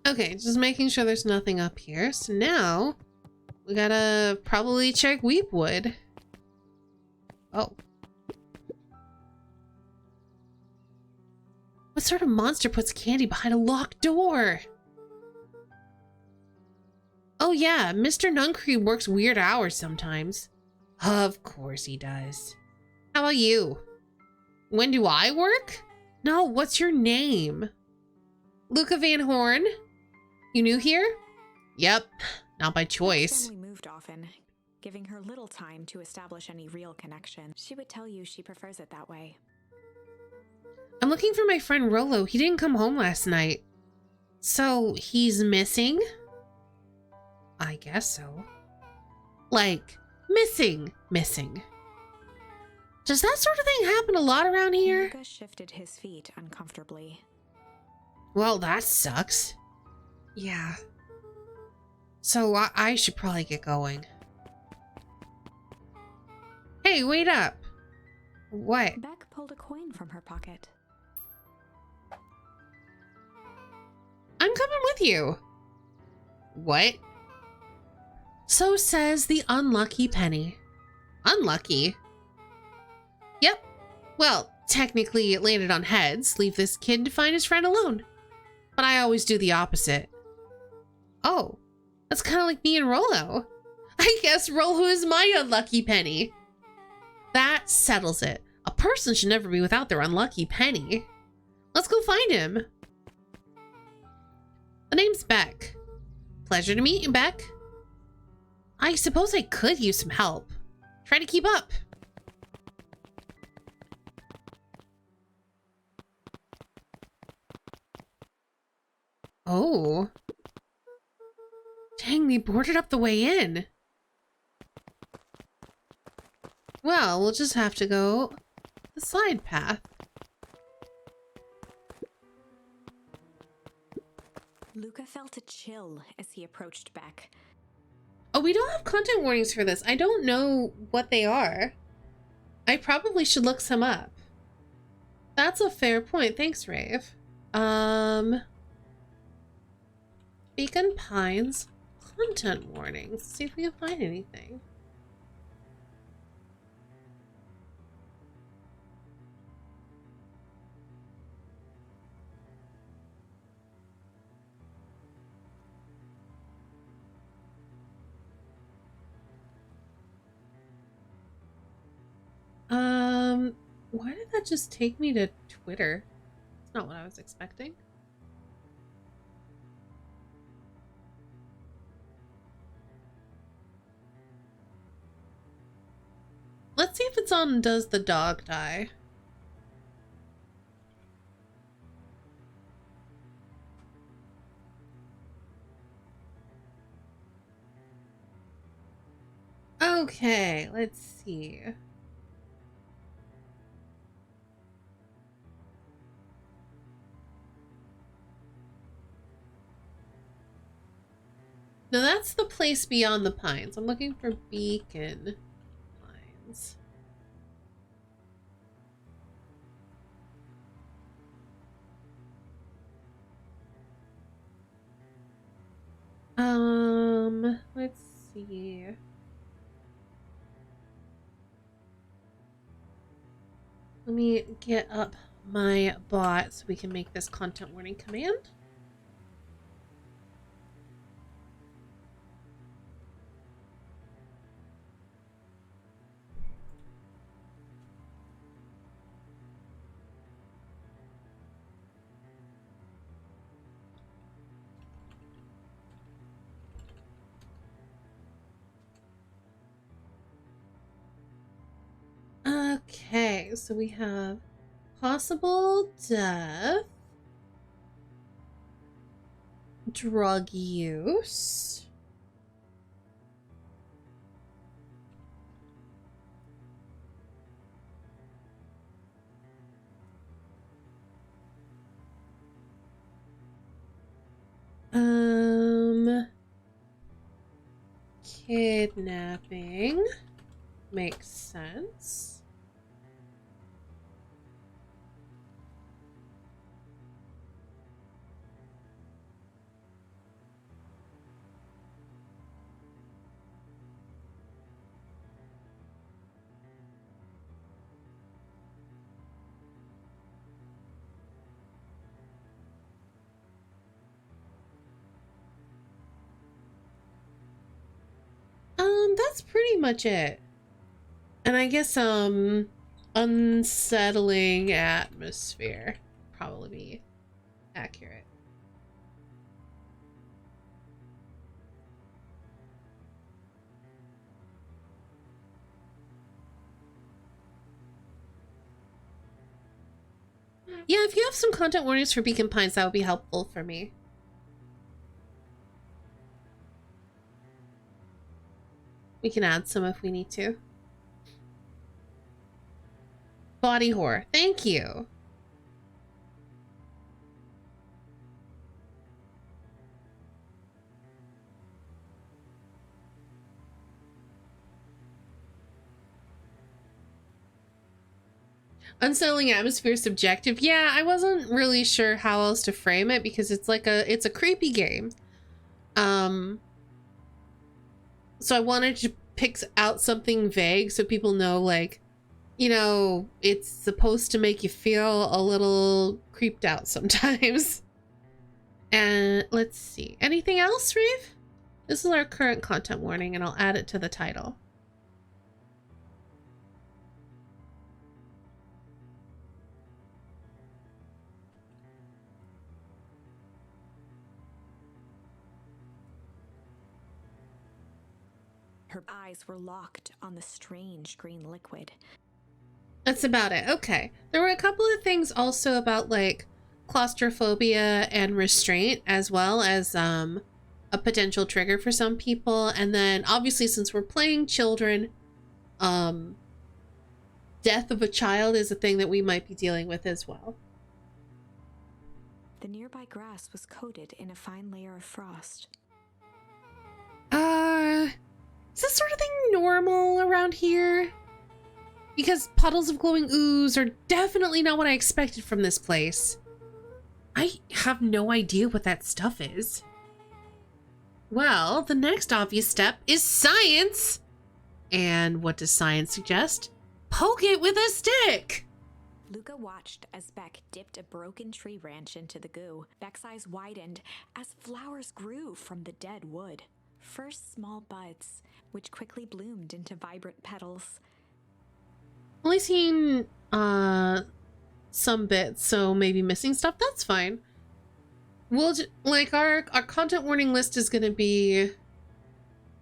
Okay, just making sure there's nothing up here. So now we gotta probably check Weepwood. Oh. What sort of monster puts candy behind a locked door? Oh yeah, Mr. Nuncream works weird hours sometimes. Of course he does. How about you? When do I work? No, what's your name? Luca Van Horn? You new here? Yep, not by choice. Family moved often, giving her little time to establish any real connection. She would tell you she prefers it that way. I'm looking for my friend Rollo. He didn't come home last night. So, he's missing? I guess so. Like, missing. Does that sort of thing happen a lot around here? Luca shifted his feet uncomfortably. Well, that sucks. Yeah. So I should probably get going. Hey, wait up. What? Beck pulled a coin from her pocket. I'm coming with you. What? So says the unlucky penny. Unlucky? Yep. Well, technically it landed on heads. Leave this kid to find his friend alone. But I always do the opposite. Oh, that's kind of like me and Rollo. I guess Rollo is my unlucky penny. That settles it. A person should never be without their unlucky penny. Let's go find him. The name's Beck. Pleasure to meet you, Beck. I suppose I could use some help. Try to keep up. Oh. Dang, they boarded up the way in. Well, we'll just have to go the side path. Luca felt a chill as he approached Beck. Oh, we don't have content warnings for this. I don't know what they are. I probably should look some up. That's a fair point. Thanks, Rave. Beacon Pines content warnings. Let's see if we can find anything. Why did that just take me to Twitter? It's not what I was expecting. Let's see if it's on Does the Dog Die? Okay, let's see. No, that's the place beyond the pines. I'm looking for Beacon Pines. Let's see. Let me get up my bot so we can make this content warning command. Okay, so we have possible death, drug use, kidnapping, makes sense. That's pretty much it. And I guess, unsettling atmosphere probably be accurate. Yeah, if you have some content warnings for Beacon Pines, that would be helpful for me. We can add some if we need to. Body horror. Thank you. Unsettling atmosphere subjective. Yeah, I wasn't really sure how else to frame it because it's like it's a creepy game. So I wanted to pick out something vague so people know, like, you know, it's supposed to make you feel a little creeped out sometimes. And let's see. Anything else, Reeve? This is our current content warning, and I'll add it to the title. Her eyes were locked on the strange green liquid. That's about it. Okay. There were a couple of things also about like claustrophobia and restraint, as well as a potential trigger for some people. And then obviously, since we're playing children, death of a child is a thing that we might be dealing with as well. The nearby grass was coated in a fine layer of frost. Is this sort of thing normal around here? Because puddles of glowing ooze are definitely not what I expected from this place. I have no idea what that stuff is. Well, the next obvious step is science. And what does science suggest? Poke it with a stick. Luca watched as Beck dipped a broken tree branch into the goo. Beck's eyes widened as flowers grew from the dead wood. First small buds, which quickly bloomed into vibrant petals. Only seen some bits, so maybe missing stuff. That's fine. We'll like our content warning list is going to be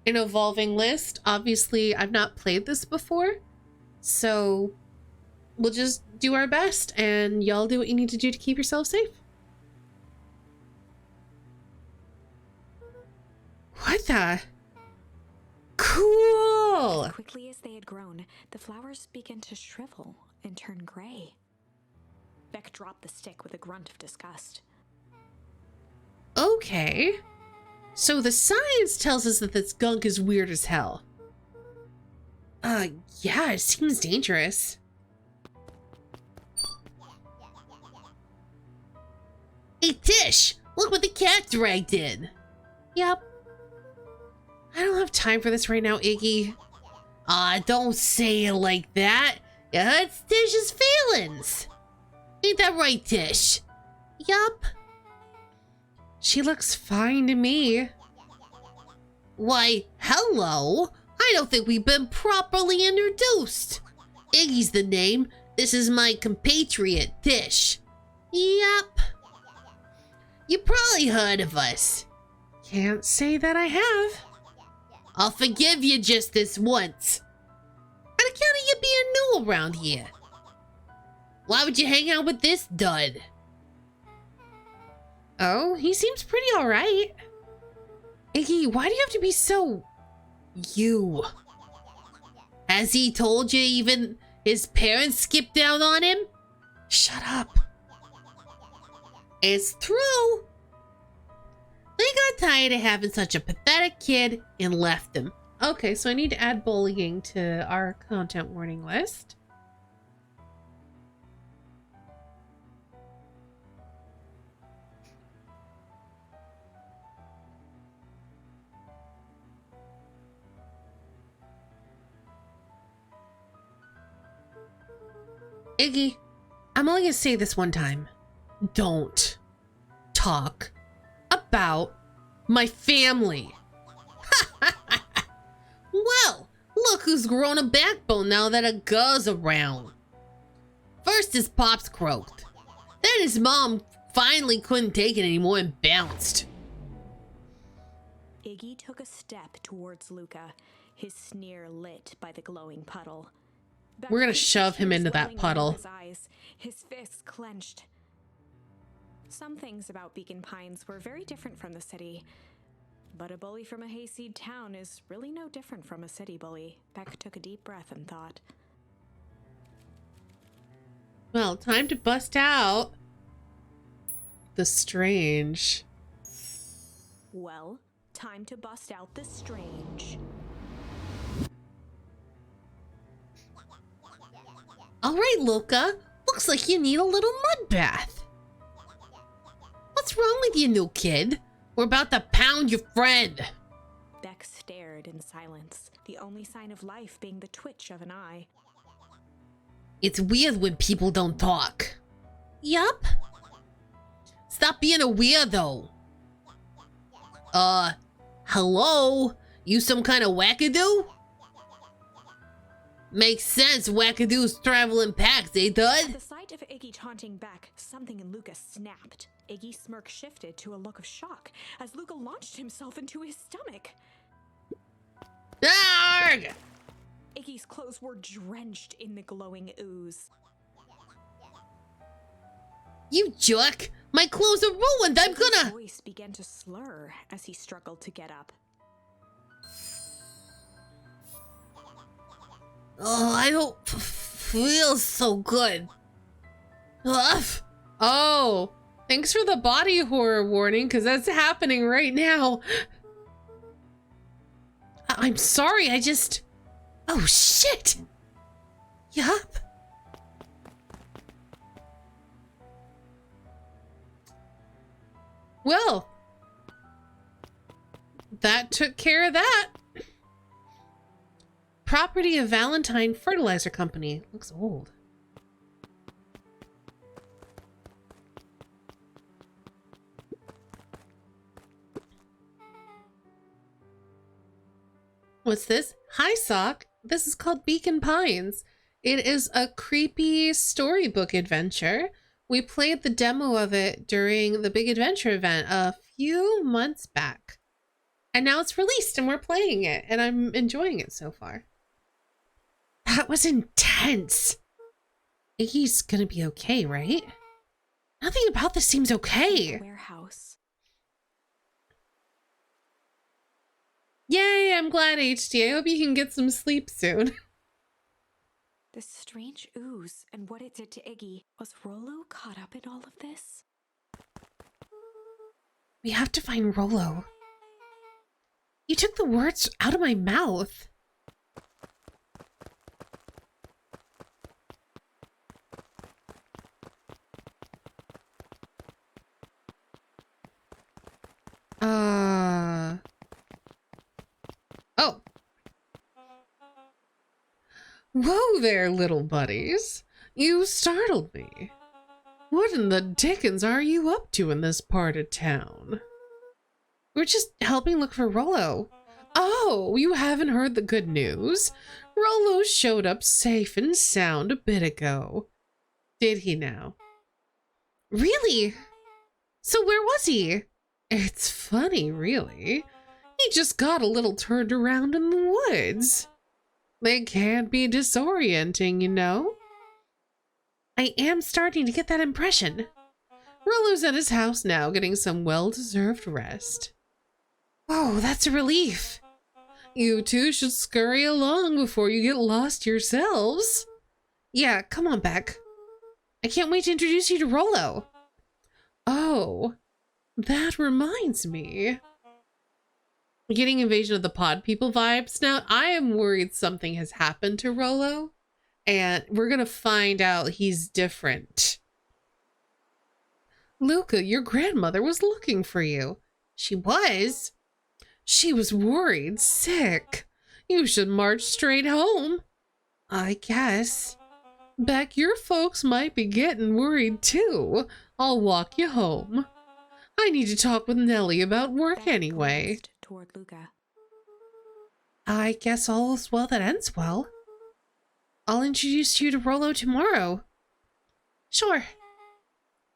an evolving list. Obviously, I've not played this before, so we'll just do our best, and y'all do what you need to do to keep yourself safe. What the? Cool! As quickly as they had grown, the flowers began to shrivel and turn gray. Beck dropped the stick with a grunt of disgust. Okay. So the science tells us that this gunk is weird as hell. Yeah, it seems dangerous. Hey, Tish, look what the cat dragged in. Yep. I don't have time for this right now, Iggy. Don't say it like that. It hurts Tish's feelings. Ain't that right, Tish? Yup. She looks fine to me. Why, hello. I don't think we've been properly introduced. Iggy's the name. This is my compatriot, Tish. Yup. You probably heard of us. Can't say that I have. I'll forgive you just this once. On account of you being new around here. Why would you hang out with this dud? Oh, he seems pretty alright. Iggy, why do you have to be so... you? Has he told you even his parents skipped out on him? Shut up. It's true. They got tired of having such a pathetic kid and left him. Okay, so I need to add bullying to our content warning list. Iggy, I'm only gonna say this one time. Don't talk about my family. Well, look who's grown a backbone now that a girl's around. First his pops croaked. Then his mom finally couldn't take it anymore and bounced. Iggy took a step towards Luca, his sneer lit by the glowing puddle. Beck We're gonna could see shove him tears into that welling puddle. His eyes, his fists clenched. Some things about Beacon Pines were very different from the city. But a bully from a hayseed town is really no different from a city bully. Beck took a deep breath and thought. Well, time to bust out the strange. Well, time to bust out the strange. All right, Luca. Looks like you need a little mud bath. What's wrong with you, new kid? We're about to pound your friend. Beck stared in silence, the only sign of life being the twitch of an eye. It's weird when people don't talk. Yup. Stop being a weirdo. Hello? You some kind of wackadoo? Makes sense, wackadoos travel in packs, eh, At Dud? the sight of Iggy taunting Beck, something in Luca snapped. Iggy's smirk shifted to a look of shock as Luca launched himself into his stomach. Arrgh! Iggy's clothes were drenched in the glowing ooze. You jerk! My clothes are ruined, I'm Iggy's gonna... voice began to slur as he struggled to get up. Oh, I don't feel so good. Ugh. Oh, thanks for the body horror warning, because that's happening right now. I'm sorry, I just... Oh, shit! Yup. Well, that took care of that. Property of Valentine Fertilizer Company. Looks old. What's this? Hi, Sock. This is called Beacon Pines. It is a creepy storybook adventure. We played the demo of it during the Big Adventure event a few months back. And now it's released and we're playing it and I'm enjoying it so far. That was intense. Iggy's gonna be okay, right? Nothing about this seems okay. Warehouse. Yay, I'm glad, HD. I hope you can get some sleep soon. The strange ooze and what it did to Iggy. Was Rollo caught up in all of this? We have to find Rollo. You took the words out of my mouth. Oh. Whoa there, little buddies. You startled me. What in the dickens are you up to in this part of town? We're just helping look for Rollo. Oh, you haven't heard the good news? Rollo showed up safe and sound a bit ago. Did he now? Really? So where was he? It's funny, really. He just got a little turned around in the woods. They can be disorienting, you know. I am starting to get that impression. Rollo's at his house now, getting some well-deserved rest. Oh, that's a relief. You two should scurry along before you get lost yourselves. Yeah, come on, Beck. I can't wait to introduce you to Rollo. Oh, that reminds me. I'm getting Invasion of the Pod People vibes now. I am worried something has happened to Rollo, and we're gonna find out he's different. Luca, your grandmother was looking for you. She was? She was worried, sick. You should march straight home. I guess. Beck, your folks might be getting worried too. I'll walk you home. I need to talk with Nellie about work Beck anyway. glanced toward Luca. I guess all is well that ends well. I'll introduce you to Rollo tomorrow. Sure.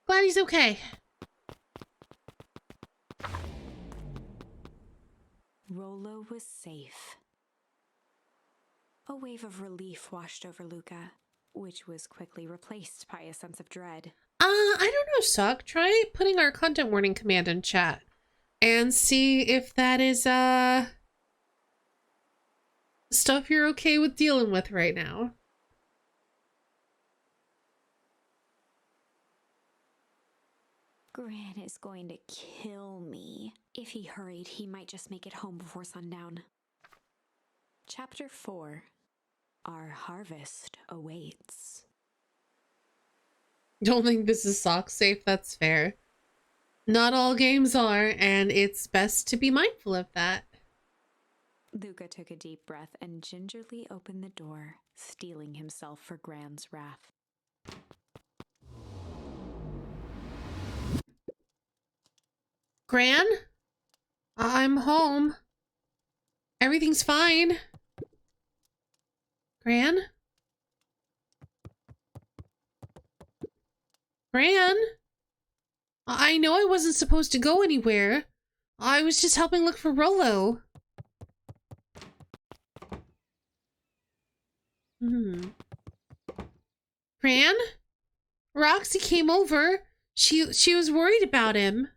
Glad he's okay. Rollo was safe. A wave of relief washed over Luca, which was quickly replaced by a sense of dread. I don't know, Sock. Try putting our content warning command in chat and see if that is, stuff you're okay with dealing with right now. Gran is going to kill me. If he hurried, he might just make it home before sundown. Chapter 4. Our harvest awaits. Don't think this is sock safe, that's fair. Not all games are, and it's best to be mindful of that. Luca took a deep breath and gingerly opened the door, steeling himself for Gran's wrath. Gran? I'm home. Everything's fine. Gran? Gran? I know I wasn't supposed to go anywhere. I was just helping look for Rollo. Gran? Roxy came over. She was worried about him.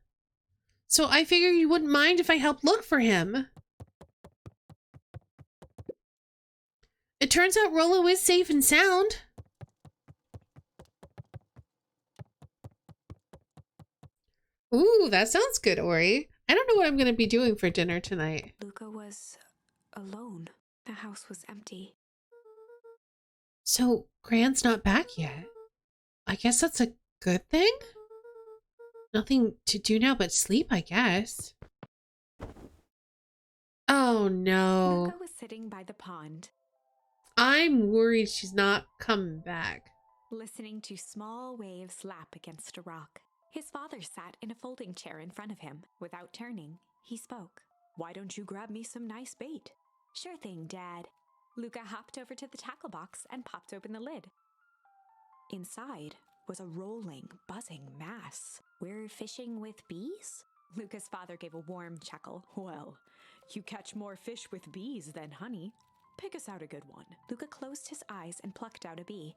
So I figured you wouldn't mind if I helped look for him. It turns out Rollo is safe and sound. Ooh, that sounds good, Ori. I don't know what I'm going to be doing for dinner tonight. Luca was alone. The house was empty. So, Gran's not back yet. I guess that's a good thing? Nothing to do now but sleep, I guess. Oh no. Luca was sitting by the pond, I'm worried she's not coming back. listening to small waves lap against a rock. His father sat in a folding chair in front of him. Without turning, he spoke. "Why don't you grab me some nice bait?" "Sure thing, Dad." Luca hopped over to the tackle box and popped open the lid. Inside was a rolling, buzzing mass. "We're fishing with bees?" Luca's father gave a warm chuckle. "Well, you catch more fish with bees than honey. Pick us out a good one." Luca closed his eyes and plucked out a bee.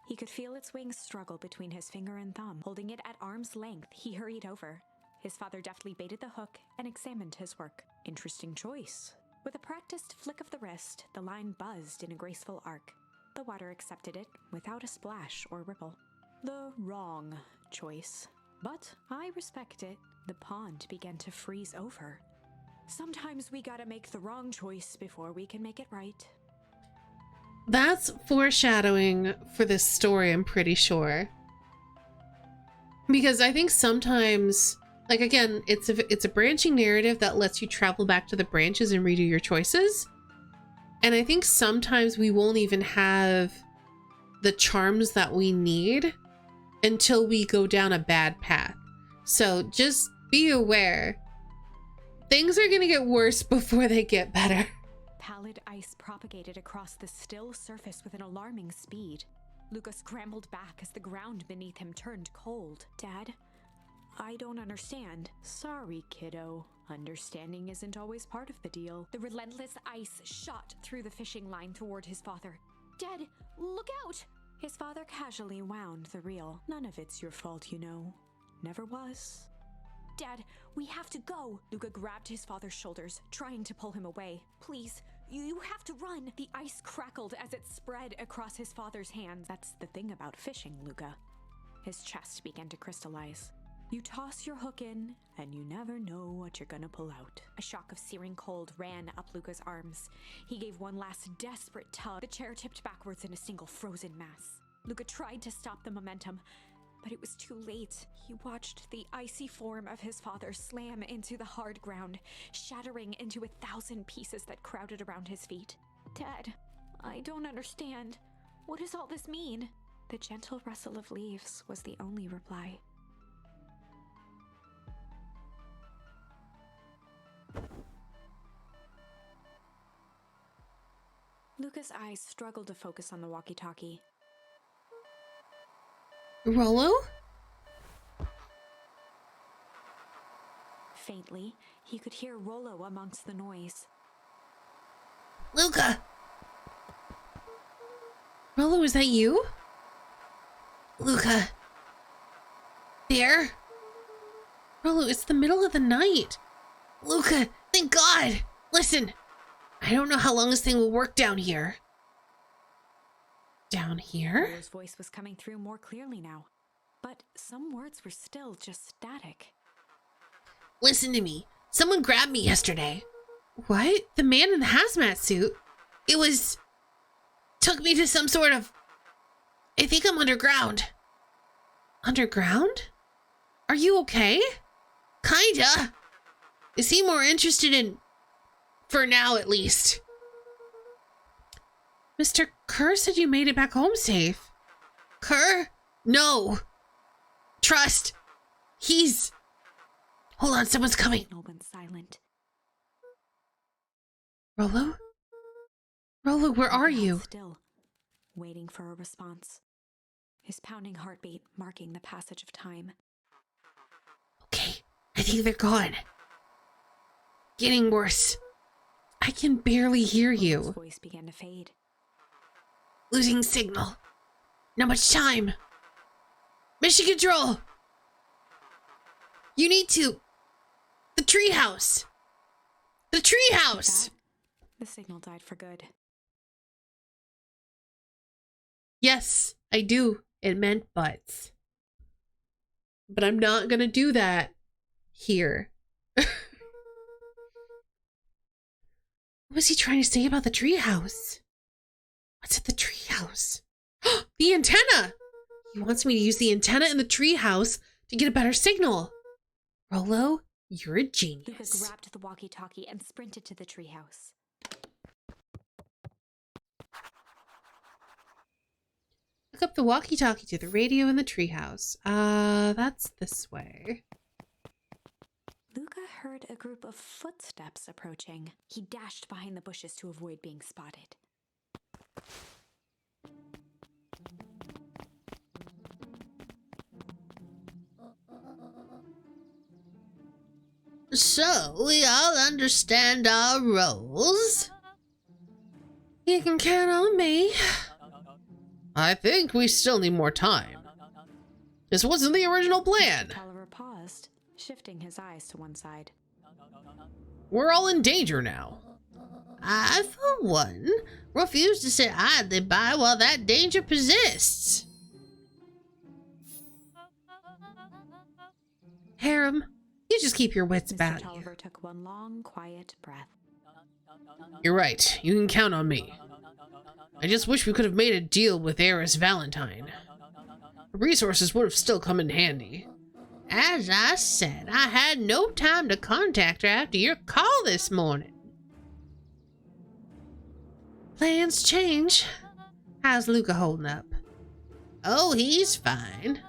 He could feel its wings struggle between his finger and thumb. Holding it at arm's length, he hurried over. His father deftly baited the hook and examined his work. "Interesting choice." With a practiced flick of the wrist, the line buzzed in a graceful arc. The water accepted it without a splash or ripple. The wrong choice. But I respect it. The pond began to freeze over. Sometimes we gotta make the wrong choice before we can make it right. That's foreshadowing for this story, I'm pretty sure. Because I think sometimes, like again, it's a branching narrative that lets you travel back to the branches and redo your choices. And I think sometimes we won't even have the charms that we need until we go down a bad path. So just be aware. Things are going to get worse before they get better. Pallid ice propagated across the still surface with an alarming speed. Luca scrambled back as the ground beneath him turned cold. "Dad, I don't understand." "Sorry, kiddo. Understanding isn't always part of the deal." The relentless ice shot through the fishing line toward his father. "Dad, look out!" His father casually wound the reel. "None of it's your fault, you know. Never was." "Dad, we have to go." Luca grabbed his father's shoulders, trying to pull him away. "Please, you have to run." The ice crackled as it spread across his father's hands. "That's the thing about fishing, Luca." His chest began to crystallize. "You toss your hook in, and you never know what you're gonna pull out." A shock of searing cold ran up Luca's arms. He gave one last desperate tug. The chair tipped backwards in a single frozen mass. Luca tried to stop the momentum, but it was too late. He watched the icy form of his father slam into the hard ground, shattering into 1,000 pieces that crowded around his feet. "Dad, I don't understand. What does all this mean?" The gentle rustle of leaves was the only reply. Luca's eyes struggled to focus on the walkie-talkie. Rollo? Faintly, he could hear Rollo amongst the noise. Luca! Rollo, is that you? Luca! There? Rollo, it's the middle of the night. Luca, thank God! Listen, I don't know how long this thing will work down here. Down here? Rollo's voice was coming through more clearly now. but some words were still just static. Listen to me. Someone grabbed me yesterday. What? The man in the hazmat suit? Took me to some sort of... I think I'm underground. Underground? Are you okay? Kinda. They seem more interested in... For now, at least. Mr. Kerr said you made it back home safe. Kerr? No. Trust. He's... Hold on, someone's coming. Signal went silent. Rolo? Rolo, where are He held you? Still, waiting for a response. His pounding heartbeat marking the passage of time. Okay, I think they're gone. Getting worse. I can barely hear His you. voice began to fade. Losing signal. Not much time. Mission Control! You need to... The treehouse! The With treehouse! that, the signal died for good. Yes, I do. It meant butts. But I'm not gonna do that here. What was he trying to say about the treehouse? What's at the treehouse? The antenna! He wants me to use the antenna in the treehouse to get a better signal. Rolo, you're a Luca genius. grabbed the walkie-talkie and sprinted to the treehouse. Hook up the walkie-talkie to the radio in the treehouse. That's this way. Luca heard a group of footsteps approaching. He dashed behind the bushes to avoid being spotted. So, we all understand our roles? You can count on me. I think we still need more time. This wasn't the original plan. Tolliver paused, shifting his eyes to one side. We're all in danger now. I, for one, refuse to sit idly by while that danger persists. Harem, you just keep your wits Mr. about you. Tolliver took one long, quiet breath. You're right. You can count on me. I just wish we could have made a deal with Eris Valentine. The resources would have still come in handy. As I said, I had no time to contact her after your call this morning. Plans change. How's Luca holding up? Oh, he's fine.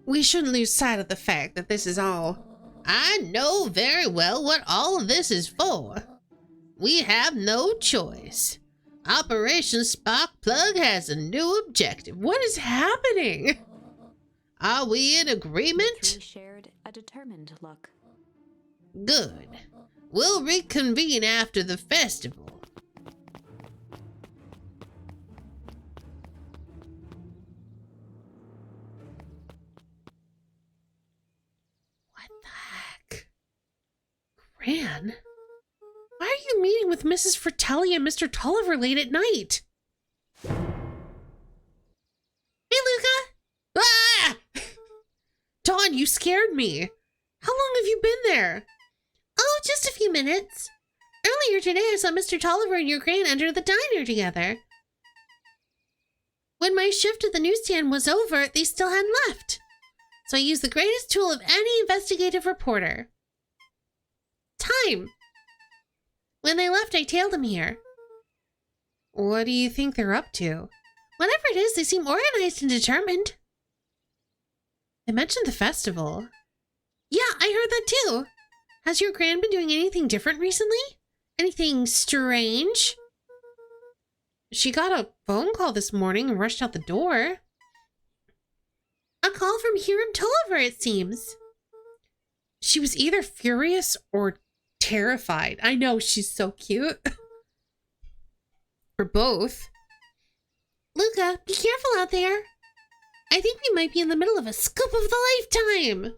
We shouldn't lose sight of the fact that this is all... I know very well what all of this is for. We have no choice. Operation Sparkplug has a new objective. What is happening? Are we in The agreement? three shared a determined look. Good. We'll reconvene after the festival. What the heck? Gran? Why are you meeting with Mrs. Fratelli and Mr. Tolliver late at night? Hey, Luca! Ah! Dawn, you scared me. How long have you been there? Oh, just a few minutes. Earlier today, I saw Mr. Tolliver and your Gran enter the diner together. When my shift at the newsstand was over, they still hadn't left. So I used the greatest tool of any investigative reporter. Time. When they left, I tailed them here. What do you think they're up to? Whatever it is, they seem organized and determined. They mentioned the festival. Yeah, I heard that too. Has your Gran been doing anything different recently? Anything strange? She got a phone call this morning and rushed out the door. A call from Hiram Tolliver, it seems. She was either furious or terrified. I know, she's so cute. Or both. Luca, be careful out there. I think we might be in the middle of a scoop of the lifetime.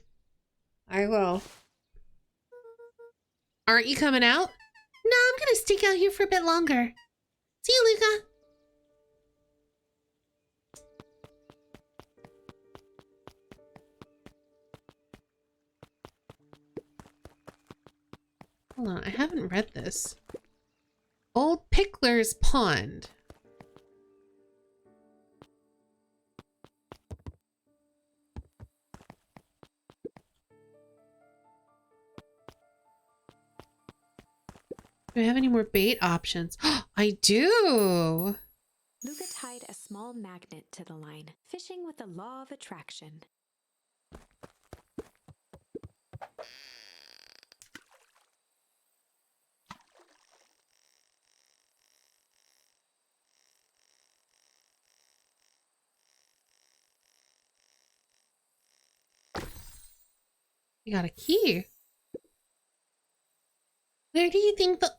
I will. Aren't you coming out? No, I'm gonna stick out here for a bit longer. See you, Luca. Hold on, I haven't read this. Old Pickler's Pond. Do I have any more bait options? I do! Luca tied a small magnet to the line, fishing with the law of attraction. I got a key. Where do you think the...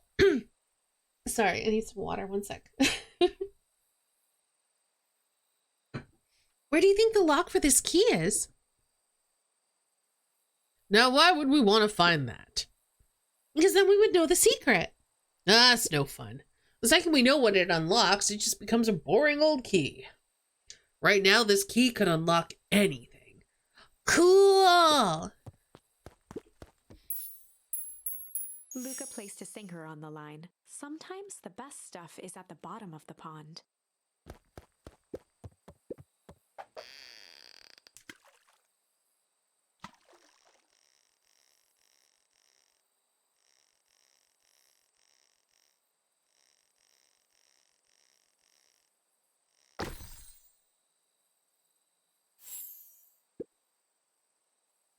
Sorry, I need some water. One sec. Where do you think the lock for this key is? Now, why would we want to find that? Because then we would know the secret. That's no fun. The second we know what it unlocks, it just becomes a boring old key. Right now, this key could unlock anything. Cool! Luca placed a sinker on the line. Sometimes the best stuff is at the bottom of the pond.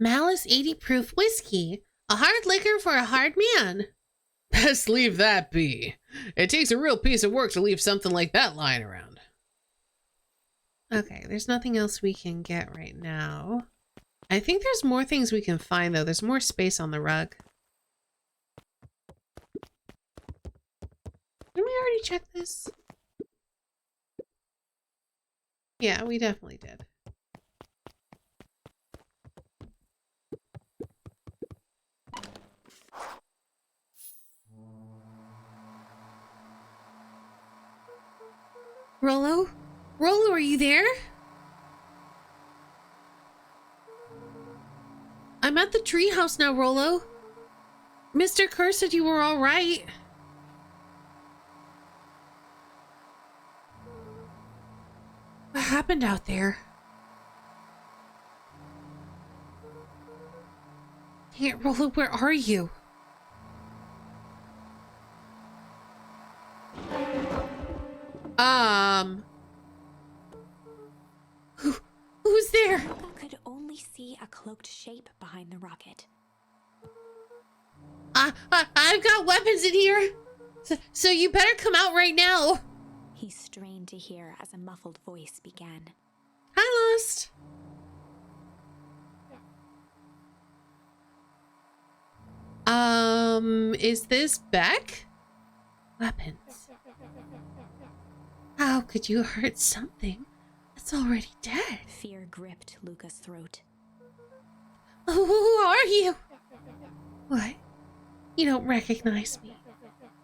Malice 80 proof whiskey. A hard liquor for a hard man. Best leave that be. It takes a real piece of work to leave something like that lying around. Okay, there's nothing else we can get right now. I think there's more things we can find, though. There's more space on the rug. Didn't we already check this? Yeah, we definitely did. Rollo? Rollo, are you there? I'm at the treehouse now, Rollo. Mr. Kerr said you were all right. What happened out there? Dang it, Rollo, where are you? Who's there? Luca could only see a cloaked shape behind the rocket. I've got weapons in here. So you better come out right now. He strained to hear as a muffled voice began. Hi, Lost. Is this Beck? Weapons. How could you hurt something that's already dead? Fear gripped Luca's throat. Who are you? What? You don't recognize me.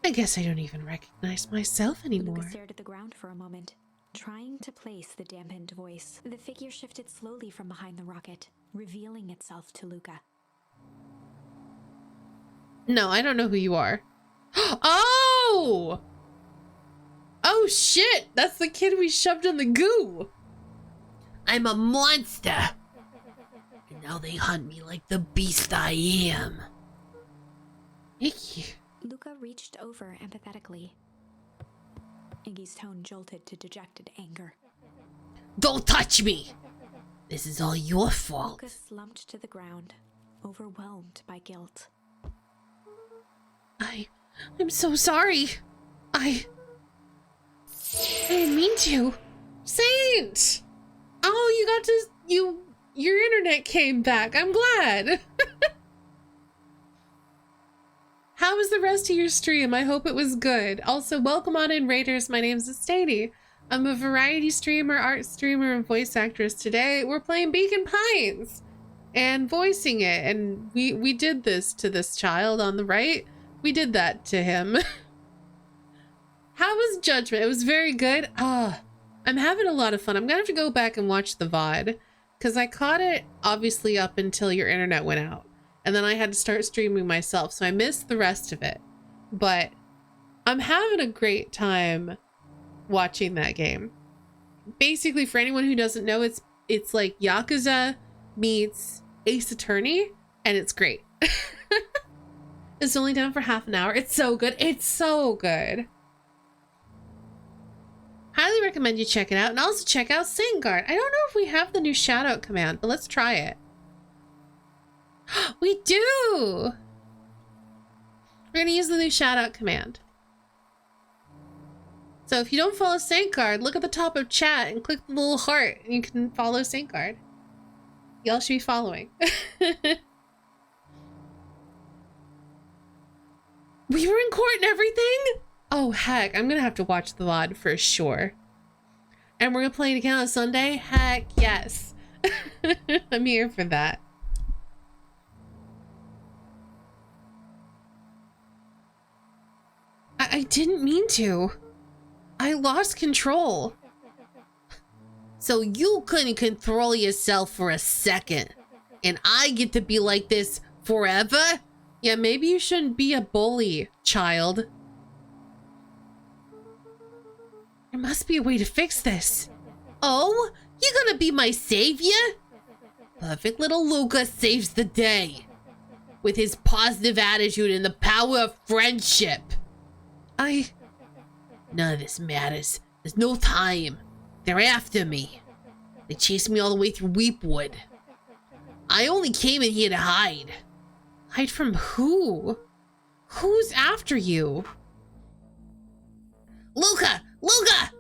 I guess I don't even recognize myself anymore. Luca stared at the ground for a moment, trying to place the dampened voice. The figure shifted slowly from behind the rocket, revealing itself to Luca. No, I don't know who you are. Oh! Oh shit! That's the kid we shoved in the goo! I'm a monster. And now they hunt me like the beast I am. Iggy. Luca reached over empathetically. Iggy's tone jolted to dejected anger. Don't touch me! This is all your fault. Luca slumped to the ground, overwhelmed by guilt. I'm so sorry. I didn't mean to. Saint! Oh, you got to, your internet came back. I'm glad. How was the rest of your stream? I hope it was good. Also, welcome on in, Raiders. My name's Estady. I'm a variety streamer, art streamer, and voice actress. Today, we're playing Beacon Pines and voicing it. And we did this to this child on the right. We did that to him. How was Judgment? It was very good. I'm having a lot of fun. I'm gonna have to go back and watch the VOD because I caught it obviously up until your internet went out. and then I had to start streaming myself, so I missed the rest of it. But I'm having a great time watching that game. Basically, for anyone who doesn't know, it's like Yakuza meets Ace Attorney, and it's great. It's only down for half an hour. It's so good. It's so good. Highly recommend you check it out, and also check out Sandguard. I don't know if we have the new shoutout command, but let's try it. We do! We're gonna use the new shoutout command. So if you don't follow Sandguard, look at the top of chat and click the little heart, and you can follow Sandguard. Y'all should be following. We were in court and everything? Oh, heck. I'm going to have to watch the VOD for sure. And we're going to play it again on Sunday? Heck yes. I'm here for that. I didn't mean to. I lost control. So you couldn't control yourself for a second, and I get to be like this forever? Yeah, maybe you shouldn't be a bully, child. There must be a way to fix this. Oh, you're gonna be my savior? Perfect little Luca saves the day with his positive attitude and the power of friendship. None of this matters. There's no time. They're after me. They chased me all the way through Weepwood. I only came in here to hide. Hide from who? Who's after you? Luca! Luca!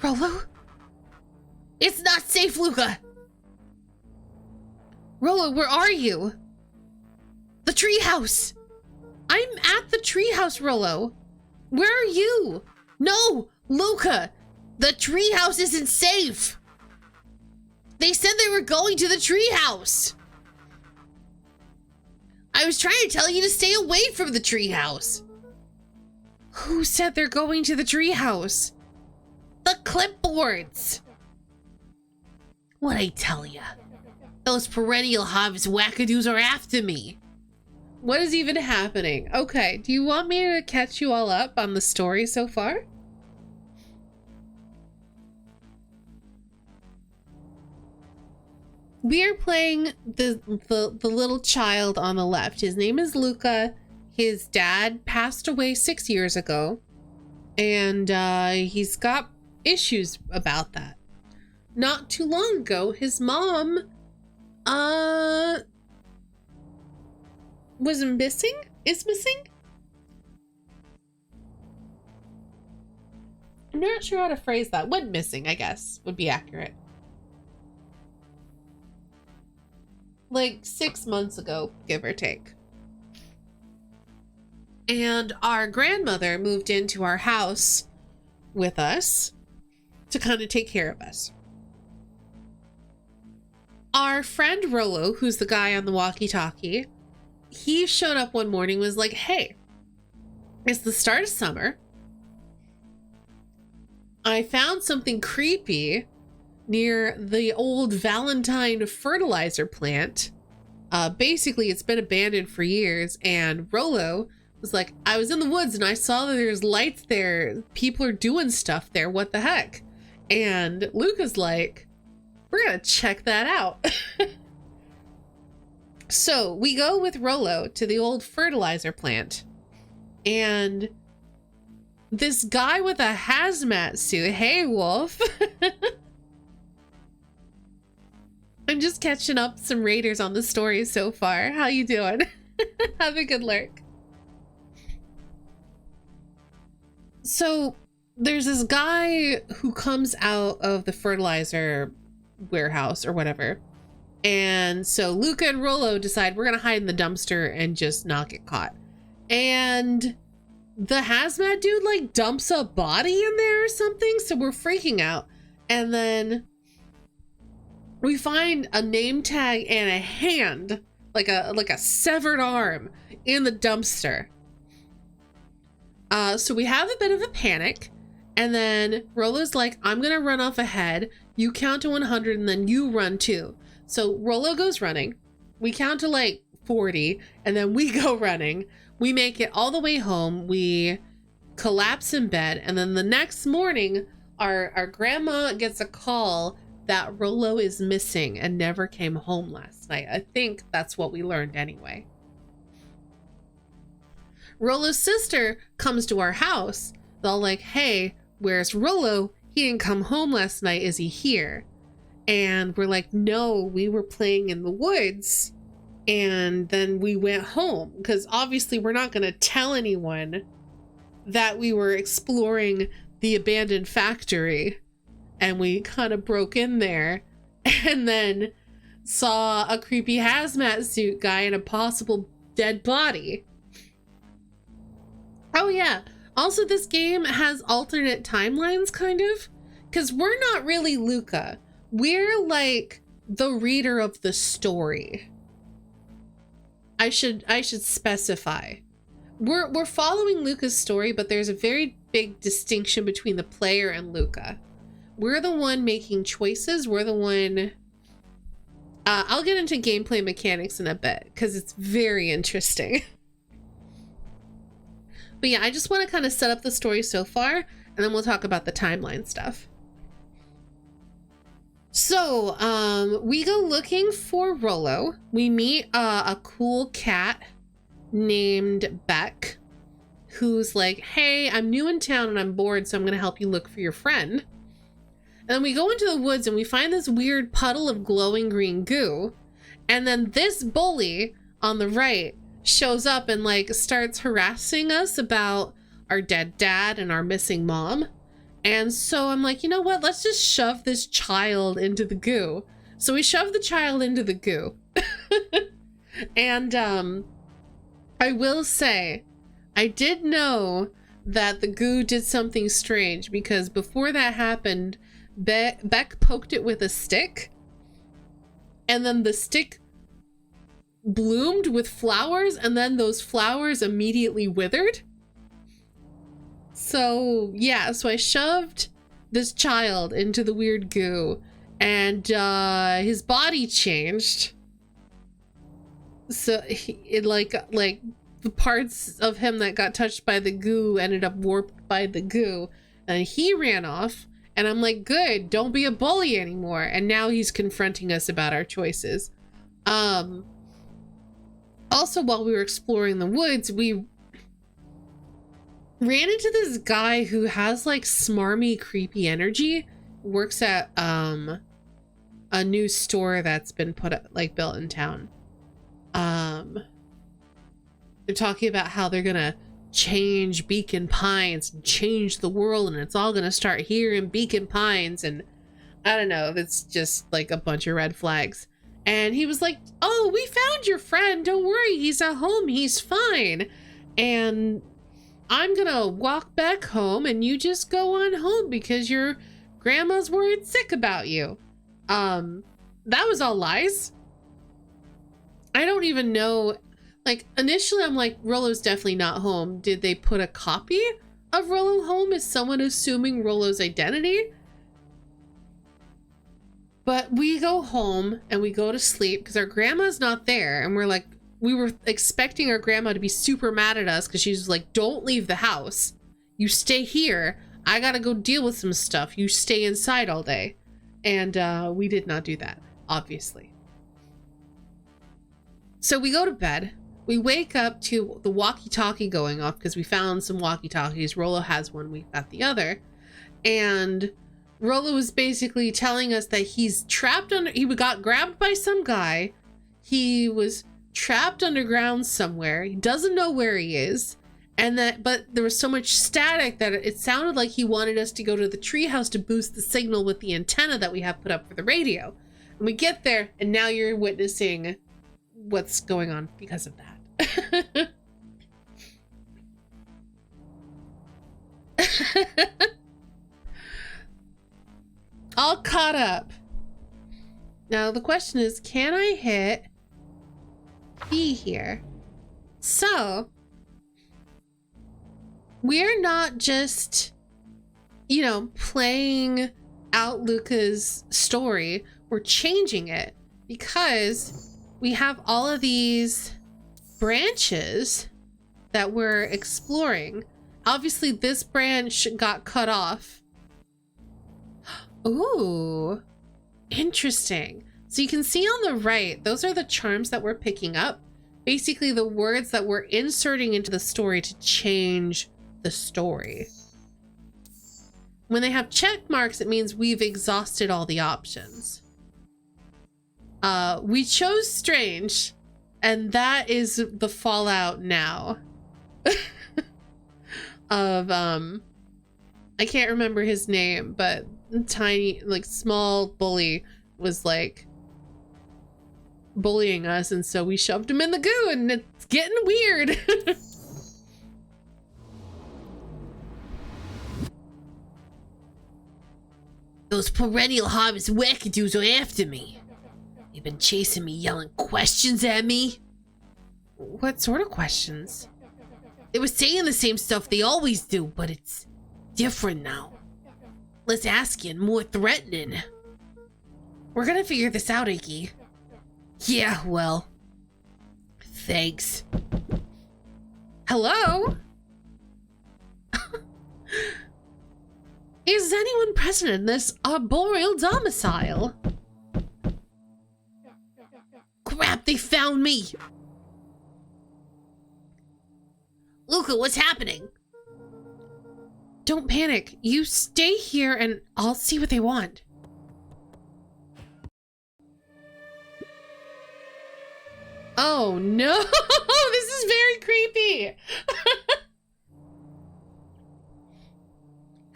Rolo? It's not safe, Luca! Rolo, where are you? The treehouse! I'm at the treehouse, Rolo. Where are you? No! Luca! The treehouse isn't safe! They said they were going to the treehouse! I was trying to tell you to stay away from the treehouse. Who said they're going to the treehouse? The clipboards! What'd I tell ya? Those perennial harvest wackadoos are after me. What is even happening? Okay, do you want me to catch you all up on the story so far? We are playing the little child on the left. His name is Luca. His dad passed away 6 years ago, and he's got issues about that. Not too long ago, his mom was missing? Is missing? I'm not sure how to phrase that. Went missing, I guess, would be accurate. Like 6 months ago, give or take. And our grandmother moved into our house with us to kind of take care of us. Our friend Rolo, who's the guy on the walkie-talkie, he showed up one morning and was like, hey, it's the start of summer. I found something creepy near the old Valentine fertilizer plant. Basically, it's been abandoned for years, and Rolo was like, I was in the woods and I saw that there's lights there. People are doing stuff there. What the heck? And Luca's like, we're gonna check that out. So we go with Rolo to the old fertilizer plant, and this guy with a hazmat suit, hey Wolf. I'm just catching up some raiders on the story so far. How you doing? Have a good lurk. So there's this guy who comes out of the fertilizer warehouse or whatever. And so Luca and Rolo decide we're going to hide in the dumpster and just not get caught. And the hazmat dude like dumps a body in there or something. So we're freaking out. And then we find a name tag and a hand, like a severed arm in the dumpster. So we have a bit of a panic, and then Rolo's like, I'm gonna run off ahead. You count to 100 and then you run too. So Rolo goes running. We count to like 40, and then we go running. We make it all the way home. We collapse in bed, and then the next morning, our grandma gets a call that Rollo is missing and never came home last night. I think that's what we learned anyway. Rollo's sister comes to our house. They're all like, hey, where's Rollo? He didn't come home last night. Is he here? And we're like, no, we were playing in the woods. And then we went home because obviously we're not going to tell anyone that we were exploring the abandoned factory. And we kind of broke in there and then saw a creepy hazmat suit guy and a possible dead body. Oh yeah. Also, this game has alternate timelines, kind of, because we're not really Luca. We're like the reader of the story. I should specify. We're following Luca's story, but there's a very big distinction between the player and Luca. We're the one making choices. We're the one. I'll get into gameplay mechanics in a bit because it's very interesting. But yeah, I just want to kind of set up the story so far, and then we'll talk about the timeline stuff. So, we go looking for Rollo. We meet a cool cat named Beck, who's like, hey, I'm new in town and I'm bored, so I'm going to help you look for your friend. And then we go into the woods and we find this weird puddle of glowing green goo. And then this bully on the right shows up and like starts harassing us about our dead dad and our missing mom. And so I'm like, you know what? Let's just shove this child into the goo. So we shove the child into the goo. And I will say, I did know that the goo did something strange because before that happened, Beck poked it with a stick, and then the stick bloomed with flowers, and then those flowers immediately withered. So yeah, so I shoved this child into the weird goo, and his body changed. So it like the parts of him that got touched by the goo ended up warped by the goo, and he ran off. And I'm like, good, don't be a bully anymore. And now he's confronting us about our choices. Also, while we were exploring the woods, we ran into this guy who has like smarmy, creepy energy. Works at a new store that's been built in town. They're talking about how they're gonna change Beacon Pines and change the world, and it's all gonna start here in Beacon Pines, and I don't know, that's just like a bunch of red flags. And he was like, oh, we found your friend, don't worry, he's at home, he's fine, and I'm gonna walk back home and you just go on home because your grandma's worried sick about you. That was all lies. I don't even know. Like, initially I'm like, Rollo's definitely not home. Did they put a copy of Rollo home? Is someone assuming Rollo's identity? But we go home and we go to sleep because our grandma's not there. And we're like, we were expecting our grandma to be super mad at us because she's like, don't leave the house. You stay here. I gotta go deal with some stuff. You stay inside all day. And we did not do that, obviously. So we go to bed. We wake up to the walkie-talkie going off because we found some walkie-talkies. Rollo has one, we got the other. And Rollo was basically telling us that he's trapped under, he got grabbed by some guy. He was trapped underground somewhere. He doesn't know where he is. And that, but there was so much static that it sounded like he wanted us to go to the treehouse to boost the signal with the antenna that we have put up for the radio. And we get there, and now you're witnessing what's going on because of that. All caught up. Now the question is, can I hit B here? So we're not just, you know, playing out Luca's story. We're changing it because we have all of these branches that we're exploring. Obviously, this branch got cut off. Ooh, interesting. So you can see on the right, those are the charms that we're picking up. Basically, the words that we're inserting into the story to change the story. When they have check marks, it means we've exhausted all the options. We chose strange, and that is the fallout now of I can't remember his name, but tiny, like, small bully was like bullying us, and so we shoved him in the goo, and it's getting weird. Those perennial harvest wackadoos are after me. They've been chasing me, yelling questions at me. What sort of questions? They were saying the same stuff they always do, but it's different now. Less asking, more threatening. We're gonna figure this out, Iggy. Yeah, well, thanks. Hello? Is anyone present in this arboreal domicile? Crap, they found me! Luca, what's happening? Don't panic. You stay here and I'll see what they want. Oh no! This is very creepy!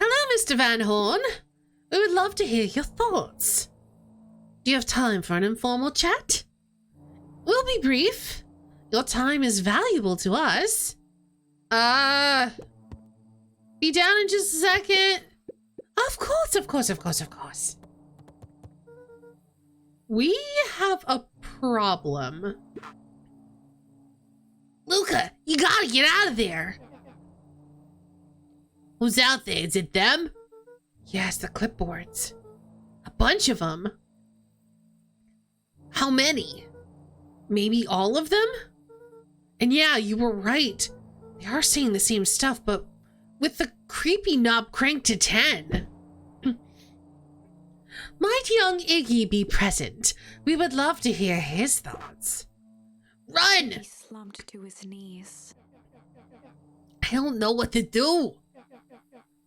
Hello, Mr. Van Horn. We would love to hear your thoughts. Do you have time for an informal chat? We'll be brief. Your time is valuable to us. Be down in just a second. Of course, of course, of course, of course. We have a problem. Luca, you gotta get out of there. Who's out there? Is it them? Yes, the clipboards. A bunch of them. How many? Maybe all of them? And yeah, you were right. They are saying the same stuff, but with the creepy knob cranked to 10. Might young Iggy be present? We would love to hear his thoughts. Run! He slumped to his knees. I don't know what to do.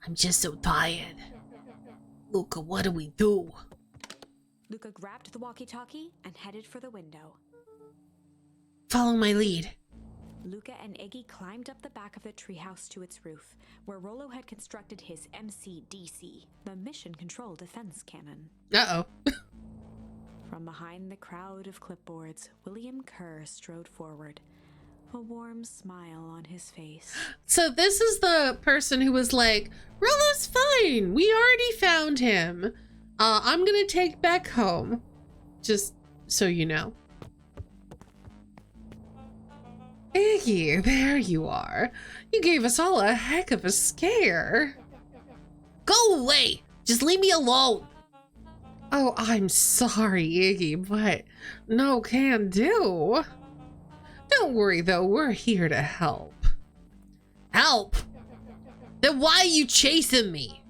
I'm just so tired. Luca, what do we do? Luca grabbed the walkie-talkie and headed for the window. Follow my lead. Luca and Iggy climbed up the back of the treehouse to its roof, where Rollo had constructed his MCDC, the Mission Control Defense Cannon. Uh-oh. From behind the crowd of clipboards, William Kerr strode forward, a warm smile on his face. So this is the person who was like, Rollo's fine. We already found him. I'm gonna take back home. Just so you know. Iggy, there you are. You gave us all a heck of a scare. Go away! Just leave me alone! Oh, I'm sorry, Iggy, but no can do. Don't worry, though. We're here to help. Help? Then why are you chasing me?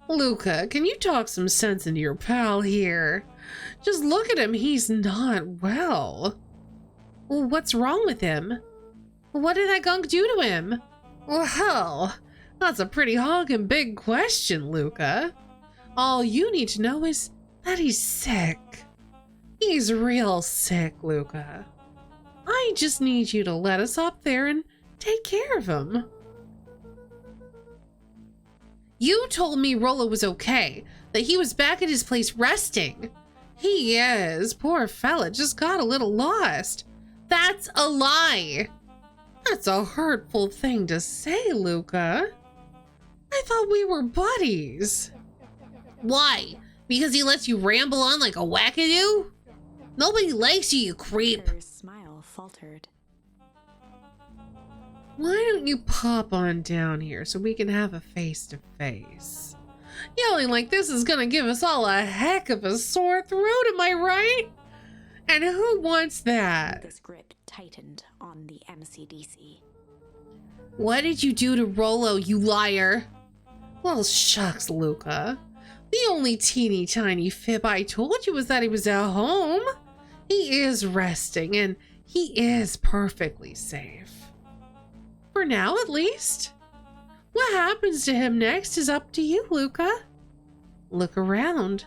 Luca, can you talk some sense into your pal here? Just look at him. He's not well. Well, what's wrong with him? What did that gunk do to him? Well, that's a pretty honking big question, Luca. All you need to know is that he's sick. He's real sick, Luca. I just need you to let us up there and take care of him. You told me Rollo was okay, that he was back at his place resting. He is. Poor fella just got a little lost. That's a lie. That's a hurtful thing to say, Luca. I thought we were buddies. Why? Because he lets you ramble on like a wackadoo? Nobody likes you, you creep. Kerr's smile faltered. Why don't you pop on down here so we can have a face-to-face? Yelling like this is gonna give us all a heck of a sore throat, am I right? And who wants that? Luca's grip tightened on the MCDC. What did you do to Rolo, you liar? Well, shucks, Luca. The only teeny tiny fib I told you was that he was at home. He is resting, and he is perfectly safe. For now, at least. What happens to him next is up to you, Luca. Look around.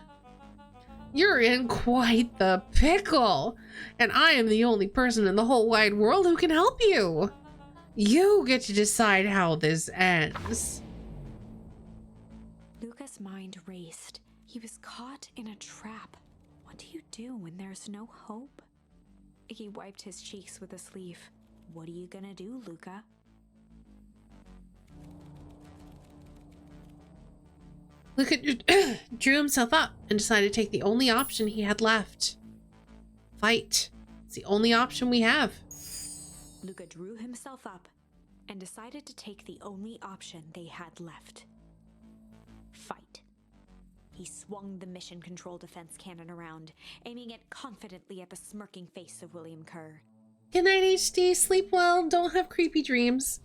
You're in quite the pickle, and I am the only person in the whole wide world who can help you. You get to decide how this ends. Luca's mind raced. He was caught in a trap. What do you do when there's no hope? He wiped his cheeks with a sleeve. What are you gonna do, Luca? Luca drew himself up and decided to take the only option he had left. Fight. It's the only option we have. Luca drew himself up and decided to take the only option they had left. Fight. He swung the mission control defense cannon around, aiming it confidently at the smirking face of William Kerr. Good night, HD. Sleep well. Don't have creepy dreams.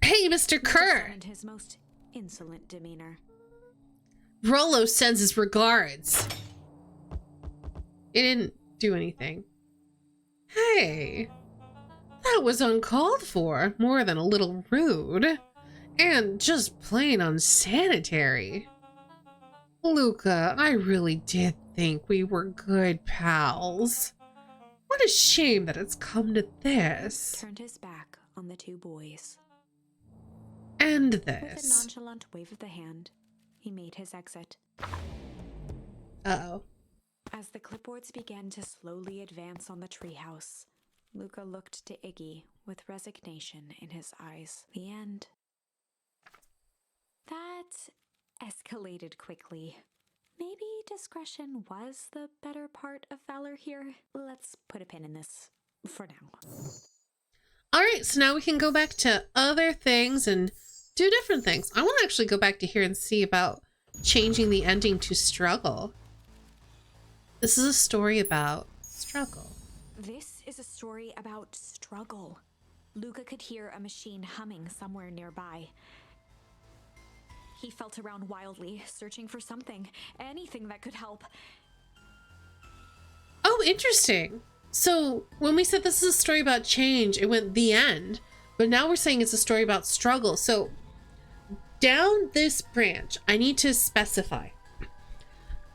Hey, Mr. Kerr. And his most insolent demeanor. Rolo sends his regards. It didn't do anything. Hey, that was uncalled for, more than a little rude, and just plain unsanitary. Luca, I really did think we were good pals. What a shame that it's come to this. Turned his back on the two boys. And With a this. nonchalant wave of the hand, he made his exit. Uh-oh. As the clipboards began to slowly advance on the treehouse, Luca looked to Iggy with resignation in his eyes. The end. That escalated quickly. Maybe discretion was the better part of valor here. Let's put a pin in this for now. All right, so now we can go back to other things and do different things. I want to actually go back to here and see about changing the ending to struggle. This is a story about struggle. This is a story about struggle. Luca could hear a machine humming somewhere nearby. He felt around wildly, searching for something, anything that could help. Oh, interesting. So when we said this is a story about change, it went the end. But now we're saying it's a story about struggle. So down this branch, I need to specify.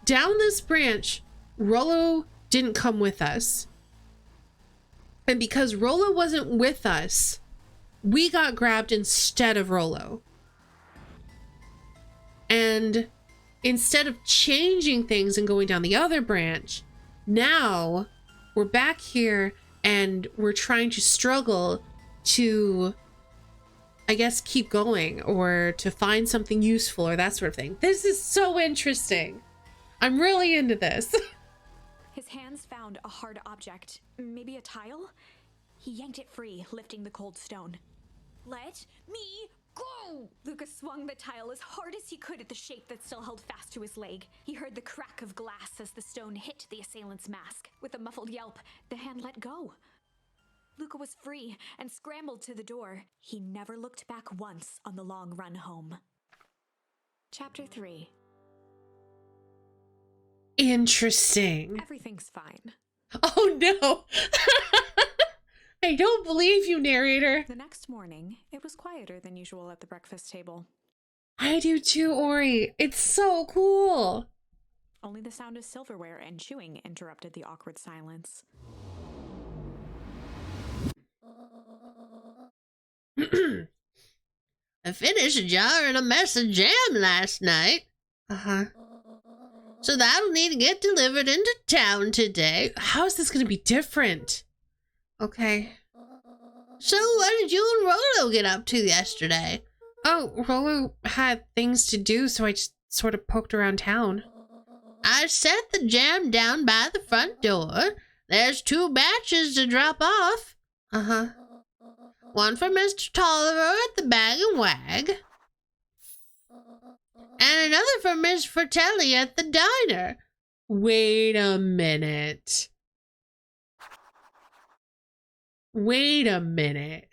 Down this branch, Rolo didn't come with us. And because Rolo wasn't with us, we got grabbed instead of Rolo. And instead of changing things and going down the other branch, now we're back here and we're trying to struggle to, I guess, keep going or to find something useful or that sort of thing. This is so interesting. I'm really into this. His hands found a hard object, maybe a tile. He yanked it free, lifting the cold stone. Let me go! Luca swung the tile as hard as he could at the shape that still held fast to his leg. He heard the crack of glass as the stone hit the assailant's mask. With a muffled yelp, the hand let go. Luca was free and scrambled to the door. He never looked back once on the long run home. Chapter 3. Interesting. Everything's fine. Oh no. I don't believe you, narrator. The next morning, it was quieter than usual at the breakfast table. I do too, Ori. It's so cool. Only the sound of silverware and chewing interrupted the awkward silence. I finished a jar and a mess of jam last night, Uh-huh. so that'll need to get delivered into town today. How is this going to be different? Okay. So what did you and Rolo get up to yesterday? Oh, Rolo had things to do, so I just sort of poked around town. I set the jam down by the front door. There's 2 batches to drop off. Uh-huh. One for Mr. Tolliver at the Bag and Wag. And another for Miss Fratelli at the diner. Wait a minute. Wait a minute.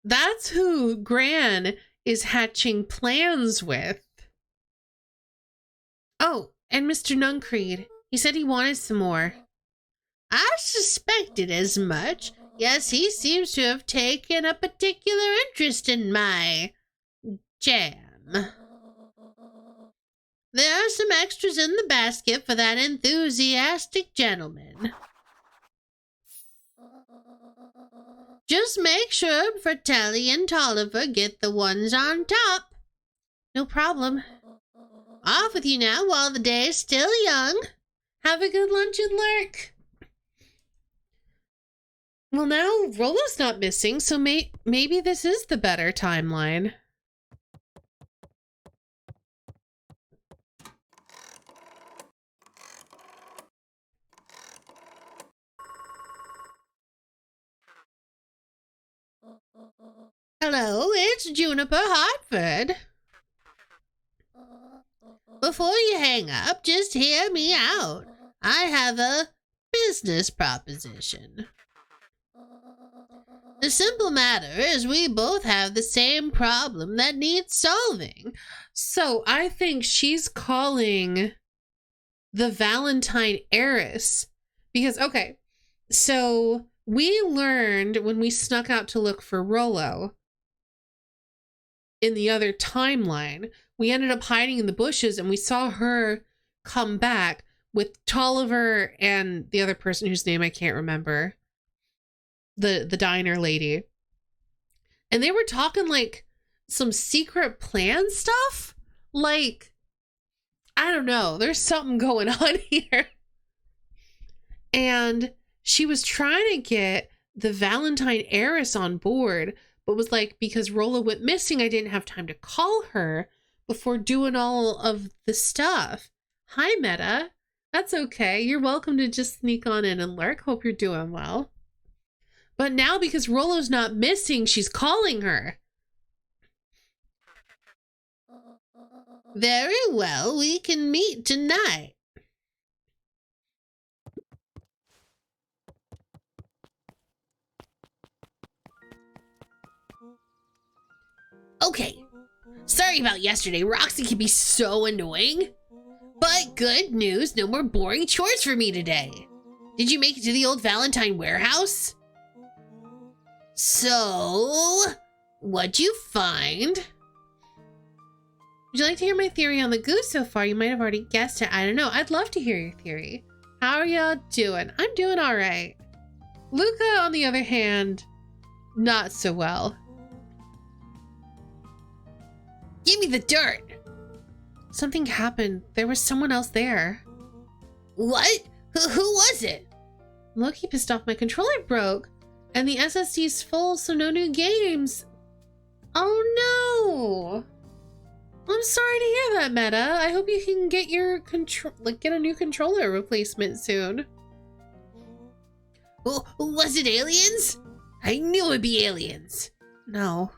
That's who Gran is hatching plans with. Oh, and Mr. Nuncreed. He said he wanted some more. I suspected as much. Yes, he seems to have taken a particular interest in my jam. There are some extras in the basket for that enthusiastic gentleman. Just make sure Fratelli and Tolliver get the ones on top. No problem. Off with you now while the day is still young. Have a good lunch and lurk. Well, now Rolo's not missing, so maybe this is the better timeline. Hello, it's Juniper Hartford. Before you hang up, just hear me out. I have a business proposition. The simple matter is we both have the same problem that needs solving. So I think she's calling the Valentine heiress because, okay, so we learned when we snuck out to look for Rolo in the other timeline, we ended up hiding in the bushes and we saw her come back with Tolliver and the other person whose name I can't remember. The diner lady. And they were talking like some secret plan stuff. Like, I don't know. There's something going on here. And she was trying to get the Valentine heiress on board, but was like, because Rolo went missing, I didn't have time to call her before doing all of the stuff. Hi, Meta. That's okay. You're welcome to just sneak on in and lurk. Hope you're doing well. But now because Rolo's not missing, she's calling her. Very well, we can meet tonight. Okay, sorry about yesterday. Roxy can be so annoying. But good news, no more boring chores for me today. Did you make it to the old Valentine warehouse? So, what'd you find? Would you like to hear my theory on the goose so far? You might have already guessed it. I don't know. I'd love to hear your theory. How are y'all doing? I'm doing all right. Luca, on the other hand, not so well. Give me the dirt. Something happened. There was someone else there. What? Who was it? Loki pissed off my controller broke. And the SSD's full, so no new games. Oh no! I'm sorry to hear that, Meta. I hope you can get your get a new controller replacement soon. Oh, was it aliens? I knew it'd be aliens. No.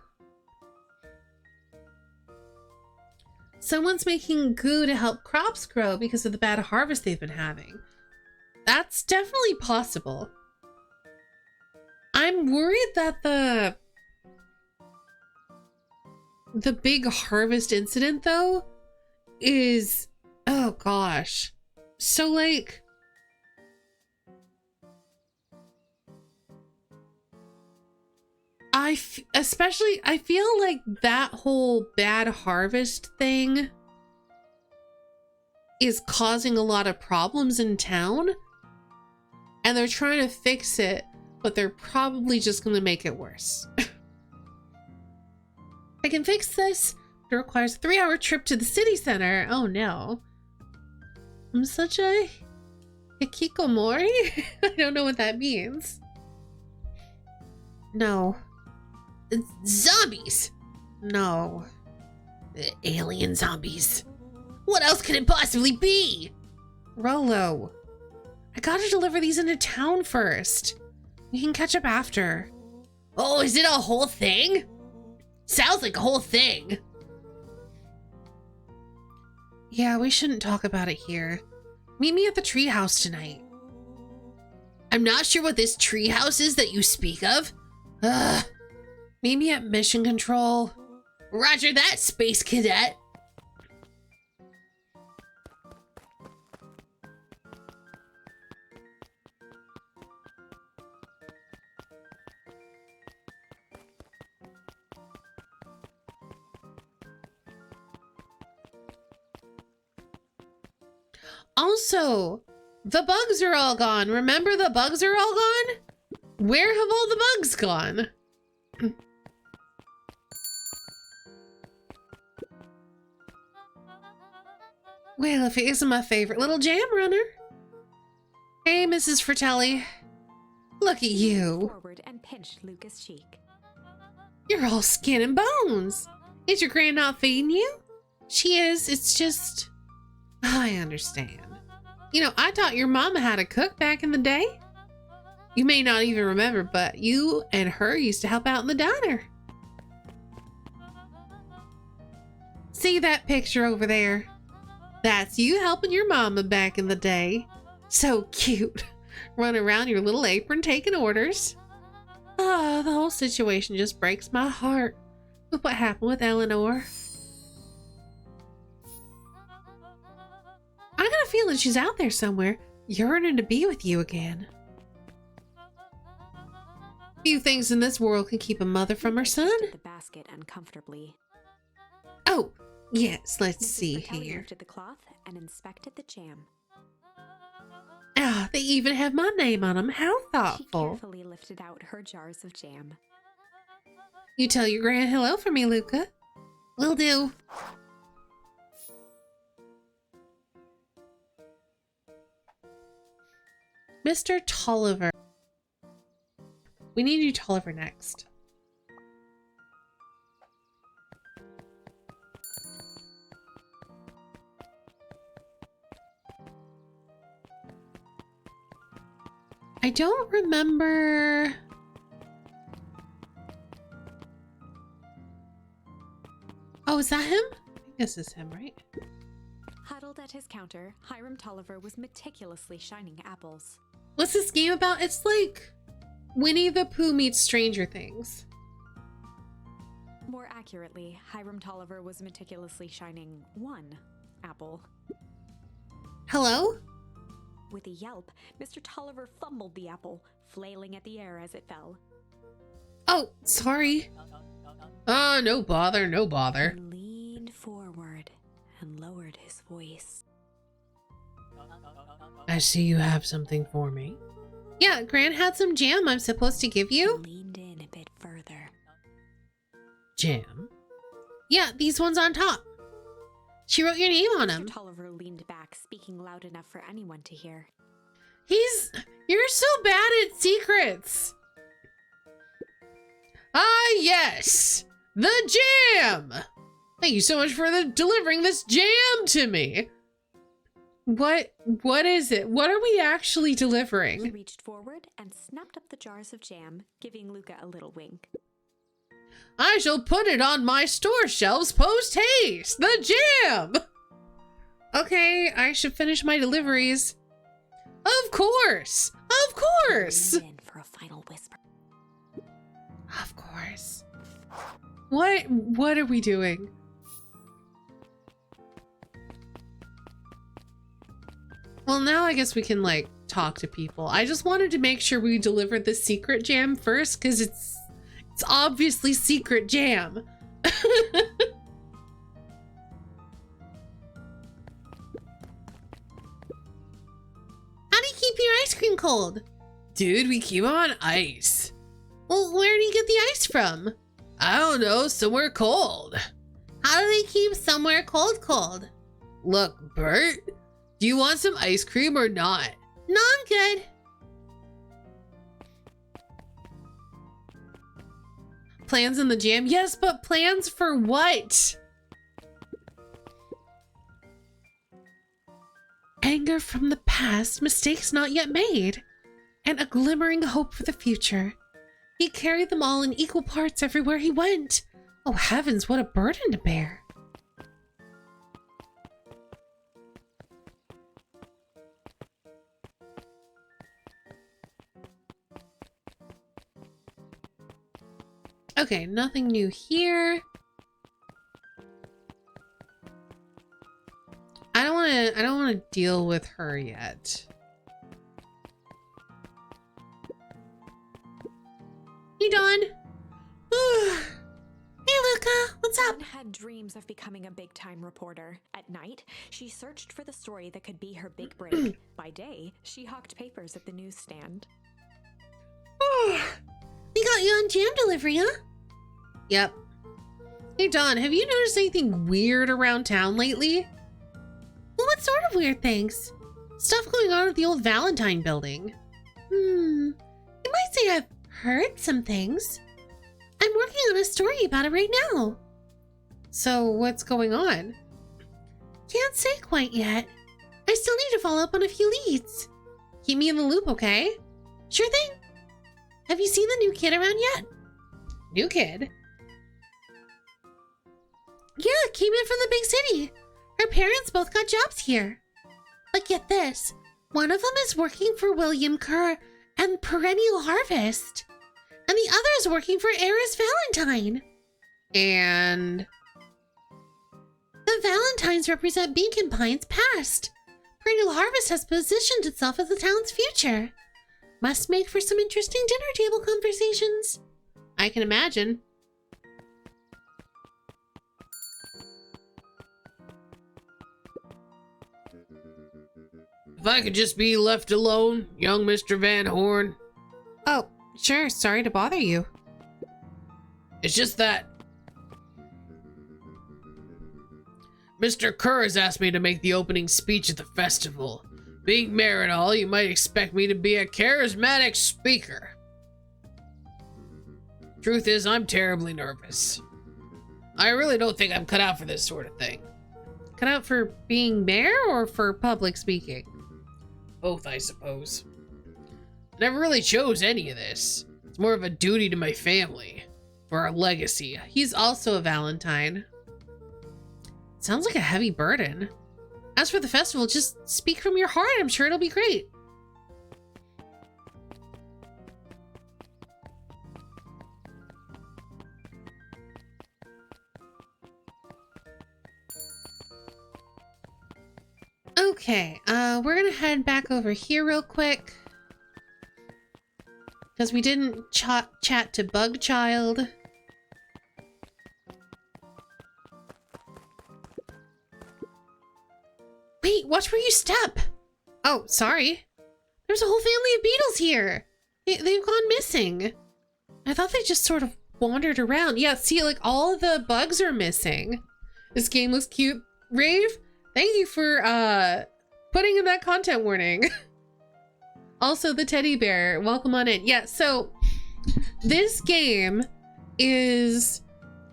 Someone's making goo to help crops grow because of the bad harvest they've been having. That's definitely possible. I'm worried that the big harvest incident, though, is, oh gosh. So, like, I feel like that whole bad harvest thing is causing a lot of problems in town, and they're trying to fix it, but they're probably just going to make it worse. I can fix this. It requires a 3-hour trip to the city center. Oh no. I'm such a hikikomori? I don't know what that means. No. Zombies. No. Alien zombies. What else could it possibly be? Rolo. I gotta deliver these into town first. We can catch up after. Oh, is it a whole thing? Sounds like a whole thing. Yeah, we shouldn't talk about it here. Meet me at the treehouse tonight. I'm not sure what this treehouse is that you speak of. Ugh. Meet me at Mission Control. Roger that, Space Cadet. Also, the bugs are all gone. Remember the bugs are all gone? Where have all the bugs gone? Well, if it isn't my favorite little jam runner. Hey, Mrs. Fratelli. Look at you. Forward and pinched Luca's cheek. You're all skin and bones. Is your grand not feeding you? She is. It's just... I understand. You know, I taught your mama how to cook back in the day. You may not even remember, but you and her used to help out in the diner. See that picture over there? That's you helping your mama back in the day. So cute. Running around your little apron taking orders. Ah, the whole situation just breaks my heart with what happened with Eleanor. I got a feeling she's out there somewhere, yearning to be with you again. Few things in this world can keep a mother from her son. The basket uncomfortably. Oh, yes, let's see Fratelli here. lifted the cloth and inspected the jam. Ah, they even have my name on them. How She thoughtful. carefully lifted out her jars of jam. You tell your grand hello for me, Luca. Will do. Mr. Tolliver. We need you, Tolliver, next. I don't remember. Oh, is that him? I think this is him, right? Huddled at his counter, Hiram Tolliver was meticulously shining apples. What's this game about? It's like Winnie the Pooh meets Stranger Things. More accurately, Hiram Tolliver was meticulously shining one apple. Hello? With a yelp, Mr. Tolliver fumbled the apple, flailing at the air as it fell. Oh, sorry. Oh, no bother, no bother. He leaned forward and lowered his voice. I see you have something for me. Yeah, Gran had some jam I'm supposed to give He you. leaned in a bit further. Jam? Yeah, these ones on top. She wrote your name on Mr. them. Tolliver leaned back, speaking loud enough for anyone to hear. You're so bad at secrets. Ah, yes! The jam! Thank you so much for delivering this jam to me. What is it? What are we actually He delivering? reached forward and snapped up the jars of jam, giving Luca a little wink. I shall put it on my store shelves post-haste. The jam! Okay, I should finish my deliveries. Of course! Of course! Leaned in for a final whisper. Of course. What are we doing? Well, now I guess we can like talk to people. I just wanted to make sure we delivered the secret jam first because it's obviously secret jam. How do you keep your ice cream cold? Dude, we keep 'em on ice. Well, where do you get the ice from? I don't know, somewhere cold. How do they keep somewhere cold? Look, Bert, do you want some ice cream or not? No, I'm good. Plans in the jam? Yes, but plans for what? Anger from the past, mistakes not yet made, and a glimmering hope for the future. He carried them all in equal parts everywhere he went. Oh heavens, what a burden to bear. Okay, nothing new here. I don't want to deal with her yet. Hey, Dawn. Hey, Luca. What's up? Dawn had dreams of becoming a big-time reporter. At night, she searched for the story that could be her big break. By day, she hawked papers at the newsstand. We got you on jam delivery, huh? Yep. Hey, Dawn, have you noticed anything weird around town lately? Well, what sort of weird things? Stuff going on at the old Valentine building. You might say I've heard some things. I'm working on a story about it right now. So what's going on? Can't say quite yet. I still need to follow up on a few leads. Keep me in the loop, okay? Sure thing. Have you seen the new kid around yet? New kid? Yeah, came in from the big city. Her parents both got jobs here. But get this, one of them is working for William Kerr and Perennial Harvest, and the other is working for Eris Valentine. And the Valentines represent Beacon Pine's past. Perennial Harvest has positioned itself as the town's future. Must make for some interesting dinner table conversations. I can imagine. If I could just be left alone, young Mr. Van Horn. Oh, sure. Sorry to bother you. It's just that Mr. Kerr has asked me to make the opening speech at the festival. Being mayor and all, you might expect me to be a charismatic speaker. Truth is, I'm terribly nervous. I really don't think I'm cut out for this sort of thing. Cut out for being mayor or for public speaking? Both, I suppose. I never really chose any of this. It's more of a duty to my family. For our legacy. He's also a Valentine. Sounds like a heavy burden. As for the festival, just speak from your heart. I'm sure it'll be great. Okay, we're gonna head back over here real quick. Because we didn't chat to Bug Child. Wait, watch where you step! Oh, sorry. There's a whole family of beetles here! They've gone missing. I thought they just sort of wandered around. Yeah, see, like, all of the bugs are missing. This game looks cute. Rave, thank you for, putting in that content warning. Also, the teddy bear, welcome on in. Yeah, so this game is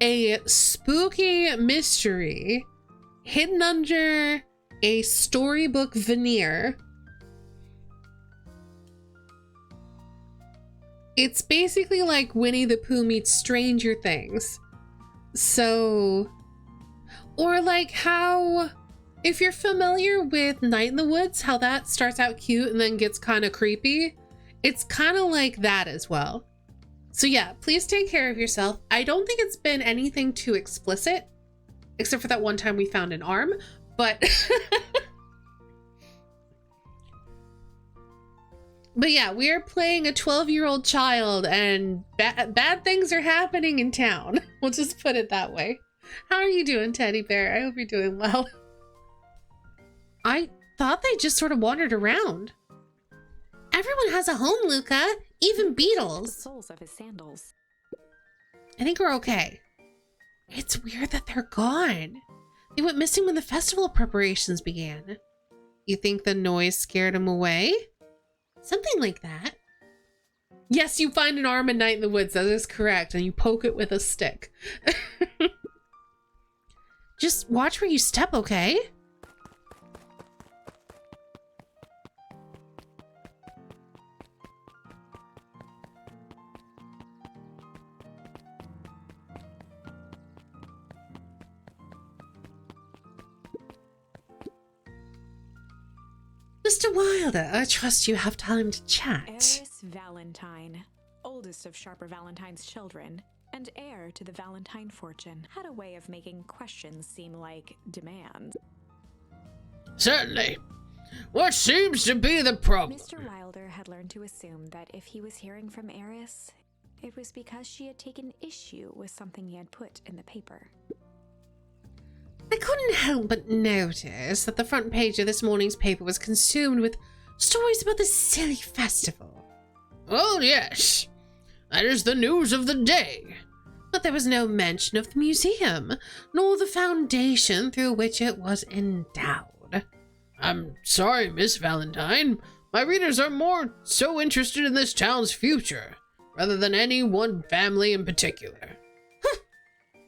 a spooky mystery hidden under a storybook veneer. It's basically like Winnie the Pooh meets Stranger Things. So, or like how, if you're familiar with Night in the Woods, how that starts out cute and then gets kind of creepy, it's kind of like that as well. So yeah, please take care of yourself. I don't think it's been anything too explicit, except for that one time we found an arm, but but yeah, we are playing a 12-year-old child and bad things are happening in town. We'll just put it that way. How are you doing, teddy bear? I hope you're doing well. I thought they just sort of wandered around. Everyone has a home, Luca. Even The beetles. soles of his sandals. I think we're okay. It's weird that they're gone. They went missing when the festival preparations began. You think the noise scared him away? Something like that. Yes, you find an arm in Night in the Woods. That is correct. And you poke it with a stick. Just watch where you step, okay? Mr. Wilder, I trust you have time to chat. Eris Valentine, oldest of Sharper Valentine's children, and heir to the Valentine fortune, had a way of making questions seem like demands. Certainly. What seems to be the problem? Mr. Wilder had learned to assume that if he was hearing from Eris, it was because she had taken issue with something he had put in the paper. I couldn't help but notice that the front page of this morning's paper was consumed with stories about the silly festival. Oh, yes. That is the news of the day. But there was no mention of the museum, nor the foundation through which it was endowed. I'm sorry, Miss Valentine. My readers are more so interested in this town's future, rather than any one family in particular.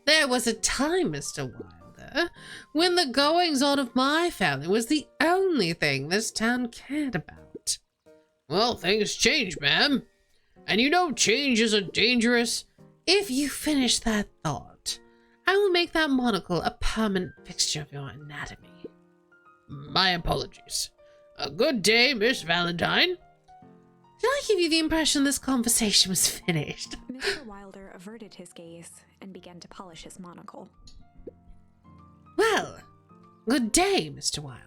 There was a time, Mr. Wilder, when the goings-on of my family was the only thing this town cared about. Well, things change, ma'am. And you know change is a dangerous... If you finish that thought, I will make that monocle a permanent fixture of your anatomy. My apologies. A good day, Miss Valentine. Did I give you the impression this conversation was finished? Mr. Wilder averted his gaze and began to polish his monocle. Well, good day, Mr. Wilder.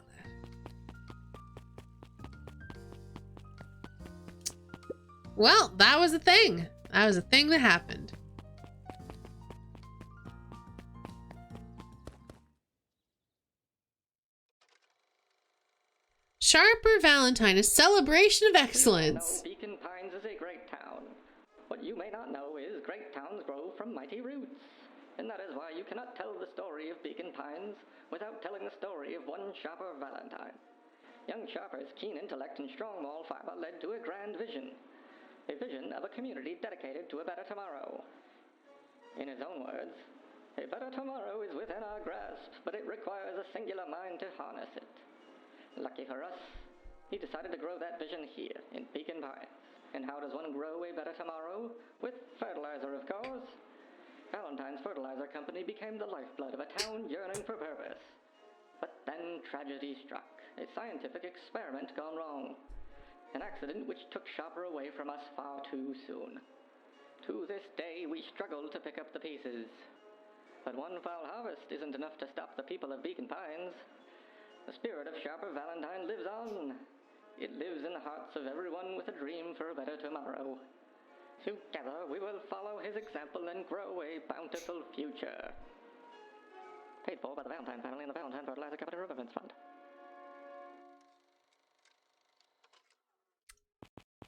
Well, that was a thing. That was a thing that happened. Sharper Valentine, a celebration of excellence. Beacon Pines is a great town. What you may not know is great towns grow from mighty roots. And that is why you cannot tell the story of Beacon Pines without telling the story of one Sharper Valentine. Young Sharper's keen intellect and strong moral fiber led to a grand vision. A vision of a community dedicated to a better tomorrow. In his own words, a better tomorrow is within our grasp, but it requires a singular mind to harness it. Lucky for us, he decided to grow that vision here in Beacon Pines. And how does one grow a better tomorrow? With fertilizer, of course. Valentine's Fertilizer Company became the lifeblood of a town yearning for purpose. But then tragedy struck, a scientific experiment gone wrong. An accident which took Sharper away from us far too soon. To this day, we struggle to pick up the pieces. But one foul harvest isn't enough to stop the people of Beacon Pines. The spirit of Sharper Valentine lives on. It lives in the hearts of everyone with a dream for a better tomorrow. Together, we will follow his example and grow a bountiful future. Paid for by the Valentine family and the Valentine Fertilizer Company Remembrance Fund.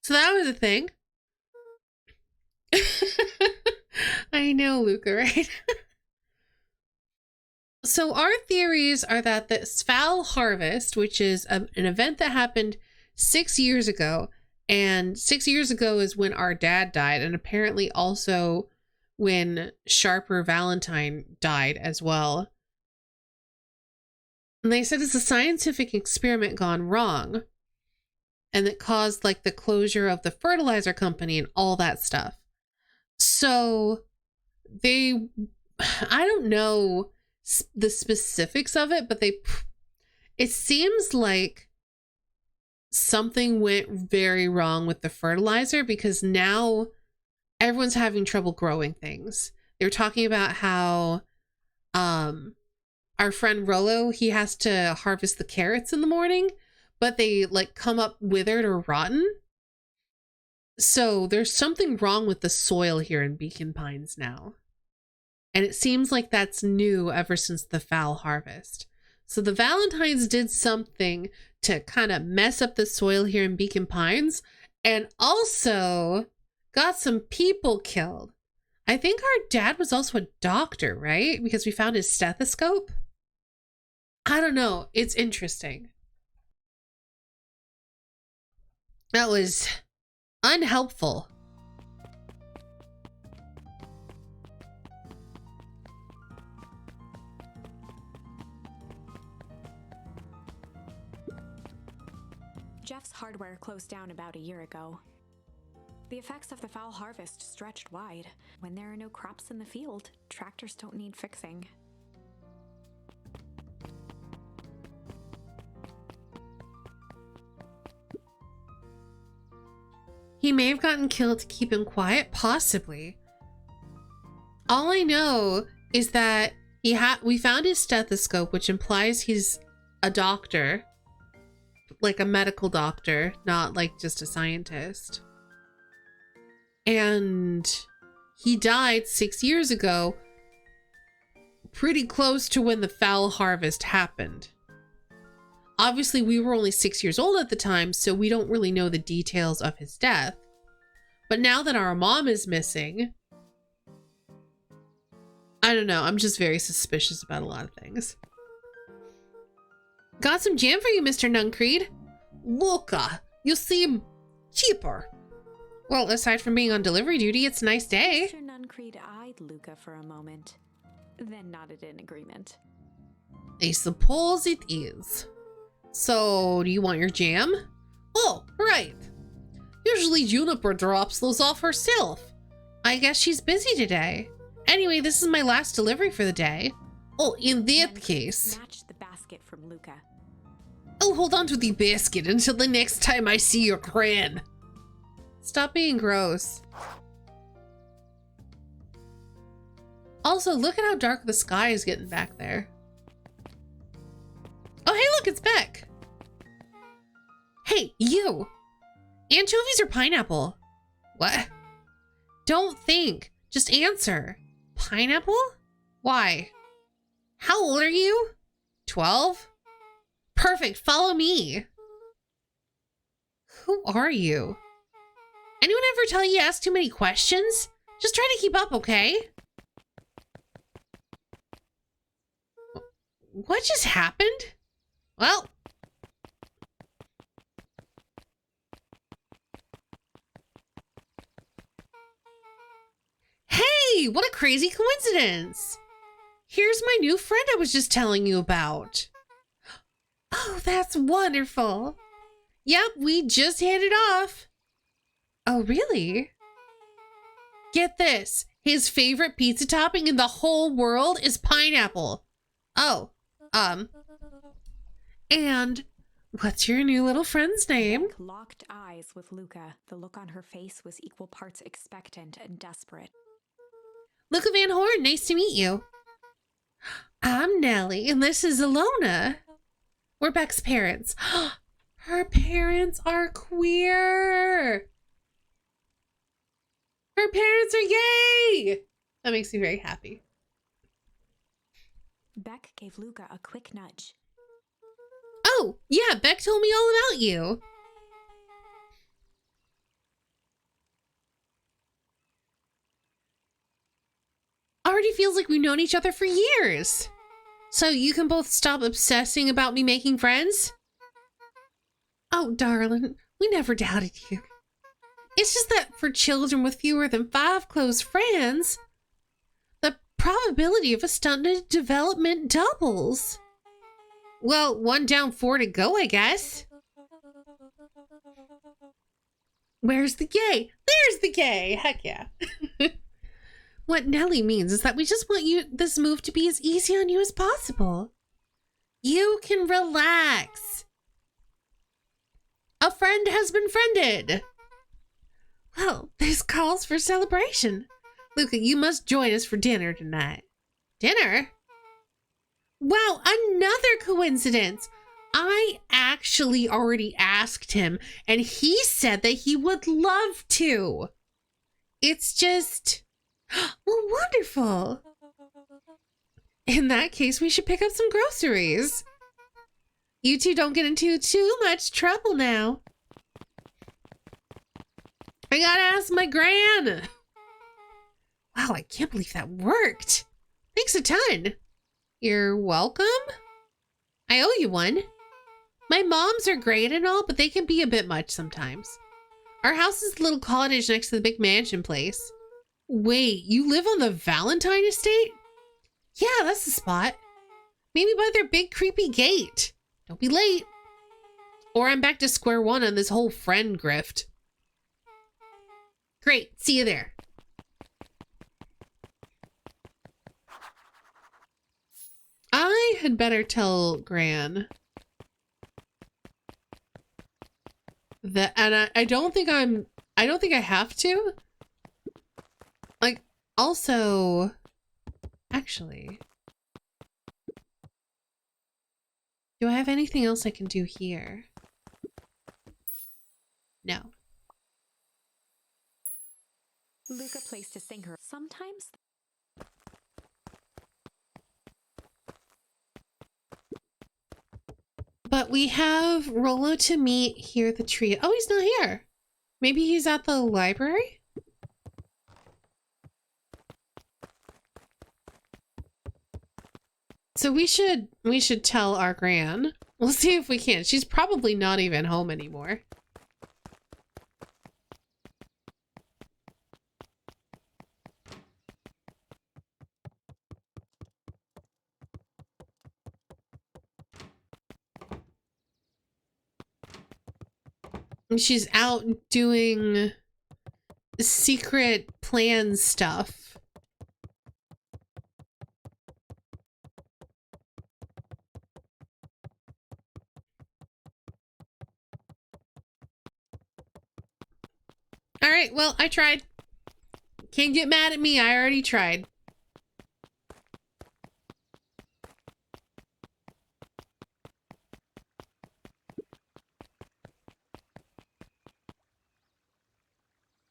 So that was a thing. I know, Luca, right? So our theories are that this foul harvest, which is an event that happened 6 years ago, and 6 years ago is when our dad died, and apparently also when Sharper Valentine died as well. And they said it's a scientific experiment gone wrong, and that caused like the closure of the fertilizer company and all that stuff. So I don't know the specifics of it, but it seems like something went very wrong with the fertilizer, because now everyone's having trouble growing things. They were talking about how our friend Rollo, he has to harvest the carrots in the morning, but they like come up withered or rotten. So there's something wrong with the soil here in Beacon Pines now. And it seems like that's new ever since the foul harvest. So the Valentines did something to kind of mess up the soil here in Beacon Pines, and also got some people killed. I think our dad was also a doctor, right? Because we found his stethoscope. I don't know. It's interesting. That was unhelpful. Jeff's hardware closed down about a year ago. The effects of the foul harvest stretched wide. When there are no crops in the field, tractors don't need fixing. He may have gotten killed to keep him quiet, possibly. All I know is that we found his stethoscope, which implies he's a doctor, like a medical doctor, not like just a scientist. And he died 6 years ago, pretty close to when the foul harvest happened. Obviously, we were only 6 years old at the time, so we don't really know the details of his death. But now that our mom is missing, I don't know. I'm just very suspicious about a lot of things. Got some jam for you, Mr. Nuncreed. Luca, you seem cheaper. Well, aside from being on delivery duty, it's a nice day. Mr. Nuncreed eyed Luca for a moment, then nodded in agreement. I suppose it is. So, do you want your jam? Oh, right. Usually Juniper drops those off herself. I guess she's busy today. Anyway, this is my last delivery for the day. Oh, in that Nuncreed case, snatched the basket from Luca. I'll hold on to the basket until the next time I see your Gran. Stop being gross. Also, look at how dark the sky is getting back there. Oh, hey, look, it's Beck. Hey, you. Anchovies or pineapple? What? Don't think. Just answer. Pineapple? Why? How old are you? 12? Perfect. Follow me. Who are you? Anyone ever tell you ask too many questions? Just try to keep up, okay? What just happened? Well. Hey, what a crazy coincidence. Here's my new friend I was just telling you about. Oh, that's wonderful. Yep, we just hit it off. Oh, really? Get this. His favorite pizza topping in the whole world is pineapple. Oh, and what's your new little friend's name? Beck locked eyes with Luca. The look on her face was equal parts expectant and desperate. Luca Van Horn, nice to meet you. I'm Nellie, and this is Alona. We're Beck's parents. Her parents are queer. Her parents are gay. That makes me very happy. Beck gave Luca a quick nudge. Oh, yeah, Beck told me all about you. Already feels like we've known each other for years. So you can both stop obsessing about me making friends? Oh, darling, we never doubted you. It's just that for children with fewer than 5 close friends, the probability of a stunted development doubles. Well, 1 down, 4 to go, I guess. Where's the gay? There's the gay! Heck yeah. What Nellie means is that we just want this move to be as easy on you as possible. You can relax. A friend has been friended. Well, this calls for celebration. Luca, you must join us for dinner tonight. Dinner? Wow, another coincidence. I actually already asked him, and he said that he would love to. It's just... Well, wonderful. In that case, we should pick up some groceries. You two don't get into too much trouble now. I gotta ask my gran. Wow, I can't believe that worked. Thanks a ton. You're welcome? I owe you one. My moms are great and all, but they can be a bit much sometimes. Our house is a little cottage next to the big mansion place. Wait, you live on the Valentine estate? Yeah, that's the spot. Maybe by their big creepy gate. Don't be late. Or I'm back to square one on this whole friend grift. Great, see you there. I had better tell Gran that, and I don't think I'm I don't think I have to. Like, also, actually, do I have anything else I can do here? No. Luca placed to sing her. Sometimes But we have Rolo to meet here at the tree. Oh, he's not here. Maybe he's at the library? So we should tell our Gran. We'll see if we can. She's probably not even home anymore. She's out doing secret plan stuff. All right, well, I tried. Can't get mad at me. I already tried.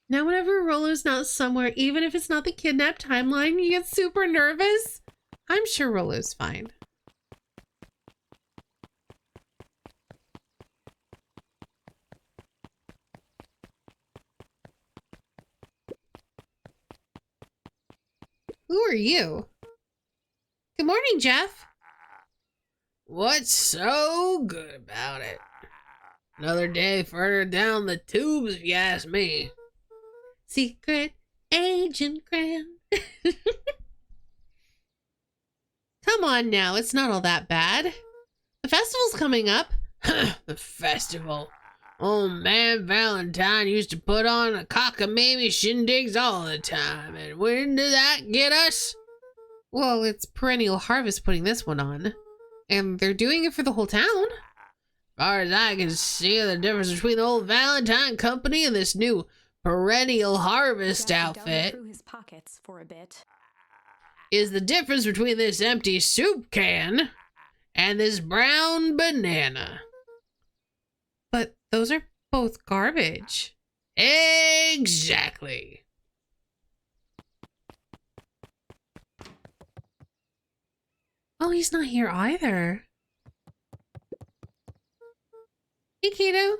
Now whenever Rolo's not somewhere, even if it's not the kidnapped timeline, you get super nervous. I'm sure Rolo's fine. Who are you? Good morning, Jeff. What's so good about it? Another day further down the tubes, if you ask me. Secret Agent Gran. Come on now, it's not all that bad. The festival's coming up. The festival. Old man Valentine used to put on a cockamamie shindigs all the time, and when did that get us? Well, it's Perennial Harvest putting this one on. And they're doing it for the whole town. As far as I can see, the difference between the old Valentine Company and this new Perennial Harvest Jeff dug outfit through his pockets for a bit. is the difference between this empty soup can and this brown banana. But those are both garbage. Exactly. Oh, he's not here either. Hey, Kato.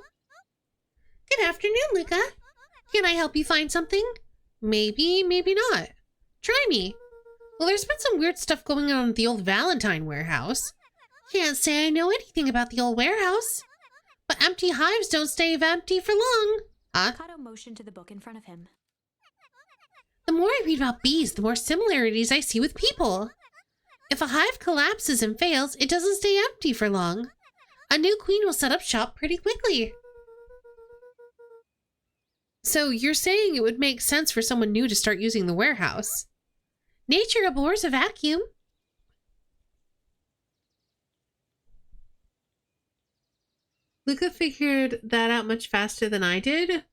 Good afternoon, Luca. Can I help you find something? Maybe, maybe not. Try me. Well, there's been some weird stuff going on at the old Valentine warehouse. Can't say I know anything about the old warehouse. But empty hives don't stay empty for long. Huh? Kato motioned to the book in front of him. The more I read about bees, the more similarities I see with people. If a hive collapses and fails, it doesn't stay empty for long. A new queen will set up shop pretty quickly. So you're saying it would make sense for someone new to start using the warehouse? Nature abhors a vacuum. Luca figured that out much faster than I did.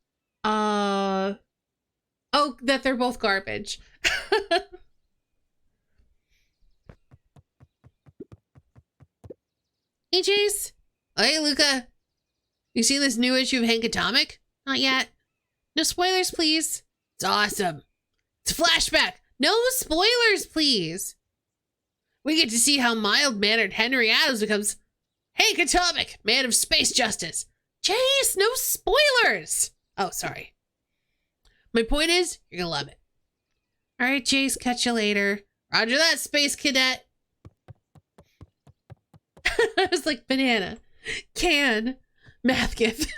Oh, that they're both garbage. Hey, Jace. Hey, Luca. You seen this new issue of Hank Atomic? Not yet. No spoilers, please. It's awesome. It's a flashback. No spoilers, please. We get to see how mild-mannered Henry Adams becomes Hank Atomic, man of space justice. Jace, no spoilers. Oh, sorry. My point is, you're gonna love it. All right, Jace, catch you later. Roger that, Space Cadet. I was like, banana, can, math gift.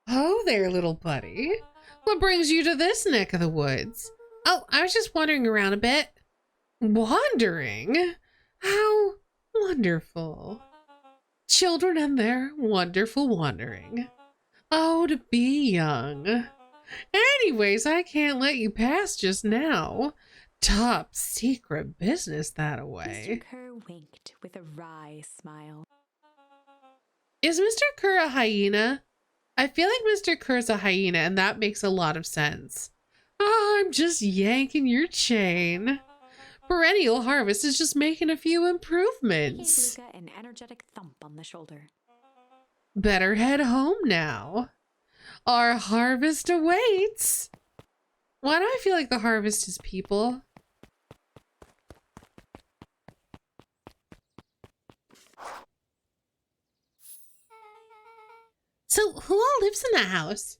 Oh there, little buddy. What brings you to this neck of the woods? Oh, I was just wandering around a bit. Wandering? How wonderful. children and their wonderful wandering. Oh, to be young. Anyways, I can't let you pass just now. Top secret business that away. Mr. Kerr winked with a wry smile. Is Mr. Kerr a hyena? I feel like Mr. Kerr's a hyena, and that makes a lot of sense. I'm just yanking your chain. Perennial Harvest is just making a few He improvements. gave Luca an energetic thump on the shoulder. Better head home now. Our harvest awaits. Why do I feel like the harvest is people? So, who all lives in that house?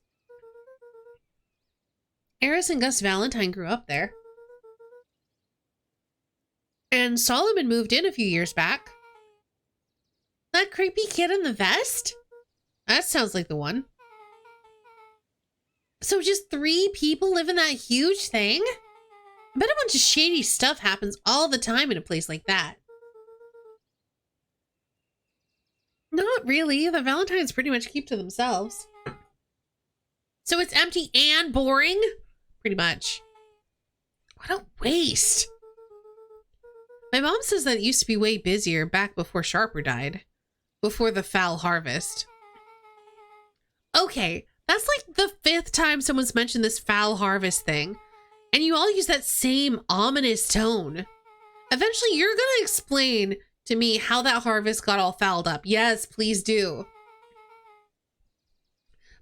Eris and Gus Valentine grew up there. And Solomon moved in a few years back. That creepy kid in the vest? That sounds like the one. So just 3 people live in that huge thing? I bet a bunch of shady stuff happens all the time in a place like that. Not really. The Valentines pretty much keep to themselves. So it's empty and boring? Pretty much. What a waste. My mom says that it used to be way busier back before Sharper died. Before the foul harvest. Okay, that's like the 5th time someone's mentioned this foul harvest thing. And you all use that same ominous tone. Eventually, you're gonna explain to me how that harvest got all fouled up. Yes, please do.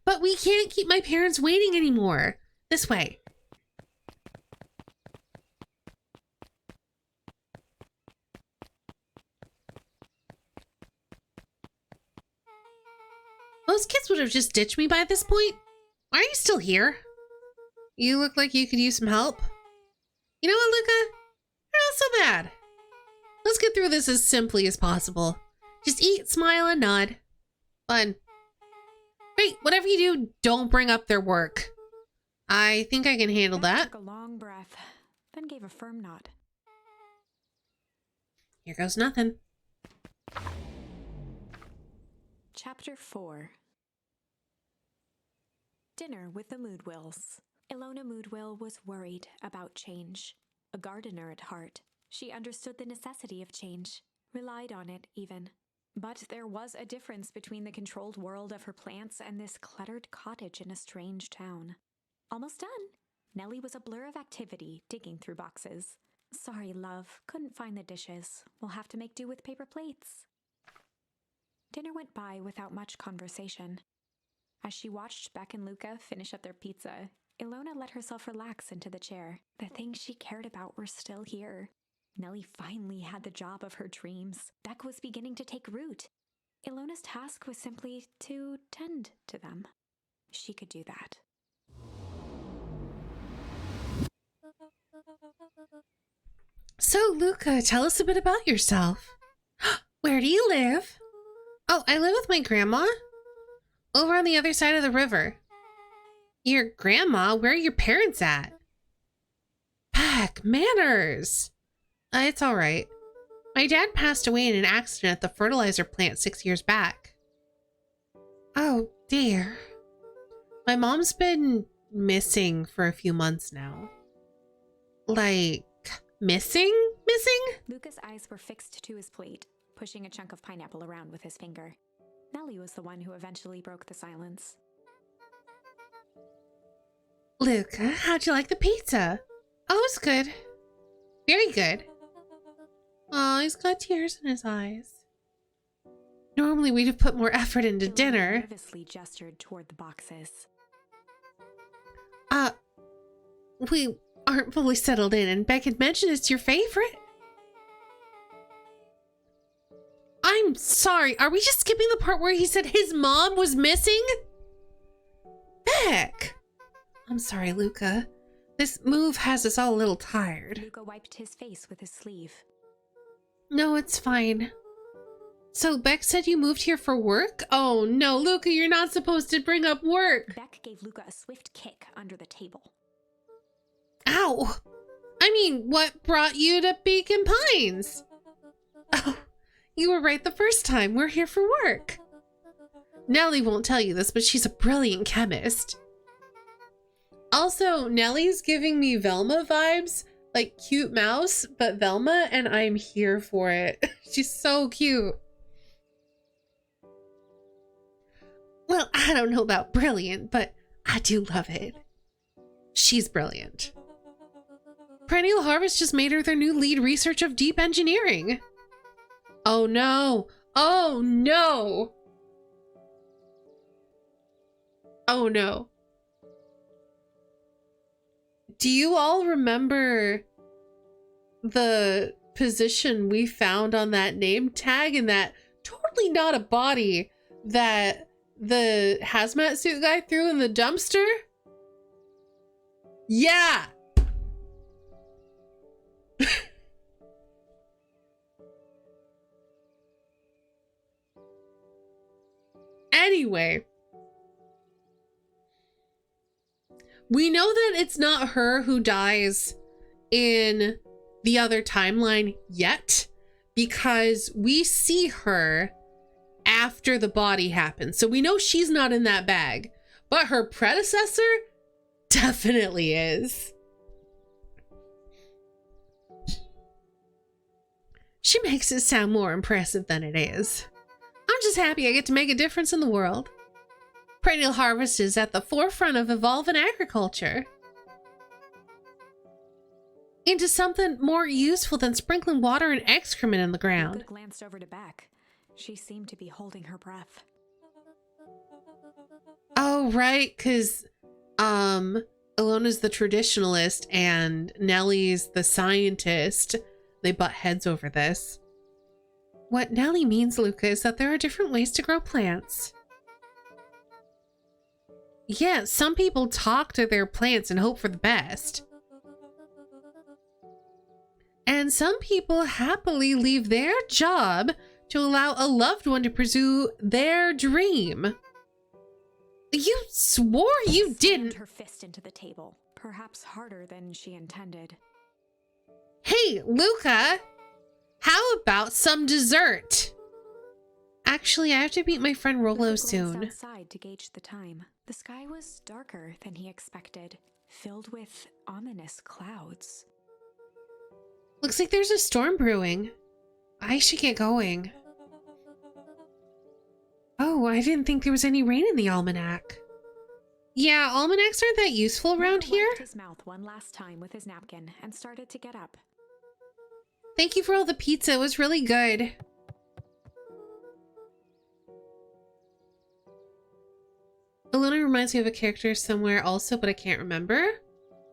But we can't keep my parents waiting anymore. This way. Most kids would have just ditched me by this point. Why are you still here? You look like you could use some help. You know what, Luca? You're not so bad. Let's get through this as simply as possible. Just eat, smile, and nod. Fun. Wait, whatever you do, don't bring up their work. I think I can handle Beck that. took a long breath, then gave a firm nod. Here goes nothing. Chapter 4. Dinner with the Moodwills. Ilona Moodwill was worried about change. A gardener at heart, she understood the necessity of change, relied on it even. But there was a difference between the controlled world of her plants and this cluttered cottage in a strange town. Almost done. Nellie was a blur of activity, digging through boxes. Sorry, love, couldn't find the dishes. We'll have to make do with paper plates. Dinner went by without much conversation. As she watched Beck and Luca finish up their pizza, Ilona let herself relax into the chair. The things she cared about were still here. Nellie finally had the job of her dreams. Beck was beginning to take root. Ilona's task was simply to tend to them. She could do that. So, Luca, tell us a bit about yourself. Where do you live? Oh, I live with my grandma. Over on the other side of the river. Your grandma? Where are your parents at? Beck, manners. It's all right. My dad passed away in an accident at the fertilizer plant 6 years back. Oh, dear. My mom's been missing for a few months now. Like, missing? Luca's eyes were fixed to his plate, pushing a chunk of pineapple around with his finger. Nellie was the one who eventually broke the silence. Luca, how'd you like the pizza? Oh, it was good. Very good. Oh, he's got tears in his eyes. Normally we'd have put more effort into Ilona dinner. nervously gestured toward the boxes. We aren't fully settled in, and Beck had mentioned it's your favorite. I'm sorry, are we just skipping the part where he said his mom was missing? Beck! I'm sorry, Luca. This move has us all a little tired. Luca wiped his face with his sleeve. No, it's fine. So Beck said you moved here for work? Oh no, Luca, you're not supposed to bring up work. Beck gave Luca a swift kick under the table. Ow! I mean, what brought you to Beacon Pines? Oh, You were right the first time. We're here for work. Nellie won't tell you this, but she's a brilliant chemist. Also, Nellie's giving me Velma vibes, like cute mouse, but Velma, and I'm here for it. She's so cute. Well, I don't know about brilliant, but I do love it. She's brilliant. Perennial Harvest just made her their new lead research of deep engineering. Oh no. Oh no. Oh no. Do you all remember the position we found on that name tag and that totally not a body that the hazmat suit guy threw in the dumpster? Yeah. Anyway, we know that it's not her who dies in the other timeline yet, because we see her after the body happens. So we know she's not in that bag, but her predecessor definitely is. She makes it sound more impressive than it is. I'm just happy I get to make a difference in the world. Perennial Harvest is at the forefront of evolving agriculture into something more useful than sprinkling water and excrement in the ground. Luca glanced over to Beck. She seemed to be holding her breath. Oh, right, because Ilona's the traditionalist and Nellie's the scientist. They butt heads over this. What Nellie means, Luca, is that there are different ways to grow plants. Yeah, some people talk to their plants and hope for the best. And some people happily leave their job to allow a loved one to pursue their dream. You swore you didn't. Her fist into the table, perhaps harder than she intended. Hey, Luca, how about some dessert? Actually, I have to meet my friend Rolo Luca soon. glanced outside to gauge the time. The sky was darker than he expected, filled with ominous clouds. Looks like there's a storm brewing. I should get going. Oh, I didn't think there was any rain in the almanac. Yeah, almanacs aren't that useful around Luca here. wiped his mouth one last time with his napkin and started to get up. Thank you for all the pizza. It was really good. Ilona reminds me of a character somewhere also, but I can't remember.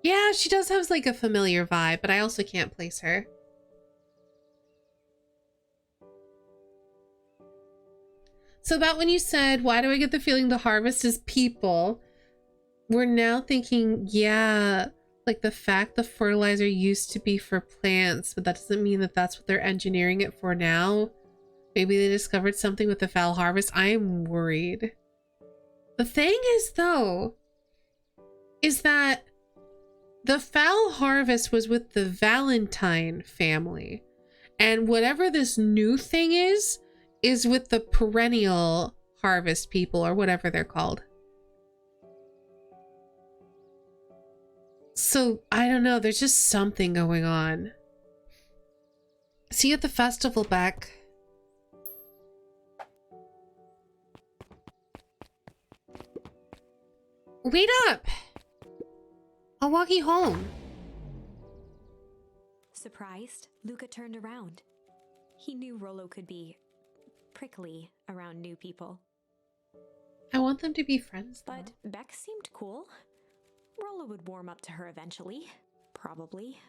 Yeah, she does have like a familiar vibe, but I also can't place her. So about when you said, why do I get the feeling the harvest is people? We're now thinking, yeah, like the fact the fertilizer used to be for plants, but that doesn't mean that that's what they're engineering it for now. Maybe they discovered something with the foul harvest. I am worried. The thing is, though, is that the foul harvest was with the Valentine family. And whatever this new thing is with the perennial harvest people, or whatever they're called. So, I don't know. There's just something going on. See you at the festival, Beck. Wait up! I'll walk you home. Surprised, Luca turned around. He knew Rolo could be prickly around new people. I want them to be friends, though. But Beck seemed cool. Rolo would warm up to her eventually. Probably.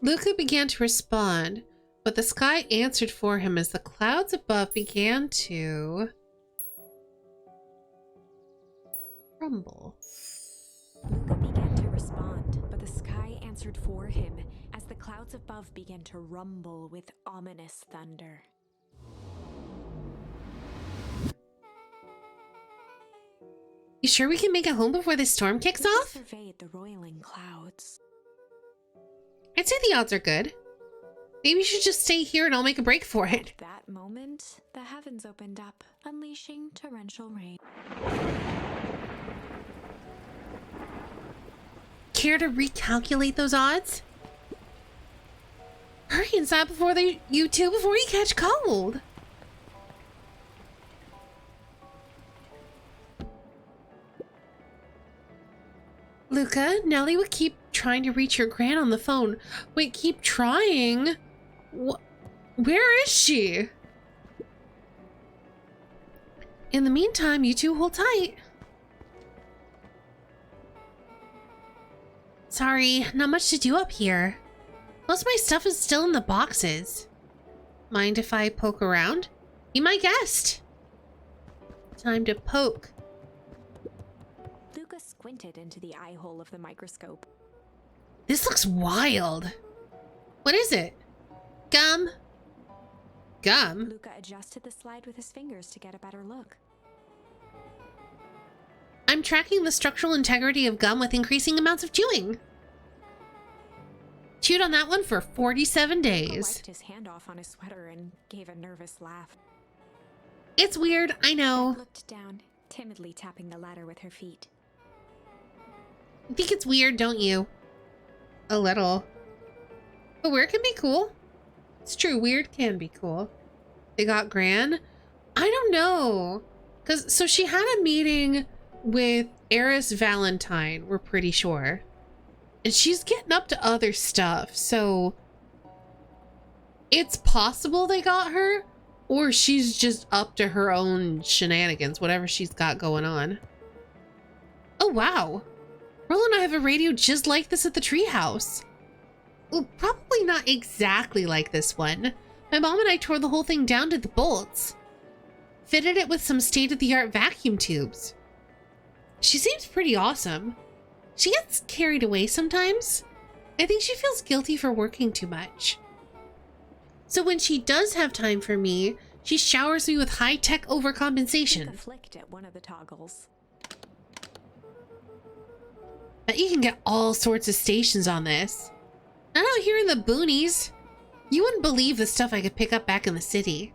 Luca began to respond, but the sky answered for him as the clouds above began to rumble. Luca began to respond, but the sky answered for him as the clouds above began to rumble with ominous thunder. You sure we can make it home before this storm kicks Luca off? surveyed the roiling clouds. I'd say the odds are good. Maybe you should just stay here and I'll make a break for it. At that moment, the heavens opened up, unleashing torrential rain. Care to recalculate those odds? Hurry inside before you catch cold. Luca, Nellie would keep trying to reach your gran on the phone. Wait, keep trying? Where is she? In the meantime, you two hold tight. Sorry, not much to do up here. Most of my stuff is still in the boxes. Mind if I poke around? Be my guest. Time to poke. Luca squinted into the eye hole of the microscope. This looks wild. What is it? Gum? Gum? Luca adjusted the slide with his fingers to get a better look. I'm tracking the structural integrity of gum with increasing amounts of chewing. Chewed on that one for 47 Luca days. wiped his hand off on his sweater and gave a nervous laugh. It's weird, I know. Looked down, timidly tapping the ladder with her feet. I think it's weird, don't you? A little. But weird can be cool. It's true, weird can be cool. They got Gran? I don't know. So she had a meeting with Eris Valentine, we're pretty sure. And she's getting up to other stuff, so it's possible they got her, or she's just up to her own shenanigans, whatever she's got going on. Oh, wow. Merle and I have a radio just like this at the treehouse. Well, probably not exactly like this one. My mom and I tore the whole thing down to the bolts. Fitted it with some state-of-the-art vacuum tubes. She seems pretty awesome. She gets carried away sometimes. I think she feels guilty for working too much. So when she does have time for me, she showers me with high-tech overcompensation. Luca flicked at one of the toggles. Bet you can get all sorts of stations on this. Not out here in the boonies. You wouldn't believe the stuff I could pick up back in the city.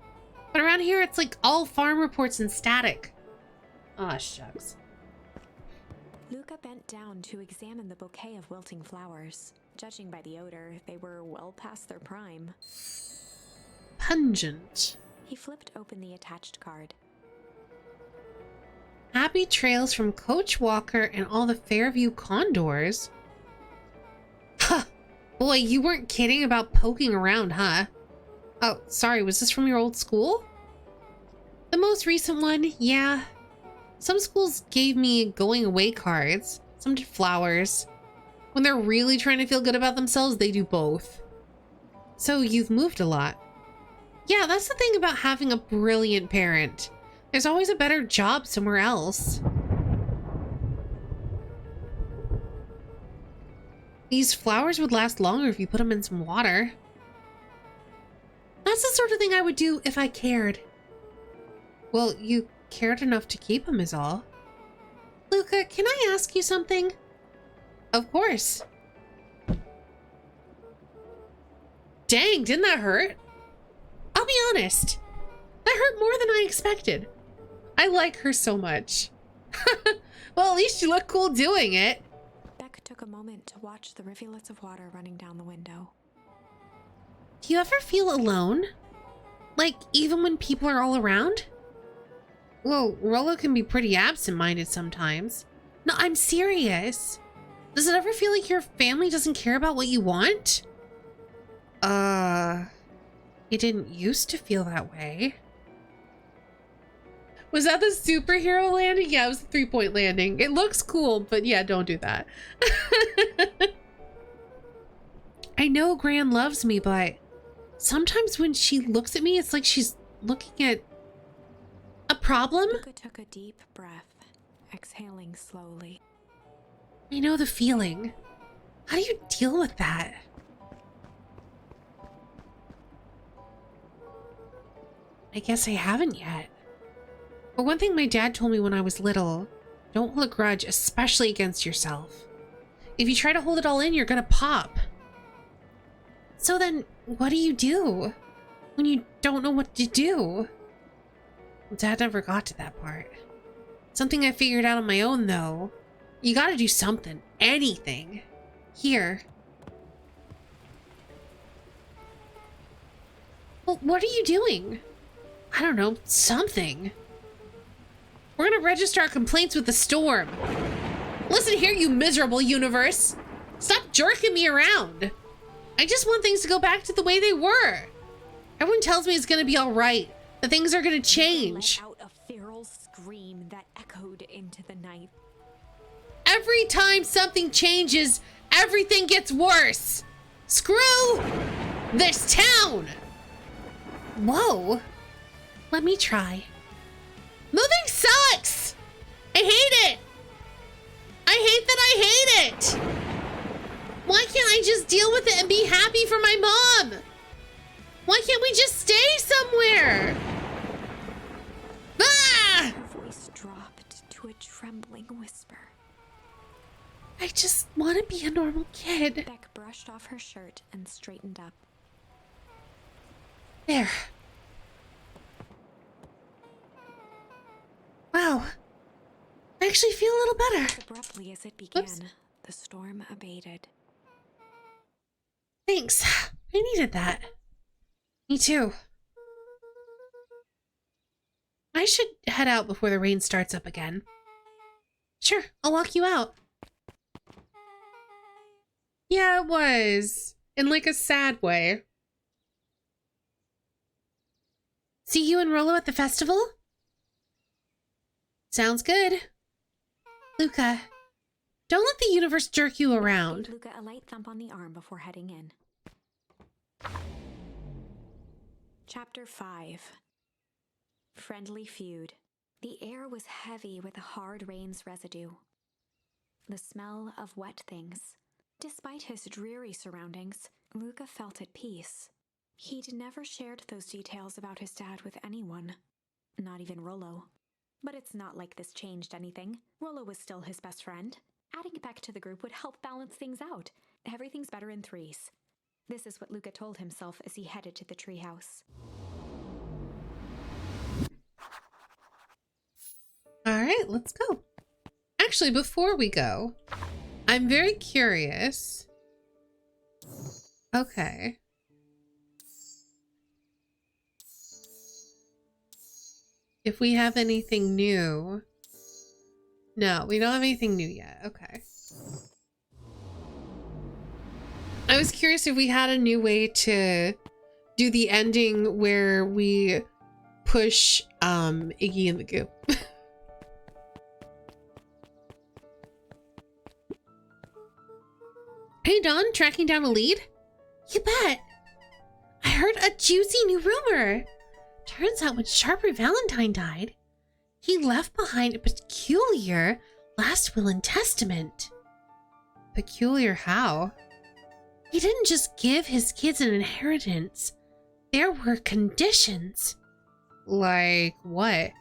But around here, it's like all farm reports and static. Aw, shucks. Luca bent down to examine the bouquet of wilting flowers. Judging by the odor, they were well past their prime. Pungent. He flipped open the attached card. Happy trails from Coach Walker and all the Fairview Condors. Huh. Boy, you weren't kidding about poking around, huh? Oh, sorry, was this from your old school? The most recent one, yeah. Some schools gave me going away cards. Some did flowers. When they're really trying to feel good about themselves, they do both. So you've moved a lot. Yeah, that's the thing about having a brilliant parent. There's always a better job somewhere else. These flowers would last longer if you put them in some water. That's the sort of thing I would do if I cared. Well, you cared enough to keep them is all. Luca, can I ask you something? Of course. Dang, didn't that hurt? I'll be honest. That hurt more than I expected. I like her so much. Well, at least you look cool doing it. Beck took a moment to watch the rivulets of water running down the window. Do you ever feel alone? Like, even when people are all around? Well, Rollo can be pretty absent-minded sometimes. No, I'm serious. Does it ever feel like your family doesn't care about what you want? It didn't used to feel that way. Was that the superhero landing? Yeah, it was the 3-point landing. It looks cool, but yeah, don't do that. I know Gran loves me, but sometimes when she looks at me, it's like she's looking at a problem. Luca took a deep breath, exhaling slowly. I know the feeling. How do you deal with that? I guess I haven't yet. But one thing my dad told me when I was little, don't hold a grudge, especially against yourself. If you try to hold it all in, you're gonna pop. So then, what do you do when you don't know what to do? Well, Dad never got to that part. Something I figured out on my own, though. You gotta do something. Anything. Here. Well, what are you doing? I don't know. Something. We're gonna register our complaints with the storm. Listen here, you miserable universe. Stop jerking me around. I just want things to go back to the way they were. Everyone tells me it's gonna be all right, that things are gonna change. Let out a feral scream that echoed into the night. Every time something changes, everything gets worse. Screw this town. Whoa. Let me try. Moving sucks. I hate it. I hate that I hate it. Why can't I just deal with it and be happy for my mom? Why can't we just stay somewhere? Ah! Her voice dropped to a trembling whisper. I just want to be a normal kid. Beck brushed off her shirt and straightened up. There. Wow. I actually feel a little better. As abruptly as it began, Oops. the storm abated. Thanks. I needed that. Me too. I should head out before the rain starts up again. Sure, I'll walk you out. Yeah, it was. In like a sad way. See you and Rollo at the festival? Sounds good. Luca, don't let the universe jerk you around. Gave Luca a light thump on the arm before heading in. Chapter 5. Friendly Feud. The air was heavy with the hard rain's residue. The smell of wet things. Despite his dreary surroundings, Luca felt at peace. He'd never shared those details about his dad with anyone, not even Rollo. But it's not like this changed anything. Rollo was still his best friend. Adding Beck to the group would help balance things out. Everything's better in threes. This is what Luca told himself as he headed to the treehouse. All right, let's go. Actually, before we go, I'm very curious. Okay. If we have anything new. No, we don't have anything new yet. Okay. I was curious if we had a new way to do the ending where we push Iggy in the goop. Hey Dawn, tracking down a lead? You bet. I heard a juicy new rumor. Turns out when Sharper Valentine died, he left behind a peculiar last will and testament. Peculiar how? He didn't just give his kids an inheritance. There were conditions. Like what?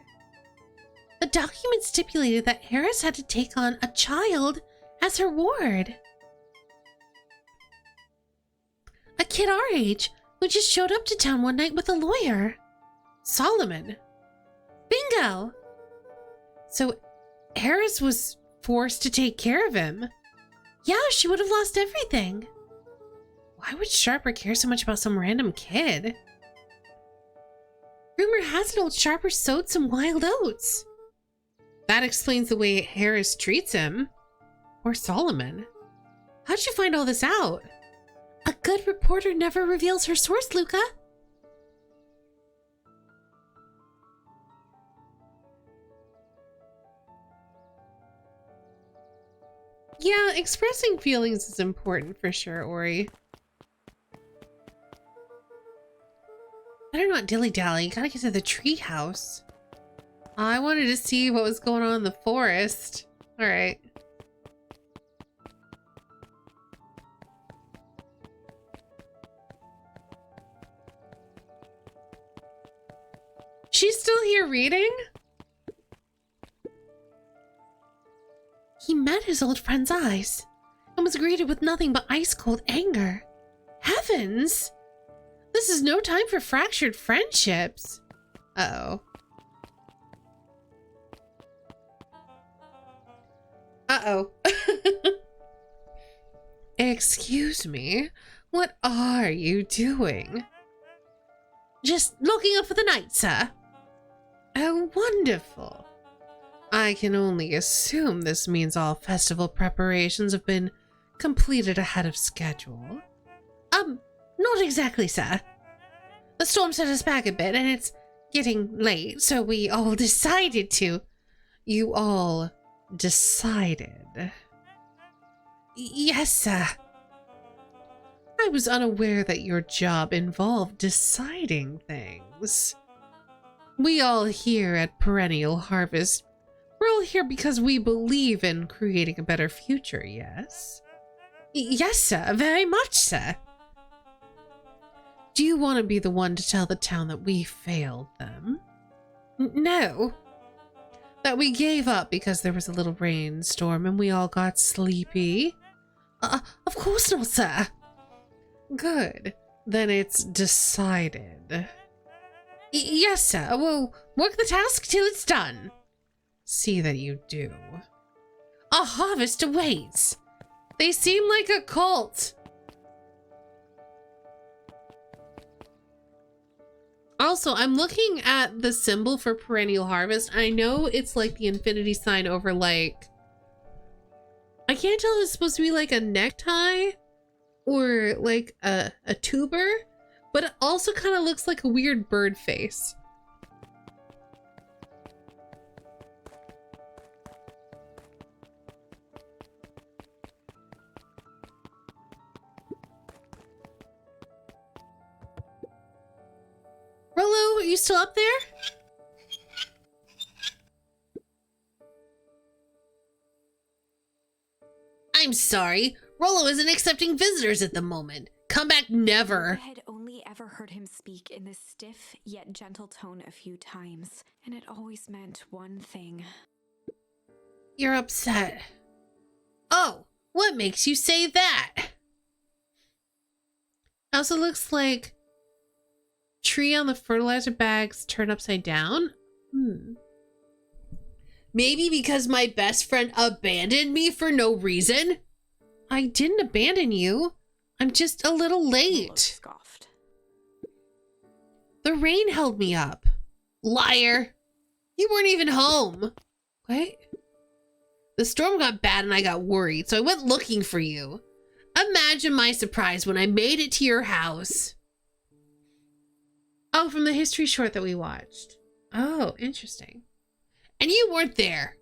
The document stipulated that Harris had to take on a child as her ward. A kid our age who just showed up to town one night with a lawyer. Solomon. Bingo! So Harris was forced to take care of him. Yeah, she would have lost everything. Why would Sharper care so much about some random kid? Rumor has it old Sharper sowed some wild oats. That explains the way Harris treats him. Or Solomon. How'd you find all this out? A good reporter never reveals her source, Luca. Yeah, expressing feelings is important for sure, Ori. Better not dilly-dally. Gotta get to the treehouse. I wanted to see what was going on in the forest. All right. She's still here reading? He met his old friend's eyes and was greeted with nothing but ice-cold anger. Heavens! This is no time for fractured friendships. Uh-oh. Uh-oh. Excuse me, what are you doing? Just looking up for the night, sir. Oh, wonderful. I can only assume this means all festival preparations have been completed ahead of schedule. Not exactly, sir. The storm set us back a bit, and it's getting late, so we all decided to. You all decided? Yes, sir. I was unaware that your job involved deciding things. We all here at Perennial Harvest, we're all here because we believe in creating a better future, yes? Yes, sir. Very much, sir. Do you want to be the one to tell the town that we failed them? No. That we gave up because there was a little rainstorm and we all got sleepy? Of course not, sir. Good. Then it's decided. Yes, sir. We'll work the task till it's done. See that you do. Our harvest awaits. They seem like a cult. Also, I'm looking at the symbol for Perennial Harvest. I know it's like the infinity sign over like... I can't tell if it's supposed to be like a necktie or like a tuber, but it also kind of looks like a weird bird face. Rollo, are you still up there? I'm sorry. Rollo isn't accepting visitors at the moment. Come back never. I had only ever heard him speak in this stiff yet gentle tone a few times, and it always meant one thing. You're upset. Oh, what makes you say that? Also looks like tree on the fertilizer bags turned upside down. Maybe because my best friend abandoned me for no reason? I didn't abandon you. I'm just a little Rollo late. scoffed. The rain held me up. Liar. You weren't even home. What? The storm got bad and I got worried, so I went looking for you. Imagine my surprise when I made it to your house. Oh, from the history short that we watched. Oh, interesting. And you weren't there.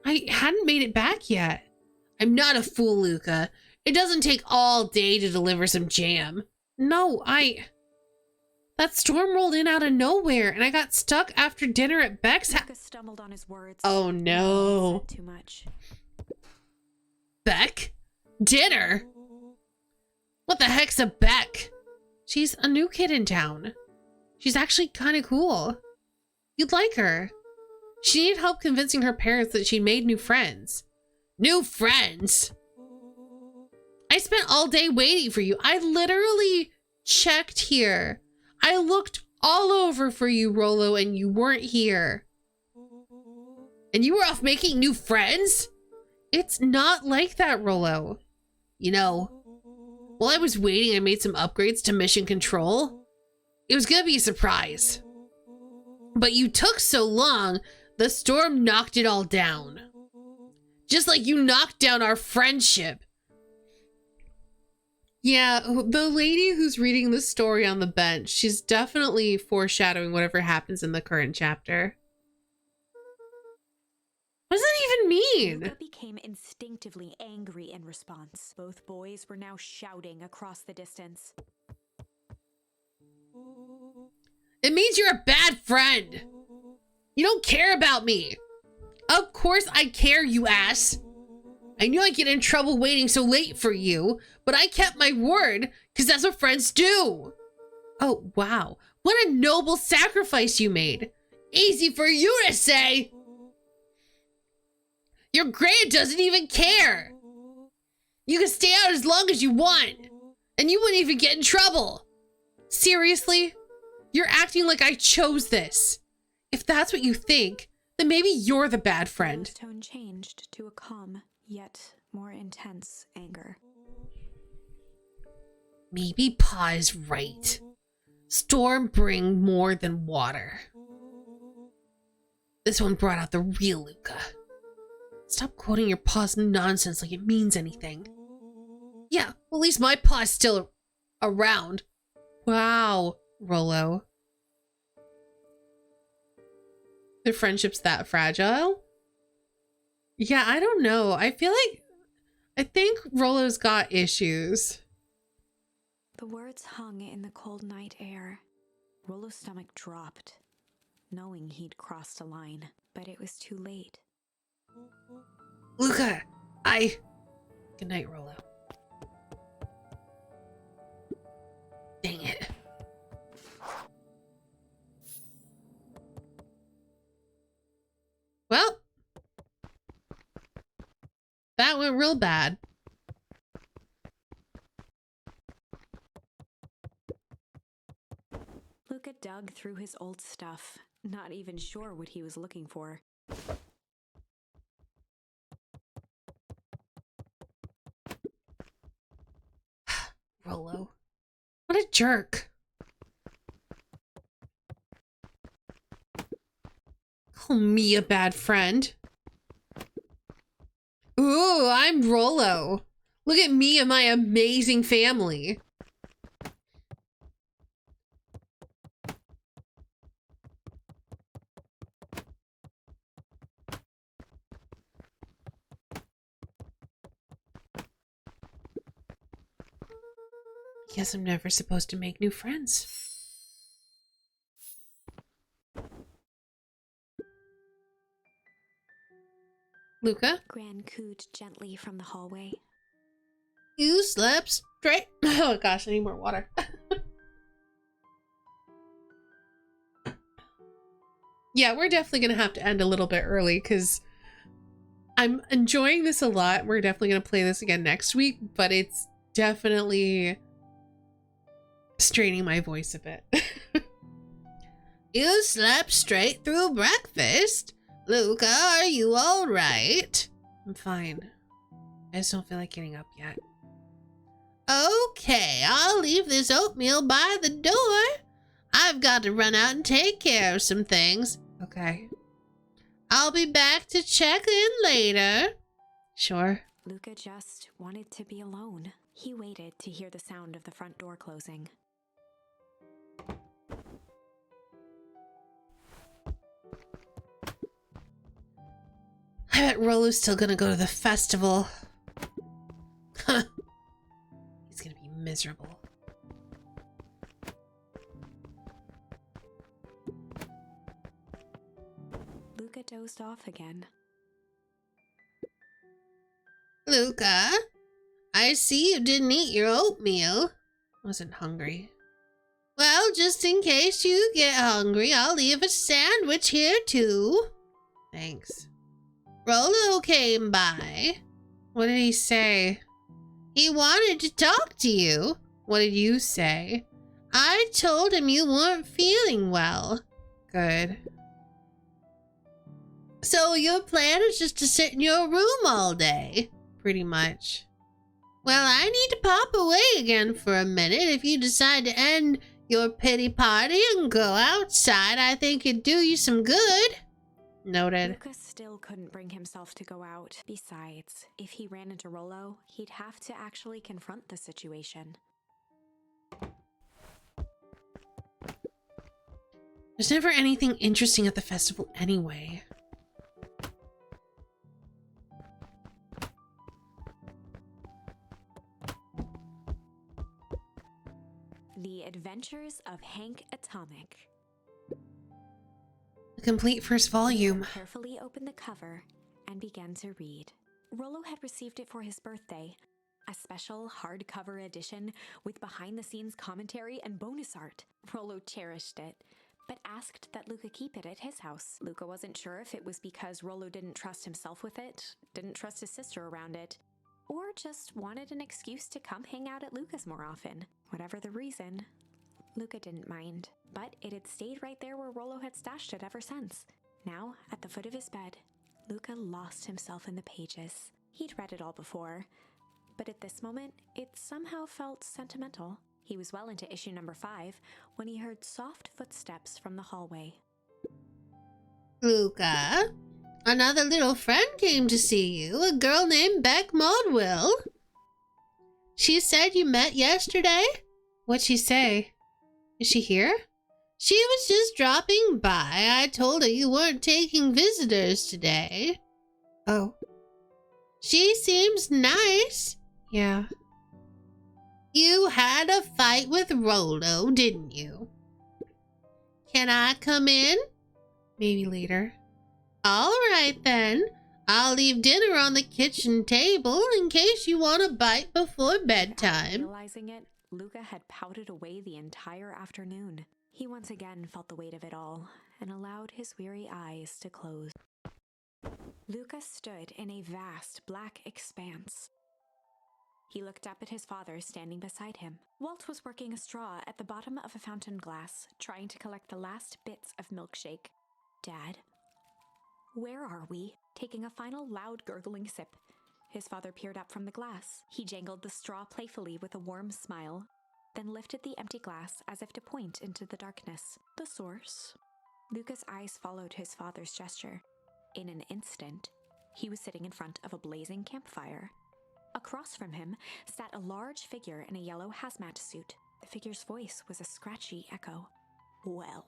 I hadn't made it back yet. I'm not a fool, Luca. It doesn't take all day to deliver some jam. No, that storm rolled in out of nowhere and I got stuck after dinner at Beck's house. Luca stumbled on his words. Oh no. Said too much. Beck? Dinner? What the heck's a Beck? She's a new kid in town. She's actually kind of cool. You'd like her. She needed help convincing her parents that she made new friends. New friends? I spent all day waiting for you. I literally checked here. I looked all over for you, Rollo, and you weren't here. And you were off making new friends? It's not like that, Rollo. You know, while I was waiting, I made some upgrades to Mission Control. It was gonna be a surprise. But you took so long, the storm knocked it all down. Just like you knocked down our friendship. Yeah, the lady who's reading the story on the bench, she's definitely foreshadowing whatever happens in the current chapter. What does that even mean? Luca became instinctively angry in response. Both boys were now shouting across the distance. It means you're a bad friend. You don't care about me. Of course I care, you ass. I knew I'd get in trouble waiting so late for you, but I kept my word, because that's what friends do. Oh, wow. What a noble sacrifice you made. Easy for you to say. Your grand doesn't even care. You can stay out as long as you want. And you wouldn't even get in trouble. Seriously? You're acting like I chose this. If that's what you think, then maybe you're the bad friend. His tone changed to a calm, yet more intense anger. Maybe Pa is right. Storm bring more than water. This one brought out the real Luca. Stop quoting your Pa's nonsense like it means anything. Yeah, well, at least my Pa's still around. Wow, Rollo. Their friendship's that fragile? Yeah, I don't know. I think Rollo's got issues. The words hung in the cold night air. Rollo's stomach dropped, knowing he'd crossed a line, but it was too late. Luca, Good night, Rollo. Dang it. Well, that went real bad. Luca dug through his old stuff, not even sure what he was looking for. Rollo. What a jerk. Call me a bad friend. Ooh, I'm Rollo. Look at me and my amazing family. Guess I'm never supposed to make new friends. Luca? Gran cooed gently from the hallway. You slept straight. Oh gosh, I need more water. Yeah, we're definitely gonna have to end a little bit early because I'm enjoying this a lot. We're definitely gonna play this again next week, but it's definitely straining my voice a bit. You slept straight through breakfast. Luca, are you all right? I'm fine. I just don't feel like getting up yet. Okay, I'll leave this oatmeal by the door. I've got to run out and take care of some things. Okay. I'll be back to check in later. Sure. Luca just wanted to be alone. He waited to hear the sound of the front door closing. I bet Rollo's still gonna go to the festival. Huh. He's gonna be miserable. Luca dozed off again. Luca, I see you didn't eat your oatmeal. Wasn't hungry. Well, just in case you get hungry, I'll leave a sandwich here too. Thanks. Rollo came by. What did he say? He wanted to talk to you. What did you say? I told him you weren't feeling well. Good. So your plan is just to sit in your room all day? Pretty much. Well, I need to pop away again for a minute. If you decide to end your pity party and go outside, I think it'd do you some good. Noted. Luca still couldn't bring himself to go out. Besides, if he ran into Rollo, he'd have to actually confront the situation. There's never anything interesting at the festival anyway. The Adventures of Hank Atomic. The complete first volume. Carefully opened the cover and began to read. Rollo had received it for his birthday, a special hardcover edition with behind-the-scenes commentary and bonus art. Rollo cherished it, but asked that Luca keep it at his house. Luca wasn't sure if it was because Rollo didn't trust himself with it, didn't trust his sister around it, or just wanted an excuse to come hang out at Luca's more often. Whatever the reason, Luca didn't mind, but it had stayed right there where Rollo had stashed it ever since. Now, at the foot of his bed, Luca lost himself in the pages. He'd read it all before, but at this moment, it somehow felt sentimental. He was well into issue number 5 when he heard soft footsteps from the hallway. Luca, another little friend came to see you, a girl named Beck Maudwill. She said you met yesterday? What'd she say? Is she here? She was just dropping by. I told her you weren't taking visitors today. Oh. She seems nice. Yeah. You had a fight with Rollo, didn't you? Can I come in? Maybe later. All right, then. I'll leave dinner on the kitchen table in case you want a bite before bedtime. Realizing it, Luca had pouted away the entire afternoon. He once again felt the weight of it all and allowed his weary eyes to close. Luca stood in a vast black expanse. He looked up at his father standing beside him. Walt was working a straw at the bottom of a fountain glass, trying to collect the last bits of milkshake. Dad, where are we? Taking a final loud gurgling sip, his father peered up from the glass. He jangled the straw playfully with a warm smile, then lifted the empty glass as if to point into the darkness. The source. Luca's eyes followed his father's gesture. In an instant, he was sitting in front of a blazing campfire. Across from him sat a large figure in a yellow hazmat suit. The figure's voice was a scratchy echo. Well,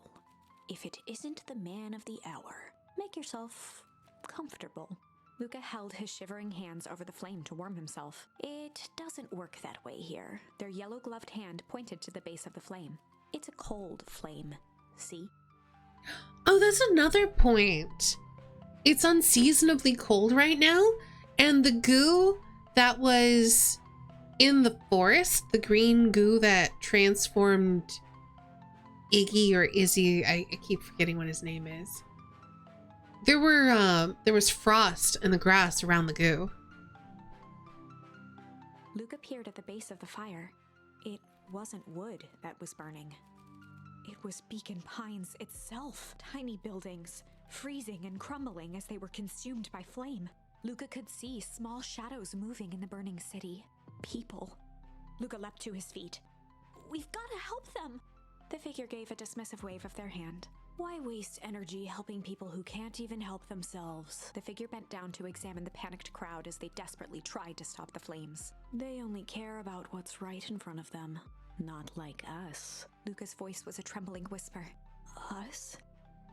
if it isn't the man of the hour, make yourself comfortable. Luca held his shivering hands over the flame to warm himself. It doesn't work that way here. Their yellow-gloved hand pointed to the base of the flame. It's a cold flame. See? Oh, that's another point. It's unseasonably cold right now, and the goo that was in the forest, the green goo that transformed Iggy or Izzy, I keep forgetting what his name is. There was frost in the grass around the goo. Luca peered at the base of the fire. It wasn't wood that was burning. It was Beacon Pines itself. Tiny buildings, freezing and crumbling as they were consumed by flame. Luca could see small shadows moving in the burning city. People. Luca leapt to his feet. We've got to help them! The figure gave a dismissive wave of their hand. Why waste energy helping people who can't even help themselves? The figure bent down to examine the panicked crowd as they desperately tried to stop the flames. They only care about what's right in front of them. Not like us. Luca's voice was a trembling whisper. Us?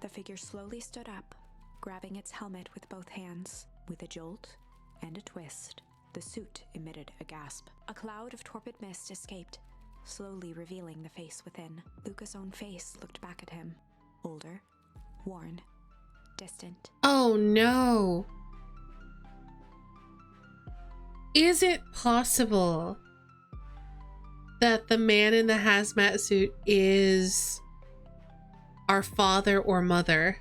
The figure slowly stood up, grabbing its helmet with both hands. With a jolt and a twist, the suit emitted a gasp. A cloud of torpid mist escaped, slowly revealing the face within. Luca's own face looked back at him. Older, worn, distant. Oh no. Is it possible that the man in the hazmat suit is our father or mother?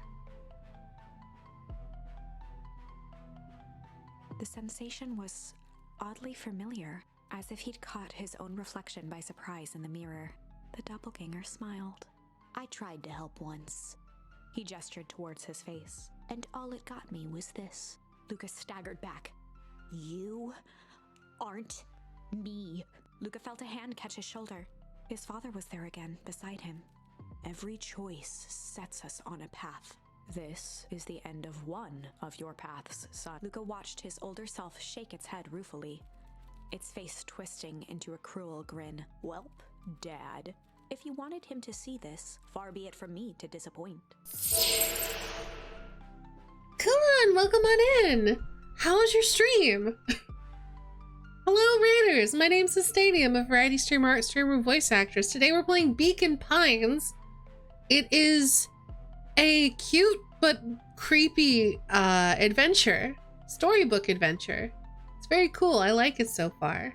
The sensation was oddly familiar, as if he'd caught his own reflection by surprise in the mirror. The doppelganger smiled. I tried to help once. He gestured towards his face, and all it got me was this. Luca staggered back. You aren't me. Luca felt a hand catch his shoulder. His father was there again, beside him. Every choice sets us on a path. This is the end of one of your paths, son. Luca watched his older self shake its head ruefully, its face twisting into a cruel grin. Welp, Dad, if you wanted him to see this, far be it from me to disappoint. Come on, welcome on in. How was your stream? Hello, Raiders. My name's Sustaini. I'm a variety streamer, art streamer, voice actress. Today we're playing Beacon Pines. It is a cute but creepy adventure, storybook adventure. It's very cool. I like it so far.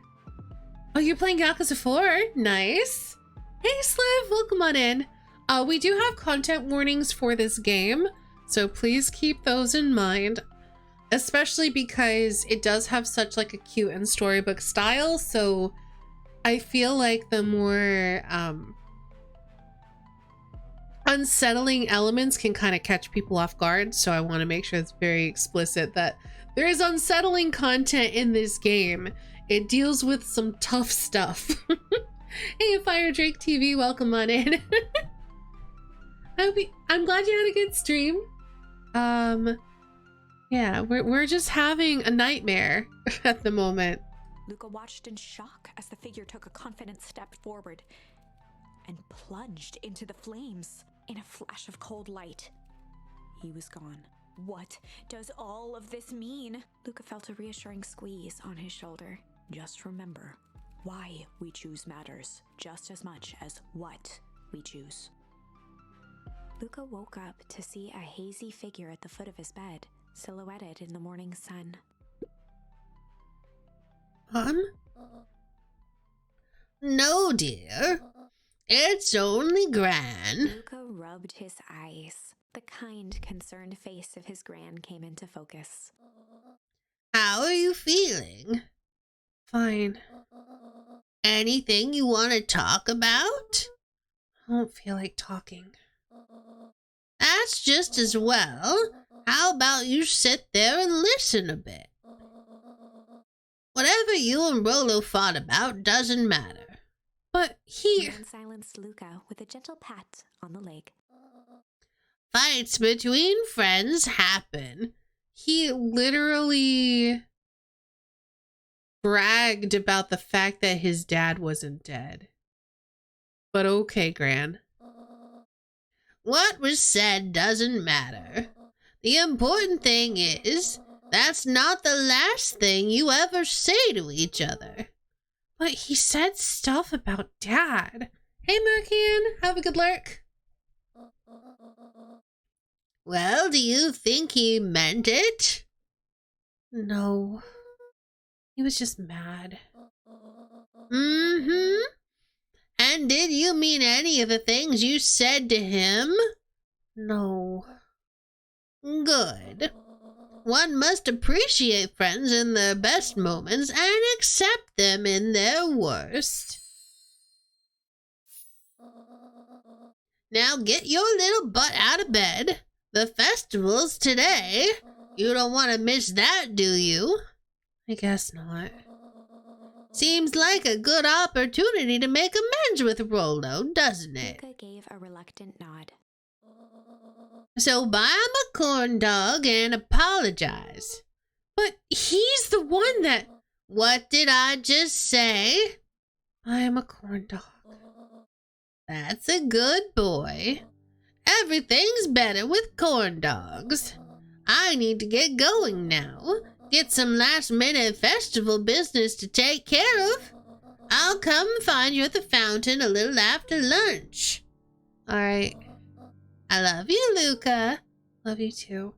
Oh, you're playing Yakuza 4? Nice. Hey, Sliv, welcome on in. We do have content warnings for this game, so please keep those in mind. especially because it does have such like a cute and storybook style. So I feel like the more unsettling elements can kind of catch people off guard. So I want to make sure it's very explicit that there is unsettling content in this game. It deals with some tough stuff. Hey, Fire Drake TV, welcome on in. I'm glad you had a good stream. Yeah, we're just having a nightmare at the moment. Luca watched in shock as the figure took a confident step forward and plunged into the flames. In a flash of cold light, he was gone. What does all of this mean? Luca felt a reassuring squeeze on his shoulder. Just remember, why we choose matters just as much as what we choose. Luca woke up to see a hazy figure at the foot of his bed, silhouetted in the morning sun. No, dear. It's only Gran. Luca rubbed his eyes. The kind, concerned face of his Gran came into focus. How are you feeling? Fine. Anything you want to talk about? I don't feel like talking. That's just as well. How about you sit there and listen a bit? Whatever you and Rolo fought about doesn't matter. But he... Man silenced Luca with a gentle pat on the leg. Fights between friends happen. He literally bragged about the fact that his dad wasn't dead. But okay, Gran. What was said doesn't matter. The important thing is, that's not the last thing you ever say to each other. But he said stuff about Dad. Hey, Merkian, have a good lurk. Well, do you think he meant it? No. He was just mad. Mm-hmm. And did you mean any of the things you said to him? No. Good. One must appreciate friends in their best moments and accept them in their worst. Now get your little butt out of bed. The festival's today. You don't want to miss that, do you? I guess not. Seems like a good opportunity to make amends with Rolo, doesn't it? Luca gave a reluctant nod. So buy him a corn dog and apologize. But he's the one that... What did I just say? I am a corn dog. That's a good boy. Everything's better with corn dogs. I need to get going now. Get some last-minute festival business to take care of. I'll come find you at the fountain a little after lunch. All right. I love you, Luca. Love you too.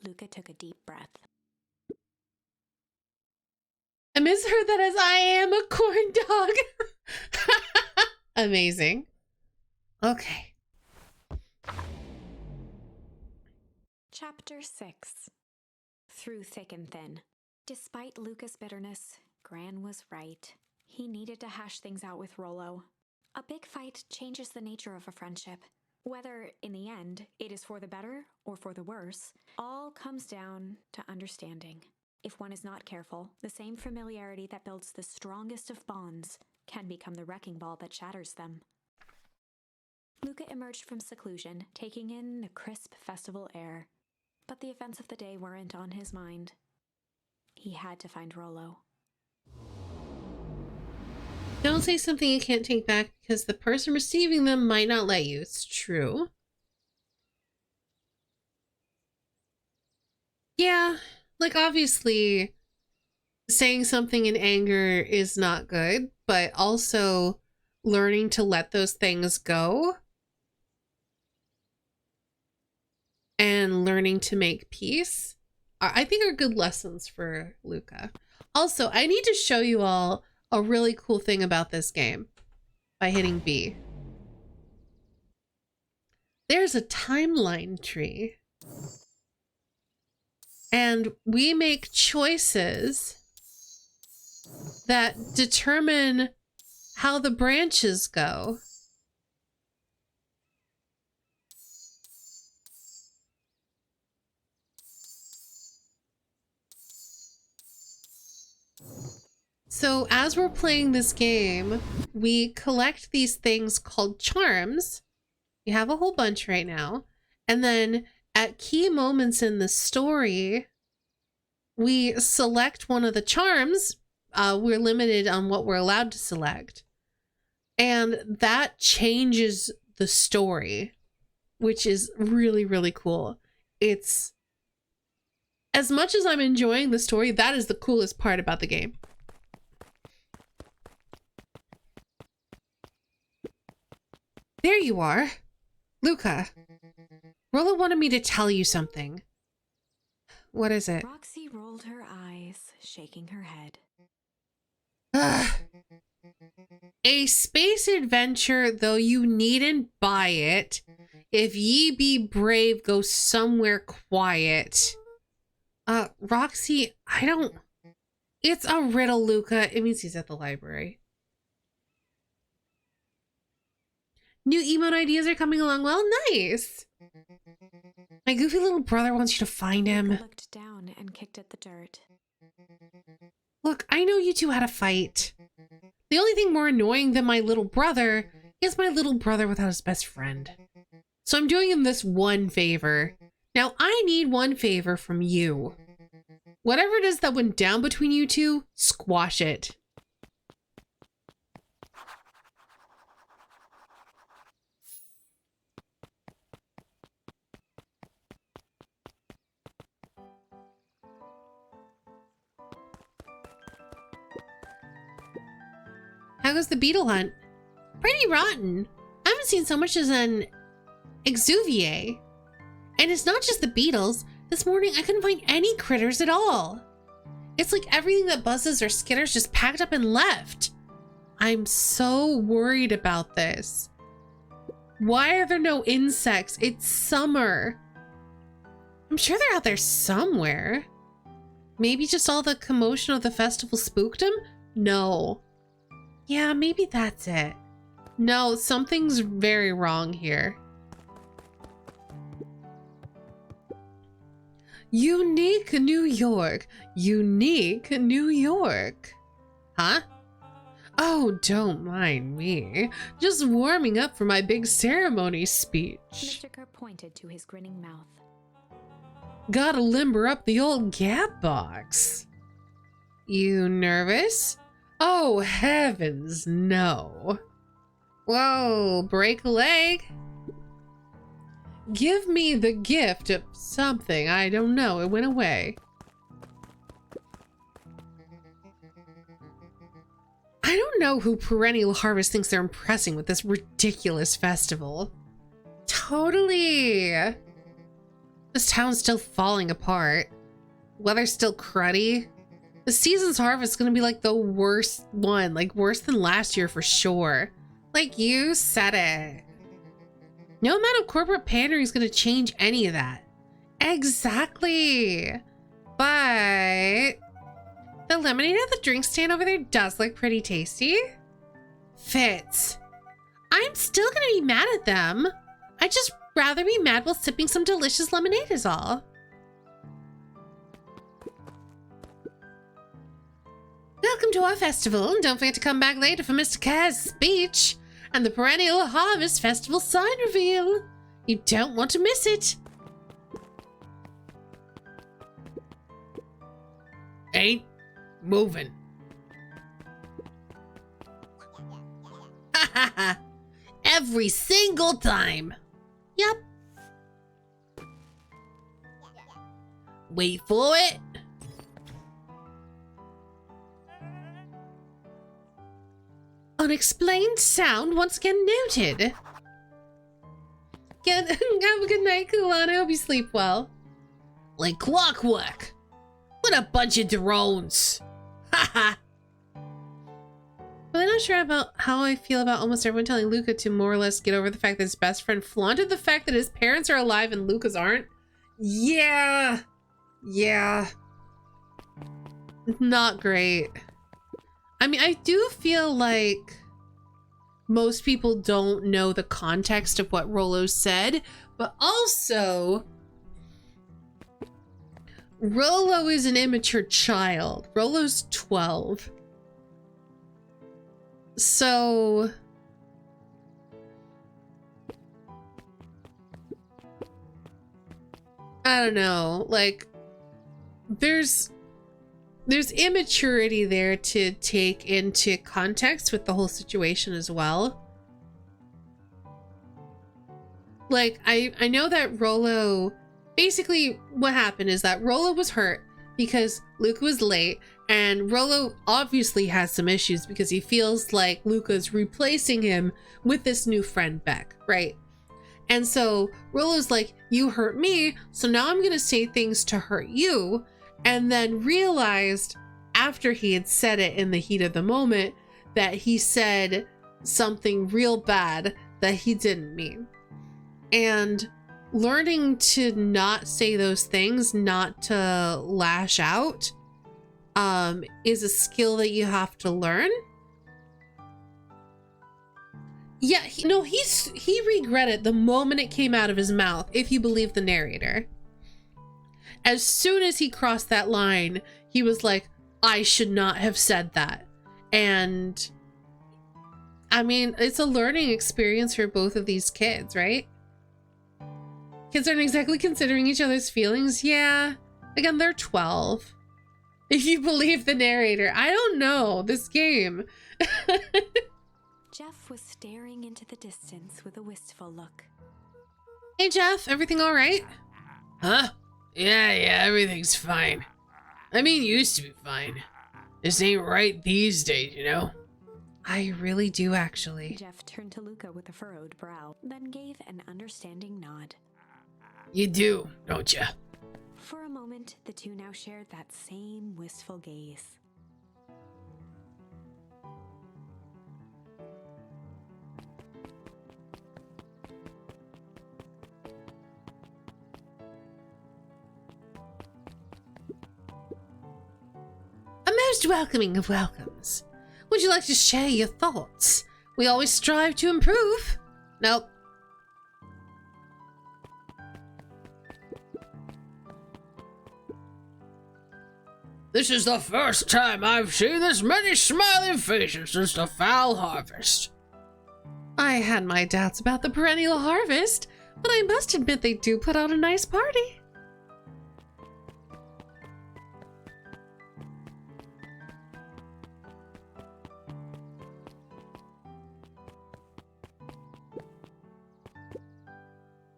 Luca took a deep breath. I misheard that as I am a corn dog. Amazing. Okay. Chapter 6. Through thick and thin. Despite Luca's bitterness, Gran was right. He needed to hash things out with Rolo. A big fight changes the nature of a friendship. Whether, in the end, it is for the better or for the worse, all comes down to understanding. If one is not careful, the same familiarity that builds the strongest of bonds can become the wrecking ball that shatters them. Luca emerged from seclusion, taking in the crisp festival air. But the events of the day weren't on his mind. He had to find Rolo. Don't say something you can't take back because the person receiving them might not let you. It's true. Yeah, like obviously saying something in anger is not good, but also learning to let those things go and learning to make peace, I think are good lessons for Luca. Also, I need to show you all a really cool thing about this game by hitting B. There's a timeline tree. And we make choices that determine how the branches go. So as we're playing this game, we collect these things called charms. We have a whole bunch right now. And then at key moments in the story, we select one of the charms. We're limited on what we're allowed to select. And that changes the story, which is really, really cool. It's, as much as I'm enjoying the story, that is the coolest part about the game. There you are. Luca, Rolla wanted me to tell you something. What is it? Roxy rolled her eyes, shaking her head. A space adventure, though you needn't buy it. If ye be brave, go somewhere quiet. Roxy, I don't... It's a riddle, Luca. It means he's at the library. New emote ideas are coming along well. Nice. My goofy little brother wants you to find him. Luca looked down and kicked at the dirt. Look, I know you two had a fight. The only thing more annoying than my little brother is my little brother without his best friend. So I'm doing him this one favor. Now I need one favor from you. Whatever it is that went down between you two, squash it. How goes the beetle hunt? Pretty rotten. I haven't seen so much as an exuviae. And it's not just the beetles. This morning I couldn't find any critters at all. It's like everything that buzzes or skitters just packed up and left. I'm so worried about this. Why are there no insects? It's summer. I'm sure they're out there somewhere. Maybe just all the commotion of the festival spooked them? No. Yeah, maybe that's it. No, something's very wrong here. Unique New York. Unique New York. Huh? Oh, don't mind me. Just warming up for my big ceremony speech. Mr. Kerr pointed to his grinning mouth. Gotta limber up the old gap box. You nervous? Oh, heavens, no. Whoa, break a leg? Give me the gift of something. I don't know. It went away. I don't know who Perennial Harvest thinks they're impressing with this ridiculous festival. Totally. This town's still falling apart. Weather's still cruddy. The season's harvest is gonna be like the worst one, like worse than last year for sure. Like you said it. No amount of corporate pandering is gonna change any of that. Exactly. But the lemonade at the drink stand over there does look pretty tasty. Fitz. I'm still gonna be mad at them. I'd just rather be mad while sipping some delicious lemonade is all. Welcome to our festival. Don't forget to come back later for Mr. Kerr's speech and the Perennial Harvest Festival sign reveal. You don't want to miss it. Ain't moving. Ha ha ha. Every single time. Yep. Wait for it. Unexplained sound once again noted. Have a good night, Kulan. I hope you sleep well. Like clockwork. What a bunch of drones. Haha. Really not sure about how I feel about almost everyone telling Luca to more or less get over the fact that his best friend flaunted the fact that his parents are alive and Luca's aren't. Yeah. Yeah. Not great. I mean, I do feel like most people don't know the context of what Rollo said, but also Rollo is an immature child. Rollo's 12. So I don't know, like there's immaturity there to take into context with the whole situation as well. Like I know that Rollo, basically what happened is that Rollo was hurt because Luca was late, and Rollo obviously has some issues because he feels like Luca's replacing him with this new friend Beck, right? And so Rollo's like, you hurt me, so now I'm gonna say things to hurt you, and then realized after he had said it in the heat of the moment that he said something real bad that he didn't mean. And learning to not say those things, not to lash out, is a skill that you have to learn. Yeah, he regretted the moment it came out of his mouth, if you believe the narrator. As soon as he crossed that line, he was like, I should not have said that. And I mean, it's a learning experience for both of these kids, right? Kids aren't exactly considering each other's feelings. Yeah. Again, they're 12. If you believe the narrator. I don't know. This game. Jeff was staring into the distance with a wistful look. Hey, Jeff. Everything all right? Huh? Yeah, everything's fine. I mean, used to be fine. This ain't right these days, you know? I really do, actually. Jeff turned to Luca with a furrowed brow, then gave an understanding nod. You do, don't ya? For a moment, the two now shared that same wistful gaze. A most welcoming of welcomes. Would you like to share your thoughts? We always strive to improve. Nope. This is the first time I've seen this many smiling faces since the foul harvest. I had my doubts about the perennial harvest, but I must admit they do put on a nice party.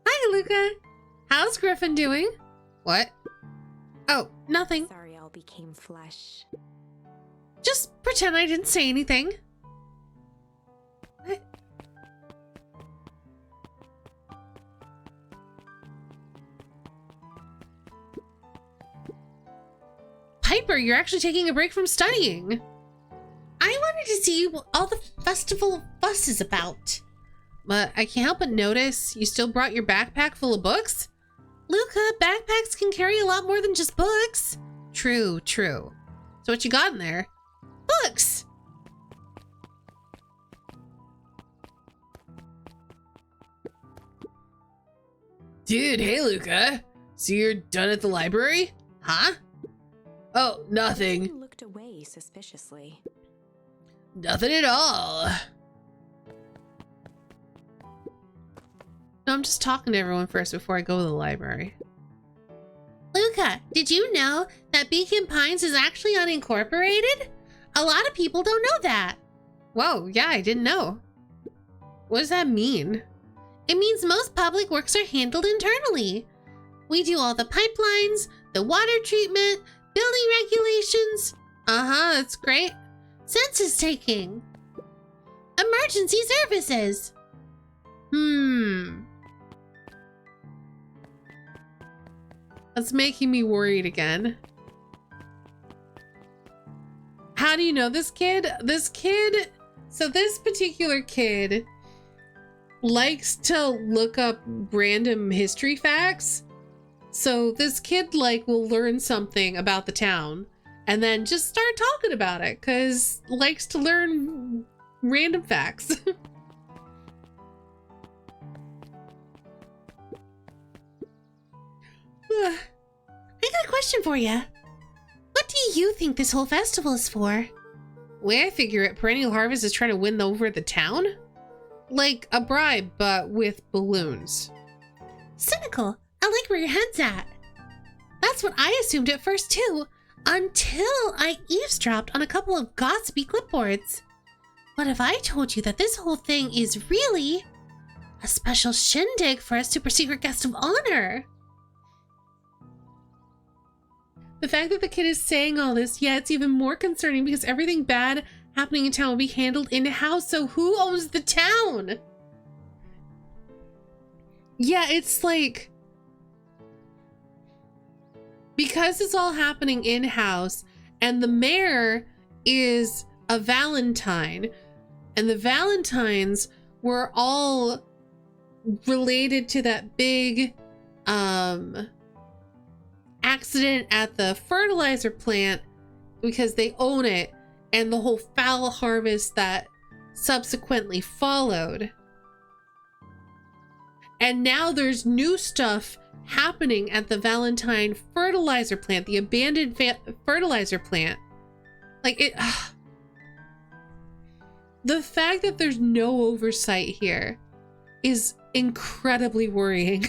Hi, Luca. How's Griffin doing? What? Oh, nothing. Sorry all became flesh. Just pretend I didn't say anything. What? Piper, you're actually taking a break from studying. I wanted to see what all the festival fuss is about. But I can't help but notice you still brought your backpack full of books? Luca, backpacks can carry a lot more than just books. True. So what you got in there? Books! Dude, hey Luca. So you're done at the library? Huh? Oh, nothing. Griffin looked away suspiciously. Nothing at all. No, I'm just talking to everyone first before I go to the library. Luca, did you know that Beacon Pines is actually unincorporated? A lot of people don't know that. Whoa, yeah, I didn't know. What does that mean? It means most public works are handled internally. We do all the pipelines, the water treatment, building regulations. That's great. Census taking. Emergency services. That's making me worried again. How do you know this kid? So this particular kid likes to look up random history facts. So this kid like will learn something about the town and then just start talking about it because likes to learn random facts. I got a question for you. What do you think this whole festival is for? The way I figure it, Perennial Harvest is trying to win over the town? Like a bribe, but with balloons. Cynical. I like where your head's at. That's what I assumed at first too, until I eavesdropped on a couple of gossipy clipboards. What if I told you that this whole thing is really a special shindig for a super secret guest of honor? The fact that the kid is saying all this, yeah, it's even more concerning because everything bad happening in town will be handled in-house, so who owns the town? Yeah, it's like, because it's all happening in-house and the mayor is a Valentine and the Valentines were all related to that big accident at the fertilizer plant because they own it and the whole foul harvest that subsequently followed. And now there's new stuff happening at the Valentine fertilizer plant, the abandoned fertilizer plant. Like it, the fact that there's no oversight here is incredibly worrying.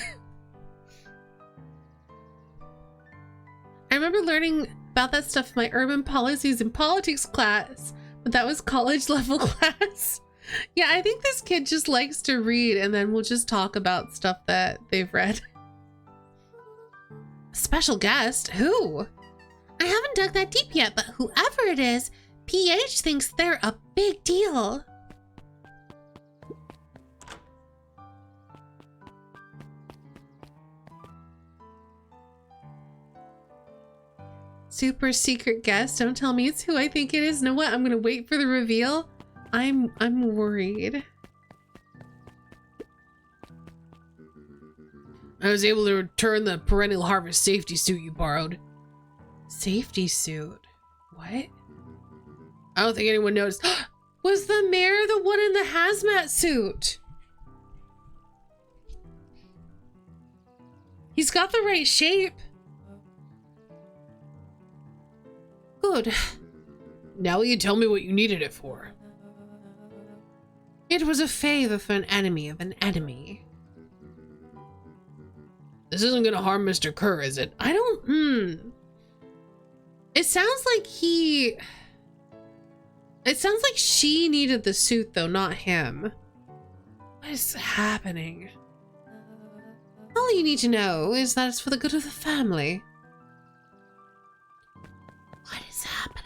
I remember learning about that stuff in my urban policies and politics class, but that was college level class. Yeah, I think this kid just likes to read and then we'll just talk about stuff that they've read. Special guest? Who? I haven't dug that deep yet, but whoever it is, PH thinks they're a big deal. Super secret guest. Don't tell me it's who I think it is. Know what? I'm gonna wait for the reveal. I'm worried. I was able to return the Perennial Harvest safety suit you borrowed. Safety suit? What? I don't think anyone noticed. Was the mayor the one in the hazmat suit? He's got the right shape. Good. Now will you tell me what you needed it for? It was a favor for an enemy of an enemy. This isn't gonna harm Mr. Kerr, is it? I don't, It sounds like it sounds like she needed the suit though, not him. What is happening? All you need to know is that it's for the good of the family. What is happening?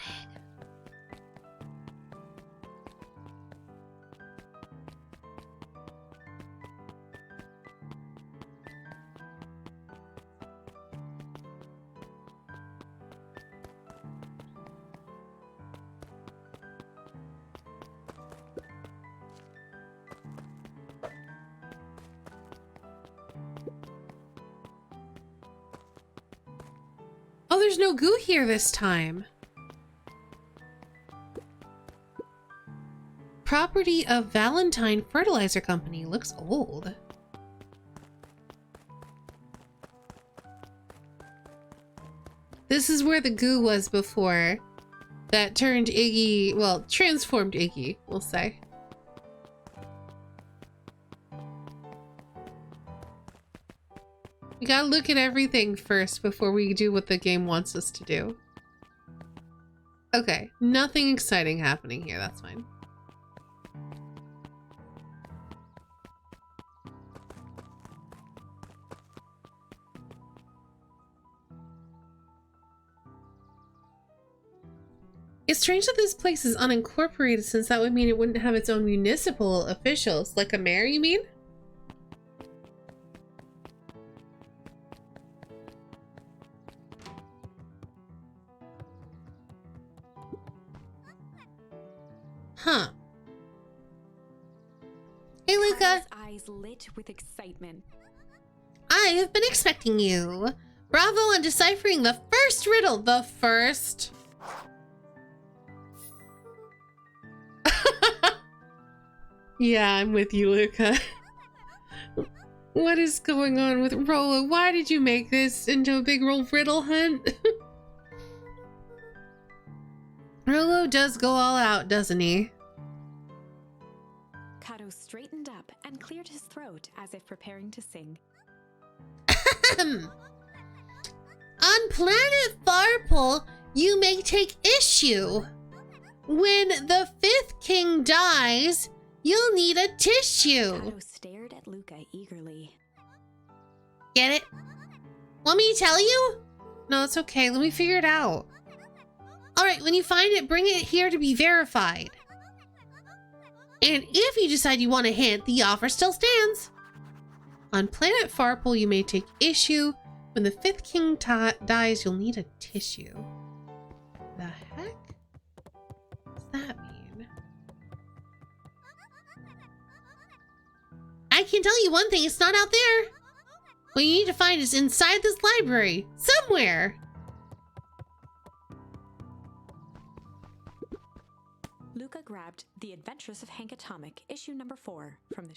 Oh, there's no goo here this time. Property of Valentine Fertilizer Company. Looks old. This is where the goo was before. That turned Iggy, well, transformed Iggy, we'll say. We gotta look at everything first before we do what the game wants us to do. Okay, nothing exciting happening here, that's fine. It's strange that this place is unincorporated since that would mean it wouldn't have its own municipal officials. Like a mayor, you mean? Huh. Hey, Luca. Carla's eyes lit with excitement. I have been expecting you. Bravo on deciphering the first riddle. The first. Yeah, I'm with you, Luca. What is going on with Rolo? Why did you make this into a big old riddle hunt? Rolo does go all out, doesn't he? Kato straightened up and cleared his throat as if preparing to sing. On planet Farpole, you may take issue. When the fifth king dies, you'll need a tissue. Kato stared at Luca eagerly. Get it? Want me to tell you? No, it's okay. Let me figure it out. All right, when you find it, bring it here to be verified. And if you decide you want a hint, the offer still stands. On planet Farpole, you may take issue. When the fifth king dies, you'll need a tissue. The heck does that mean? I can tell you one thing, it's not out there. What you need to find is inside this library, somewhere. Luca grabbed The Adventures of Hank Atomic, issue number 4 from the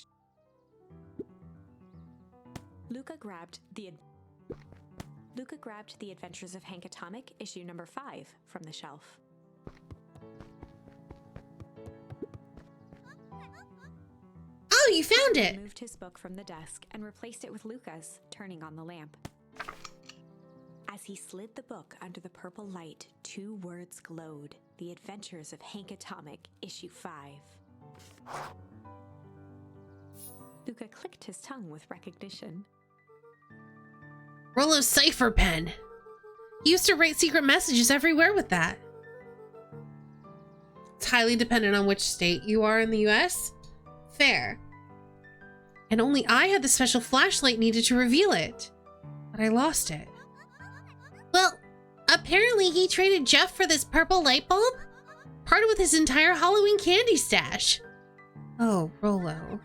Luca grabbed The Adventures of Hank Atomic, issue number 5 from the shelf. Oh, you found He it. moved his book from the desk and replaced it with Luca's, turning on the lamp. As he slid the book under the purple light, 2 words glowed. The Adventures of Hank Atomic, issue 5. Luca clicked his tongue with recognition. Rolo's cipher pen. He used to write secret messages everywhere with that. It's highly dependent on which state you are in the US. Fair. And only I had the special flashlight needed to reveal it. But I lost it. Well, apparently he traded Jeff for this purple light bulb. Parted with his entire Halloween candy stash. Oh, Rolo.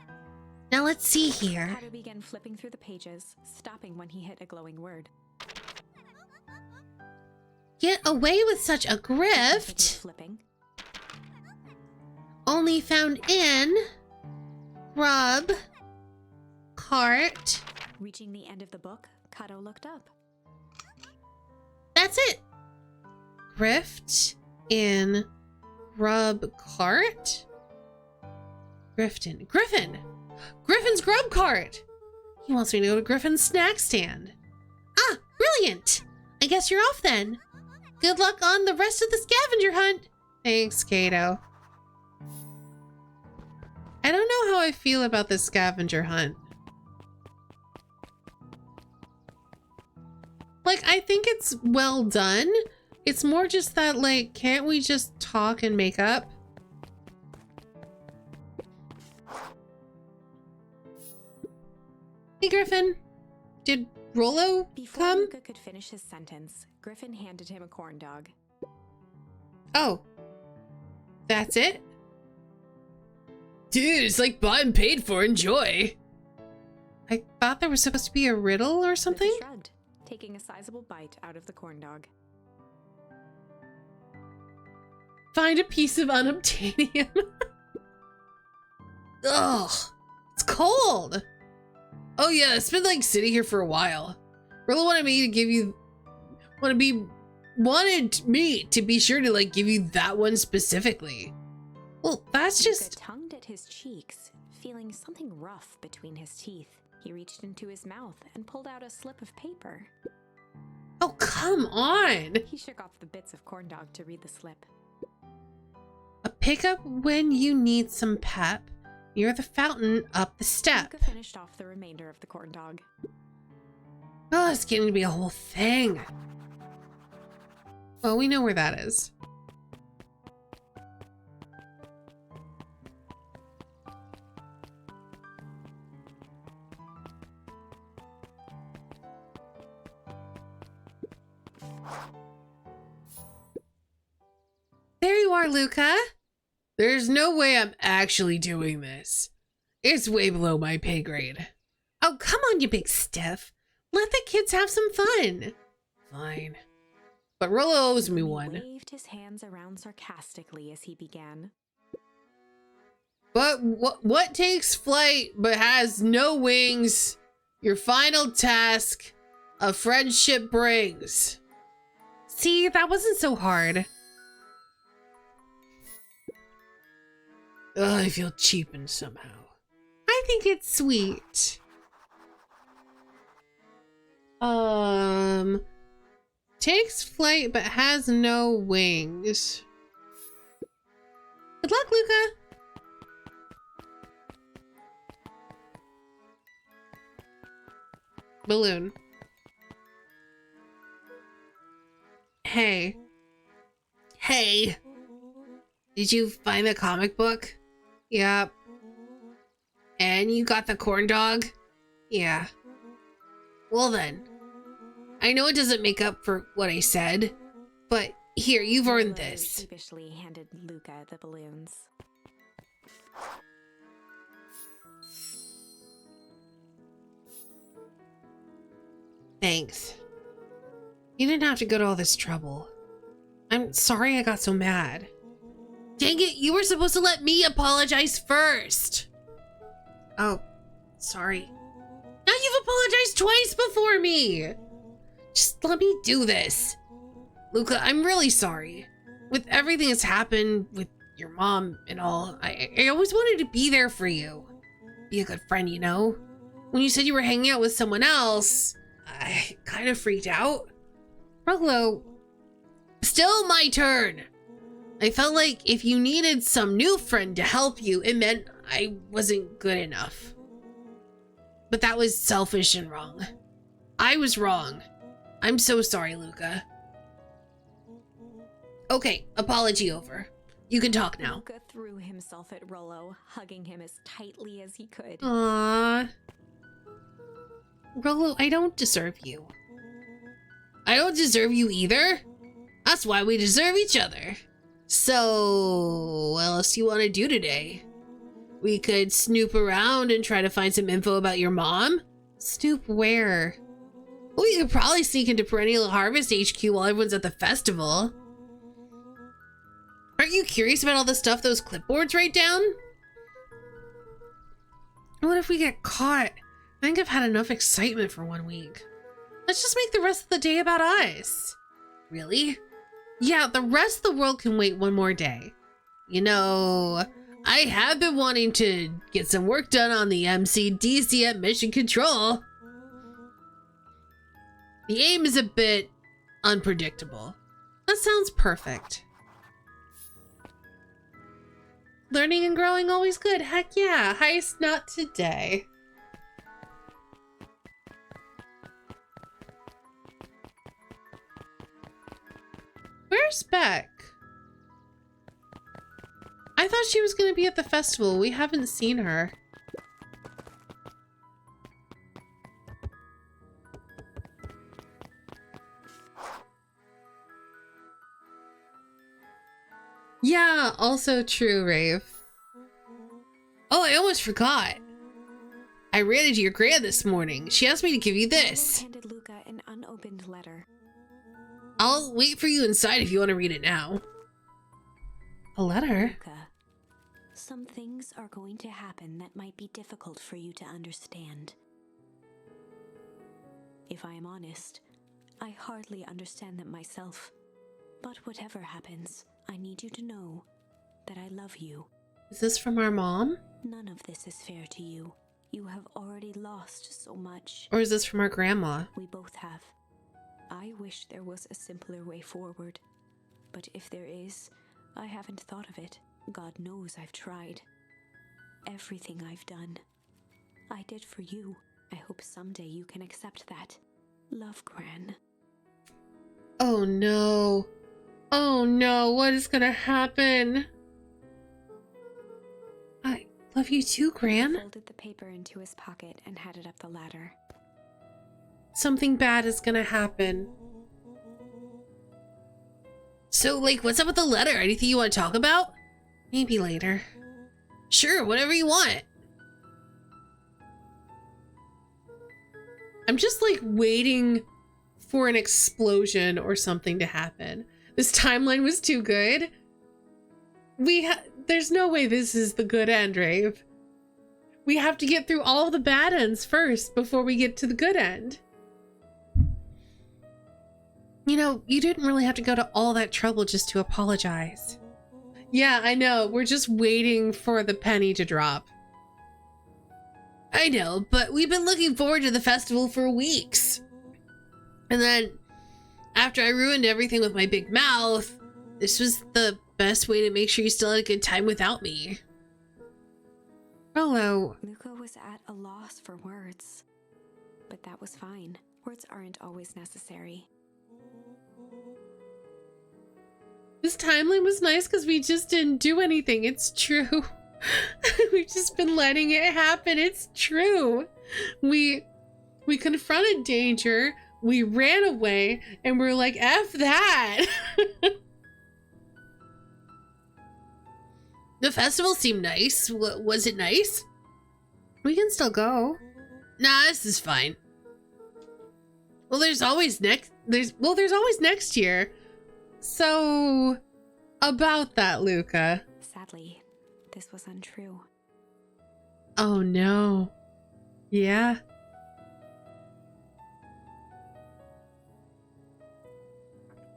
Now let's see here. Kato began flipping through the pages, stopping when he hit a glowing word. Get away with such a He continued grift. flipping. Only found in Rub Cart. Reaching the end of the book, Kato looked up. That's it. Grift in Rub Cart? Griffin. Griffin's Grub Cart! He wants me to go to Griffin's snack stand. Ah, brilliant. I guess you're off then. Good luck on the rest of the scavenger hunt. Thanks, Kato. I don't know how I feel about this scavenger hunt. Like, I think it's well done. It's more just that, like, can't we just talk and make up? Hey, Griffin. Did Rolo Before come? Luca could finish his sentence, Griffin handed him a corn dog. Oh. That's it? Dude, it's like bought and paid for. Enjoy. I thought there was supposed to be a riddle or something? Luca shrugged, taking a sizable bite out of the corn dog. Find a piece of unobtainium. Ugh, it's cold. Oh yeah, it's been like sitting here for a while. Rolo wanted me to give you, Wanted me to be sure to like give you that one specifically. well, that's Luca just, tongued at his cheeks, feeling something rough between his teeth. He reached into his mouth and pulled out a slip of paper. oh, come on. He shook off the bits of corn dog to read the slip. A pickup when you need some pep. Near the fountain up the step. Luca finished off the remainder of the corn dog. Oh, it's getting to be a whole thing. Well, we know where that is. There you are, Luca. There's no way I'm actually doing this. It's way below my pay grade. Oh, come on, you big stiff. Let the kids have some fun. Fine. But Rollo owes me He one. waved his hands around sarcastically as he began. But what takes flight but has no wings? Your final task, a friendship brings. See, that wasn't so hard. Ugh, I feel cheapened somehow. I think it's sweet. Takes flight but has no wings. Good luck, Luca. Balloon. Hey. Hey, did you find the comic book? Yep. And you got the corn dog? Yeah. Well then, I know it doesn't make up for what I said, but here, you've earned Rollo this. sheepishly handed Luca the balloons. Thanks. You didn't have to go to all this trouble. I'm sorry I got so mad. Dang it, you were supposed to let me apologize first. Oh, sorry. Now you've apologized twice before me. Just let me do this. Luca, I'm really sorry. With everything that's happened with your mom and all, I always wanted to be there for you. Be a good friend, you know? When you said you were hanging out with someone else, I kind of freaked out. Rollo, Still my turn. I felt like if you needed some new friend to help you, it meant I wasn't good enough. But that was selfish and wrong. I was wrong. I'm so sorry, Luca. Okay, apology over. You can talk now. Luca threw himself at Rollo, hugging him as tightly as he could. aww. Rollo, I don't deserve you. I don't deserve you either. That's why we deserve each other. So, what else do you want to do today? We could snoop around and try to find some info about your mom. Snoop where? We could probably sneak into Perennial Harvest HQ while everyone's at the festival. Aren't you curious about all the stuff those clipboards write down? What if we get caught? I think I've had enough excitement for 1 week. Let's just make the rest of the day about us. Really? Yeah, the rest of the world can wait one more day. You know, I have been wanting to get some work done on the MCDC at Mission Control. The aim is a bit unpredictable. That sounds perfect. Learning and growing always good. Heck yeah. Heist not today. Where's Beck? I thought she was going to be at the festival. We haven't seen her. Yeah, also true, Rave. Oh, I almost forgot. I ran into your gran this morning. She asked me to give you this. Rollo handed Luca an unopened letter. I'll wait for you inside if you want to read it now. A letter? Luca, some things are going to happen that might be difficult for you to understand. If I am honest, I hardly understand them myself. But whatever happens, I need you to know that I love you. Is this from our mom? None of this is fair to you. You have already lost so much. Or is this from our grandma? We both have. I wish there was a simpler way forward. But if there is, I haven't thought of it. God knows I've tried. Everything I've done, I did for you. I hope someday you can accept that. Love, Gran. Oh no. Oh no, what is gonna happen? I love you too, He Gran. folded the paper into his pocket and headed up the ladder. Something bad is gonna happen. So, like, what's up with the letter? Anything you want to talk about? Maybe later. Sure, whatever you want. I'm just like waiting for an explosion or something to happen. This timeline was too good. There's no way this is the good end, Rave. We have to get through all the bad ends first before we get to the good end. You know, you didn't really have to go to all that trouble just to apologize. Yeah, I know. We're just waiting for the penny to drop. I know, but we've been looking forward to the festival for weeks. And then, after I ruined everything with my big mouth, this was the best way to make sure you still had a good time without me. Hello. Luca was at a loss for words. But that was fine. Words aren't always necessary. This timeline was nice because we just didn't do anything. It's true. We've just been letting it happen. It's true. We confronted danger. We ran away and we're like, F that. The festival seemed nice. Was it nice? We can still go. Nah, this is fine. Well, there's always next year. So, about that, Luca. Sadly, this was untrue. Oh no. Yeah.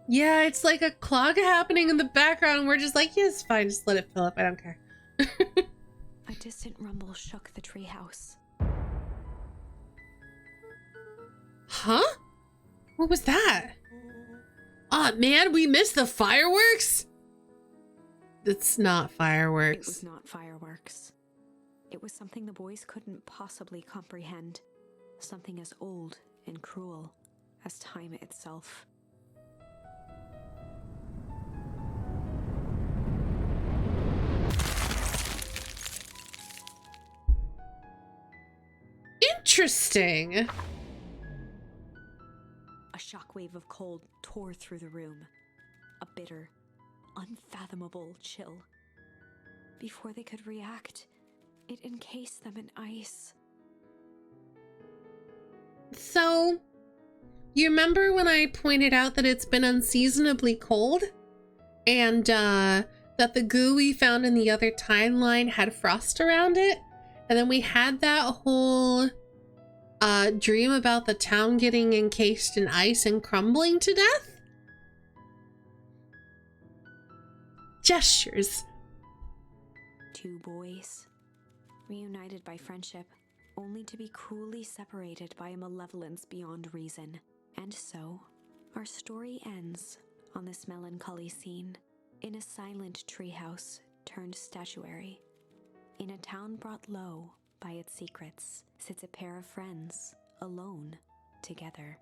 Yeah, it's like a clog happening in the background and we're just like, yeah, it's fine, just let it fill up, I don't care. A distant rumble shook the treehouse. Huh? What was that? Aw, man, we missed the fireworks? It's not fireworks. It was not fireworks. It was something the boys couldn't possibly comprehend. Something as old and cruel as time itself. Interesting. A shockwave of cold tore through the room. A bitter, unfathomable chill. Before they could react, it encased them in ice. So, you remember when I pointed out that it's been unseasonably cold? And that the goo we found in the other timeline had frost around it? And then we had that whole dream about the town getting encased in ice and crumbling to death? Gestures. Two boys, reunited by friendship, only to be cruelly separated by a malevolence beyond reason. And so, our story ends on this melancholy scene, in a silent treehouse turned statuary. In a town brought low by its secrets, sits a pair of friends, alone, together.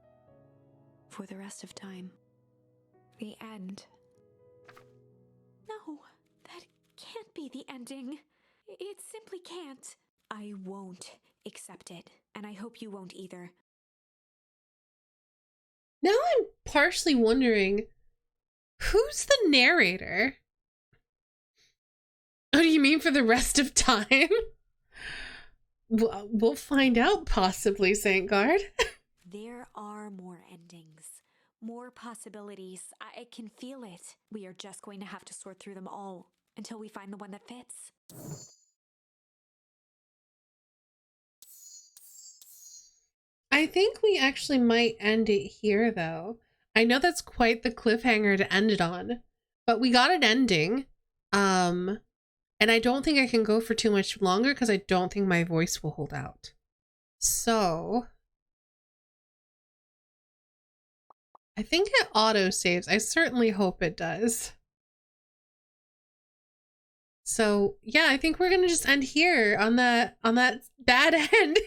For the rest of time. The end. No, that can't be the ending. It simply can't. I won't accept it, and I hope you won't either. Now I'm partially wondering, who's the narrator? What do you mean for the rest of time? We'll find out, possibly, Saint Guard. There are more endings, more possibilities. I can feel it. We are just going to have to sort through them all until we find the one that fits. I think we actually might end it here, though. I know that's quite the cliffhanger to end it on, but we got an ending. And I don't think I can go for too much longer because I don't think my voice will hold out. So I think it auto saves. I certainly hope it does. So yeah, I think we're gonna just end here on that bad end.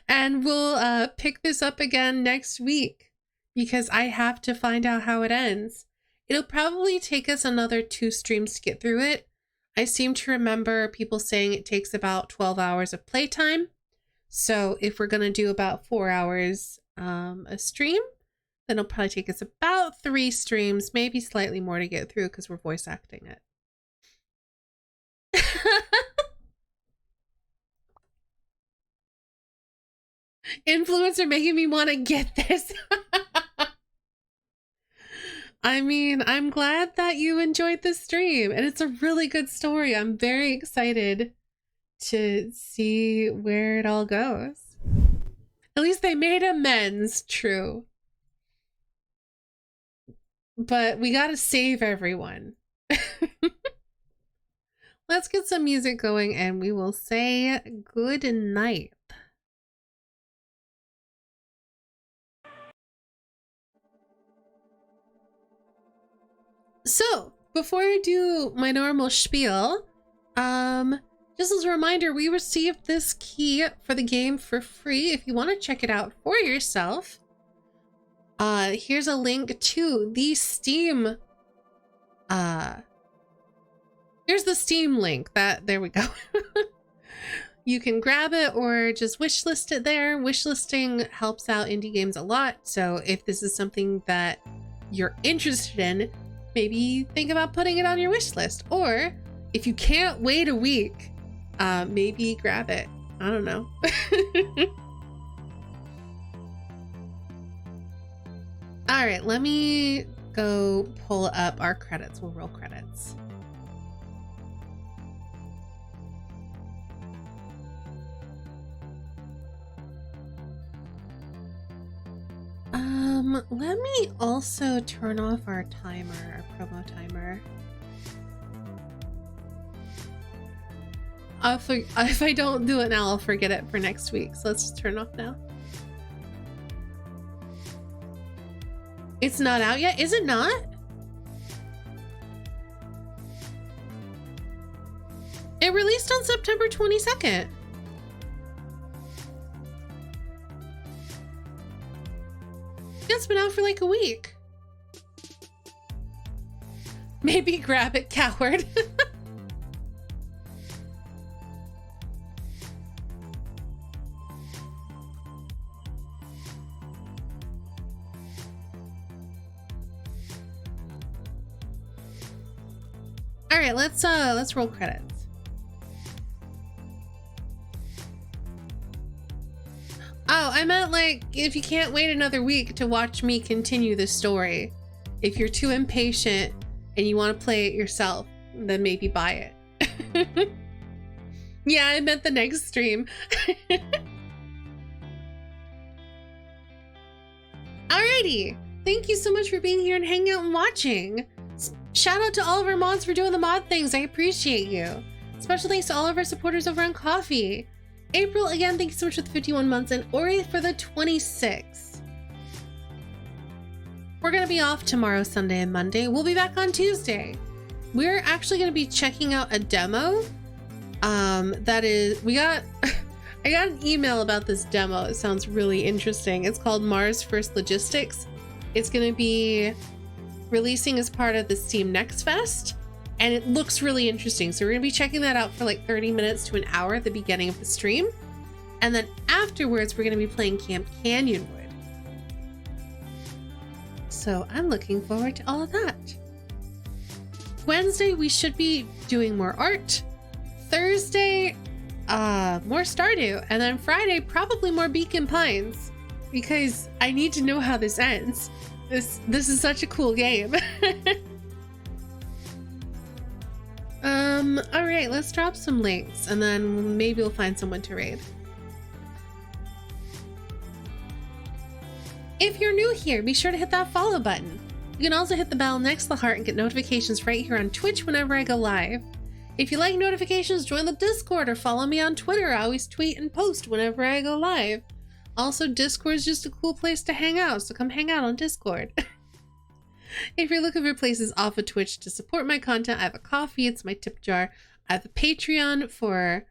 And we'll pick this up again next week because I have to find out how it ends. It'll probably take us another 2 streams to get through it. I seem to remember people saying it takes about 12 hours of playtime. So if we're going to do about 4 hours a stream, then it'll probably take us about 3 streams, maybe slightly more to get through because we're voice acting it. Influencer making me want to get this. I mean, I'm glad that you enjoyed this stream, and it's a really good story. I'm very excited to see where it all goes. At least they made amends, true. But we gotta save everyone. Let's get some music going and we will say good night. So, before I do my normal spiel, just as a reminder, we received this key for the game for free. If you want to check it out for yourself, here's a link to the Steam, here's the Steam link. There we go. You can grab it or just wishlist it there. Wishlisting helps out indie games a lot. So if this is something that you're interested in, maybe think about putting it on your wish list. Or if you can't wait a week, maybe grab it. I don't know. All right, let me go pull up our credits. We'll roll credits. Let me also turn off our timer, our promo timer. If I don't do it now, I'll forget it for next week. So let's just turn it off now. It's not out yet? Is it not? It released on September 22nd. It's been out for like a week. Maybe grab it, coward. All right, let's roll credits. Oh, I meant like if you can't wait another week to watch me continue the story. If you're too impatient and you want to play it yourself, then maybe buy it. Yeah, I meant the next stream. Alrighty. Thank you so much for being here and hanging out and watching. Shout out to all of our mods for doing the mod things. I appreciate you. Special thanks to all of our supporters over on Coffee. April, again, thank you so much for the 51 months, and Ori for the 26. We're going to be off tomorrow, Sunday, and Monday. We'll be back on Tuesday. We're actually going to be checking out a demo. I got an email about this demo. It sounds really interesting. It's called Mars First Logistics. It's going to be releasing as part of the Steam Next Fest. And it looks really interesting. So we're going to be checking that out for like 30 minutes to an hour at the beginning of the stream. And then afterwards, we're going to be playing Camp Canyonwood. So I'm looking forward to all of that. Wednesday, we should be doing more art. Thursday, more Stardew. And then Friday, probably more Beacon Pines. Because I need to know how this ends. This is such a cool game. All right, let's drop some links and then maybe we'll find someone to raid. If you're new here, be sure to hit that follow button. You can also hit the bell next to the heart and get notifications right here on Twitch whenever I go live. If you like notifications, join the Discord or follow me on Twitter. I always tweet and post whenever I go live. Also, Discord is just a cool place to hang out, so come hang out on Discord. If you're looking for places off of Twitch to support my content, I have a Coffee, it's my tip jar. I have a Patreon for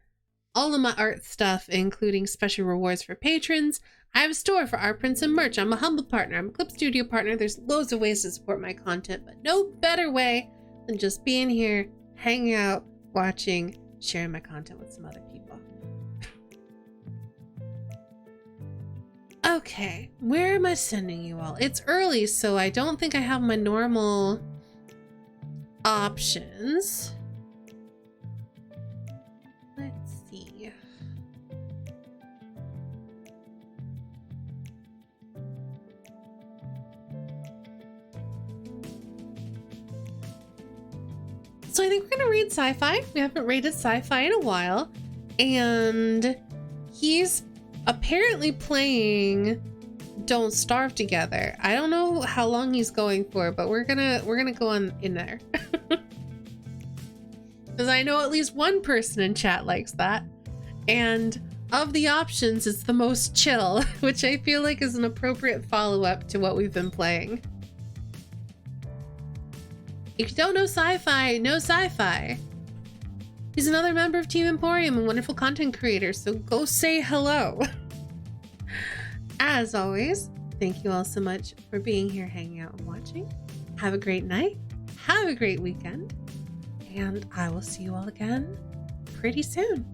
all of my art stuff, including special rewards for patrons. I have a store for art prints and merch. I'm a Humble partner. I'm a Clip Studio partner. There's loads of ways to support my content, but no better way than just being here, hanging out, watching, sharing my content with some other people. Okay, where am I sending you all? It's early, so I don't think I have my normal options. Let's see. So I think we're gonna read sci-fi. We haven't rated sci-fi in a while, and he's apparently playing Don't Starve Together. I don't know how long he's going for, but we're gonna go on in there. Because I know at least one person in chat likes that. And of the options, it's the most chill, which I feel like is an appropriate follow-up to what we've been playing. If you don't know sci-fi, know sci-fi. He's another member of Team Emporium and wonderful content creator, so go say hello. As always, thank you all so much for being here, hanging out, and watching. Have a great night. Have a great weekend. And I will see you all again pretty soon.